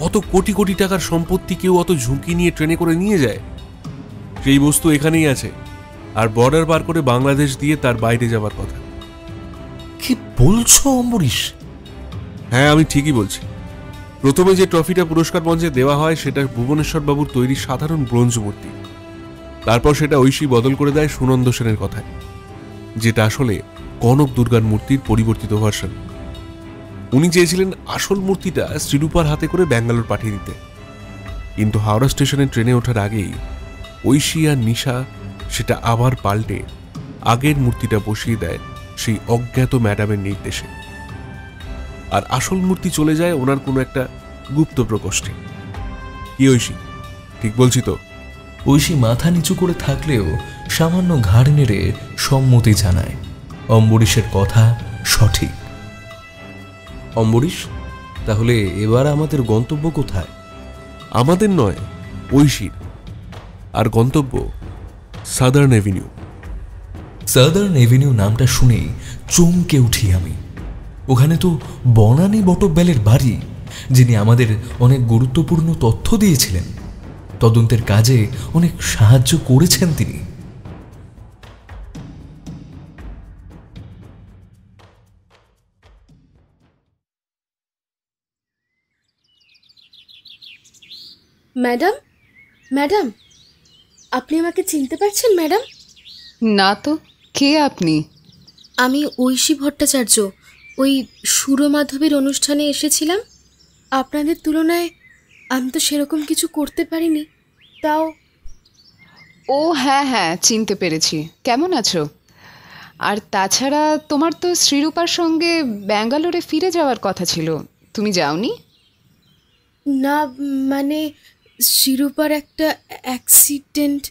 অত কোটি কোটি টাকার সম্পত্তি কেউ অত ঝুঁকি নিয়ে ট্রেনে করে নিয়ে যায়? সেই বস্তু এখানেই আছে, আর বর্ডার পার করে বাংলাদেশ দিয়ে তার বাইরে যাবার কথা। কি বলছো অম্বরীশ? হ্যাঁ, আমি ঠিকই বলছি। প্রথমে যে ট্রফিটা পুরস্কার মঞ্চে দেওয়া হয় সেটা ভুবনেশ্বর বাবুর তৈরি সাধারণ ব্রোঞ্জ মূর্তি। তারপর সেটা ঐশী বদল করে দেয় সুনন্দ সেনের কথায়, যেটা আসলে কনক দুর্গার মূর্তির পরিবর্তিত ভার্সন। উনি চেয়েছিলেন আসল মূর্তিটা শ্রীরূপার হাতে করে ব্যাঙ্গালোর পাঠিয়ে দিতে, কিন্তু হাওড়া স্টেশনে ট্রেনে ওঠার আগেই ঐশী আর নিশা সেটা আবার পাল্টে আগের মূর্তিটা বসিয়ে দেয় সেই অজ্ঞাত ম্যাডামের নির্দেশে। আর আসল মূর্তি চলে যায় ওনার কোনো একটা গুপ্ত প্রকোষ্ঠে। কি ঐশী, ঠিক বলছি তো? ঐশী মাথা নিচু করে থাকলেও সামান্য ঘাড় নেড়ে সম্মতি জানায়। অম্বরীশের কথা সঠিক। অম্বরীশ, তাহলে এবার আমাদের গন্তব্য কোথায়? আমাদের নয়, ঐশীর। আর গন্তব্য সাদার্ন এভিনিউ। সাদার্ন এভিনিউ নামটা শুনেই চমকে উঠি আমি। ওখানে তো বনানী বটব্যালের বাড়ি, যিনি আমাদের অনেক গুরুত্বপূর্ণ তথ্য দিয়েছিলেন। তদন্তের কাজে অনেক সাহায্য করেছেন তিনি। ম্যাডাম, ম্যাডাম, আপনি আমাকে চিনতে পারছেন ম্যাডাম? না তো, কে আপনি? আমি ঐশী ভট্টাচার্য। ওই সুরমাধবীর অনুষ্ঠানে এসেছিলাম। আপনাদের তুলনায় আমি তো সেরকম কিছু করতে পারিনি, তাও। ও হ্যাঁ হ্যাঁ, চিনতে পেরেছি। কেমন আছো? আর তাছাড়া তোমার তো শ্রীরূপার সঙ্গে ব্যাঙ্গালোরে ফিরে যাওয়ার কথা ছিল, তুমি যাওনি? না, মানে শিরূপার একটা অ্যাক্সিডেন্ট।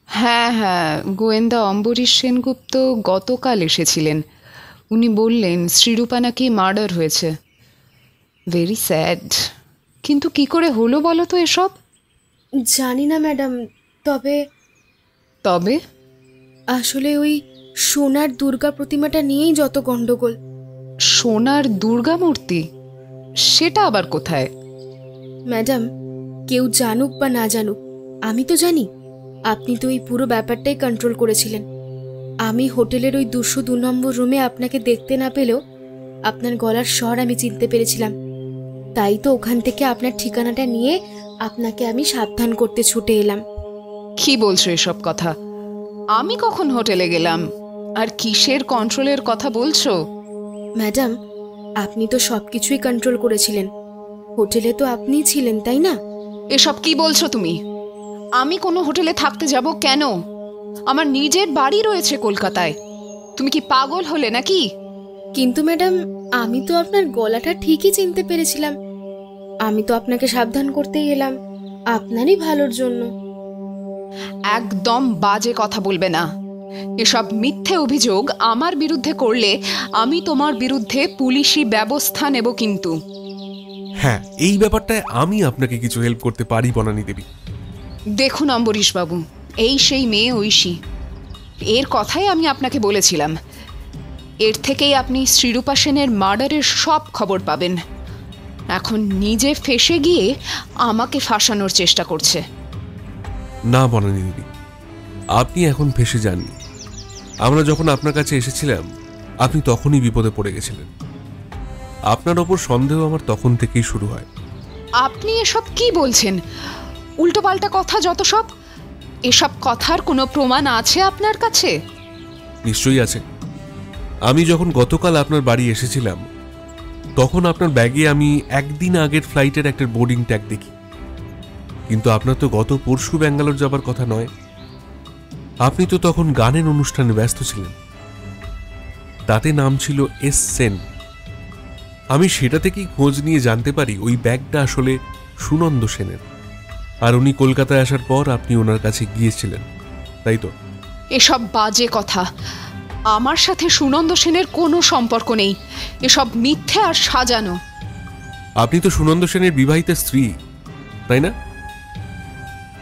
হ্যাঁ হ্যাঁ, গোয়েন্দা অম্বরীশ সেনগুপ্ত গতকাল এসেছিলেন। উনি বললেন শ্রীরূপা নাকি মার্ডার হয়েছে। Very sad. কিন্তু কি করে হলো বলো তো এসব? জানি না ম্যাডাম, তবে তবে আসলে ওই সোনার দুর্গা প্রতিমাটা নিয়েই যত গন্ডগোল। সোনার দুর্গা মূর্তি? সেটা আবার কোথায়? ম্যাডাম, কেউ জানুক বা না জানুক, আমি তো জানি আপনি তো এই পুরো ব্যাপারটাই কন্ট্রোল করেছিলেন। আমি হোটেলের ওই 202 নম্বর রুমে আপনাকে দেখতে না পেলেও আপনার গলার স্বর আমি চিনতে পেরেছিলাম। তাই তো ওখান থেকে আপনার ঠিকানাটা নিয়ে আপনাকে আমি সাবধান করতে ছুটে এলাম। কি বলছো এসব কথা? আমি কখন হোটেলে গেলাম? আর কিসের কন্ট্রোলের কথা বলছো? ম্যাডাম, আপনি তো সবকিছুই কন্ট্রোল করেছিলেন। হোটেলে তো আপনিই ছিলেন, তাই না? এসব কি বলছো তুমি? আমি কোনো হোটেলে থাকতে যাব কেন? আমার নিজের বাড়ি রয়েছে কলকাতায়। তুমি কি পাগল হলে নাকি? কিন্তু ম্যাডাম, আমি তো আপনার গলাটা ঠিকই চিনতে পেরেছিলাম। আমি তো আপনাকে সাবধান করতেই এলাম, আপনারই ভালোর জন্য। একদম বাজে কথা বলবে না। এসব মিথ্যে অভিযোগ আমার বিরুদ্ধে করলে আমি তোমার বিরুদ্ধে পুলিশি ব্যবস্থা নেব কিন্তু। হ্যাঁ, এই ব্যাপারটায় আমি আপনাকে কিছু হেল্প করতে পারি বনানী দেবী। দেখুন অম্বরীশ বাবু, এই সেই মেয়ে ঐশী, এর কথাই আমি আপনাকে বলেছিলাম। এর থেকেই আপনি শ্রীরূপা সেনের মার্ডারের সব খবর পাবেন। এখন নিজে ফেঁসে গিয়ে আমাকে ফাঁসানোর চেষ্টা করছে। না বনানী দেবী, আপনি এখন ফেঁসে যাননি। আমরা যখন আপনার কাছে এসেছিলাম আপনি তখনই বিপদে পড়ে গেছিলেন। আপনার ওপর সন্দেহ আমার তখন থেকেই শুরু হয়। আপনি এসব কি বলছেন? উল্টোপাল্টা কথা যত সব। এসব কথার কোনো প্রমাণ আছে আপনার কাছে? নিশ্চয়ই আছে। আমি যখন গতকাল আপনার বাড়ি এসেছিলাম তখন আপনার ব্যাগে আমি একদিন আগের ফ্লাইটের একটা বোর্ডিং ট্যাগ দেখি। কিন্তু আপনার তো গত পরশু ব্যাঙ্গালোর যাবার কথা নয়। আপনি তো তখন গানের অনুষ্ঠানে ব্যস্ত ছিলেন। তাতে নাম ছিল এস সেন। আমি সেটা থেকেই খোঁজ নিয়ে জানতে পারি ওই ব্যাগটা আসলে সুনন্দ সেনের। আর উনি কলকাতায় আসার পর আপনি ওনার কাছে গিয়েছিলেন, তাই তো? এসব বাজে কথা। আমার সাথে সুনন্দ সেনের কোনো সম্পর্ক নেই। এসব মিথ্যে আর সাজানো। আপনি তো সুনন্দ সেনের বিবাহিতা স্ত্রী, তাই না?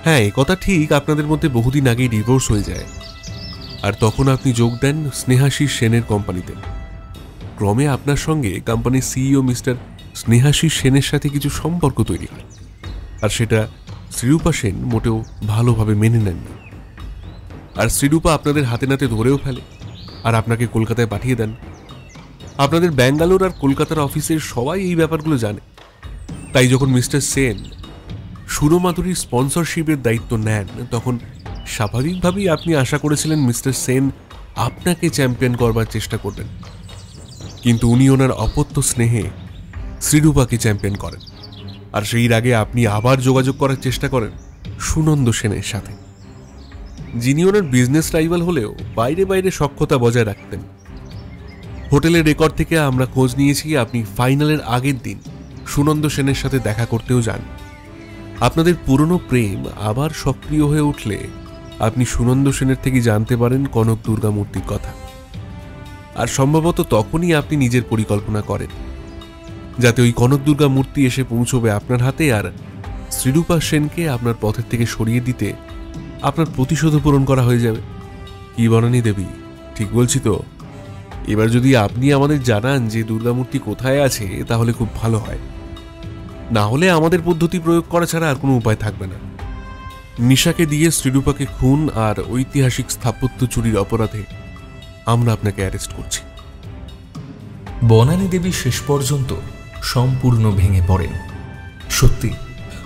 হ্যাঁ, এ কথা ঠিক। আপনাদের মধ্যে বহুদিন আগেই ডিভোর্স হয়ে যায়। আর তখন আপনি যোগ দেন স্নেহাশিস সেনের কোম্পানিতে। ক্রমে আপনার সঙ্গে কোম্পানির সিইও মিস্টার স্নেহাশিস সেনের সাথে কিছু সম্পর্ক তৈরি হয়। আর সেটা শ্রীরূপা সেন মোটেও ভালোভাবে মেনে নেননি। আর শ্রীরূপা আপনাদের হাতে নাতে ধরেও ফেলে আর আপনাকে কলকাতায় পাঠিয়ে দেন। আপনাদের ব্যাঙ্গালোর আর কলকাতার অফিসের সবাই এই ব্যাপারগুলো জানে। তাই যখন মিস্টার সেন সুরমাধুরীর স্পন্সরশিপের দায়িত্ব নেন তখন স্বাভাবিকভাবেই আপনি আশা করেছিলেন মিস্টার সেন আপনাকে চ্যাম্পিয়ন করবার চেষ্টা করবেন। কিন্তু উনি ওনার অপত্য স্নেহে শ্রীরূপাকে চ্যাম্পিয়ন করেন। আর সেই আগে আপনি আবার যোগাযোগ করার চেষ্টা করেন সুনন্দ সেনের সাথে, যিনি ওনার বিজনেস রাইভাল হলেও বাইরে বাইরে সখ্যতা বজায় রাখতেন। হোটেলের রেকর্ড থেকে আমরা খোঁজ নিয়েছি আপনি ফাইনালের আগের দিন সুনন্দ সেনের সাথে দেখা করতেও যান। আপনাদের পুরনো প্রেম আবার সক্রিয় হয়ে উঠলে আপনি সুনন্দ সেনের থেকে জানতে পারেন কনক দুর্গা মূর্তির কথা। আর সম্ভবত তখনই আপনি নিজের পরিকল্পনা করেন যাতে ওই কনক দুর্গা মূর্তি এসে পৌঁছবে আপনার হাতে আর শ্রীরূপা সেনকে আপনার পথের থেকে সরিয়ে দিতে আপনার প্রতিশোধ পূরণ করা হয়ে যাবে। কি বনানী দেবী, ঠিক বলছি তো? এবার যদি আপনি আমাদের জানান যে দুর্গা মূর্তি কোথায় আছে তাহলে খুব ভালো হয়। না হলে আমাদের পদ্ধতি প্রয়োগ করা ছাড়া আর কোনো উপায় থাকবে না। নিশাকে দিয়ে শ্রীরূপাকে খুন আর ঐতিহাসিক স্থাপত্য চুরির অপরাধে আমরা আপনাকে অ্যারেস্ট করছি। বনানী দেবী শেষ পর্যন্ত সম্পূর্ণ ভেঙে পড়েন। সত্যি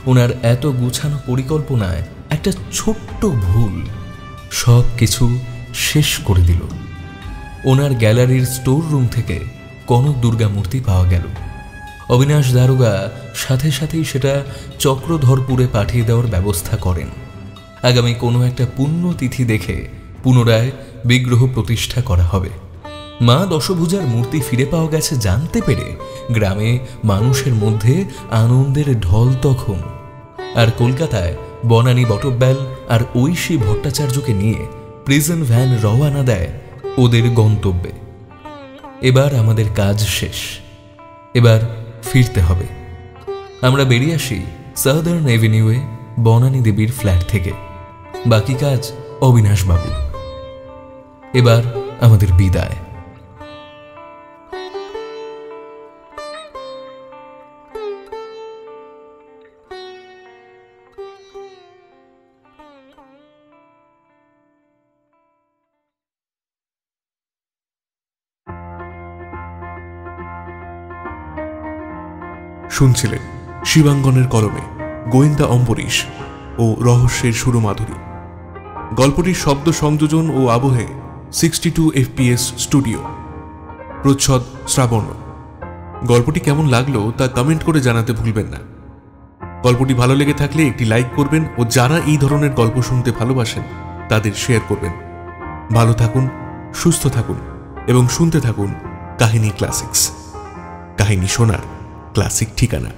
ওনার এত গুছানো পরিকল্পনায় একটা ছোট্ট ভুল সব কিছু শেষ করে দিল। ওনার গ্যালারির স্টোর রুম থেকে কনক দুর্গা মূর্তি পাওয়া গেল, অবিনাশ দারোগা সাথে সাথেই সেটা চক্রধরপুরে পাঠিয়ে দেওয়ার ব্যবস্থা করেন। আগামী কোনো একটা পুণ্যতিথি দেখে পুনরায় বিগ্রহ প্রতিষ্ঠা করা হবে। মা দশভুজার মূর্তি ফিরে পাওয়া গেছে জানতে পেরে গ্রামে মানুষের মধ্যে আনন্দের ঢল তখন। আর কলকাতায় বনানী বটব্যাল আর ঐশী ভট্টাচার্যকে নিয়ে প্রিজন ভ্যান রওয়ানা দেয় ওদের গন্তব্যে। এবার আমাদের কাজ শেষ, এবার ফিরতে হবে। আমরা বেরিয়ে আসি সাউদার্ন এভিনিউয়ে বনানী দেবীর ফ্ল্যাট থেকে। বাকি কাজ অবিনাশবাবু। এবার আমাদের বিদায়। শুনছিলেন শিবাঙ্গনের কলমে গোয়েন্দা অম্বরীশ ও রহস্যের সুরমাধুরী। গল্পটির শব্দ সংযোজন ও আবহে 62 FPS স্টুডিও। প্রচ্ছদ শ্রাবণ। গল্পটি কেমন লাগলো তা কমেন্ট করে জানাতে ভুলবেন না। গল্পটি ভালো লেগে থাকলে একটি লাইক করবেন ও যারা এই ধরনের গল্প শুনতে ভালোবাসেন তাদের শেয়ার করবেন। ভালো থাকুন, সুস্থ থাকুন এবং শুনতে থাকুন কাহিনী ক্লাসিক্স। কাহিনী শোনার ক্লাসিক ঠিকানা।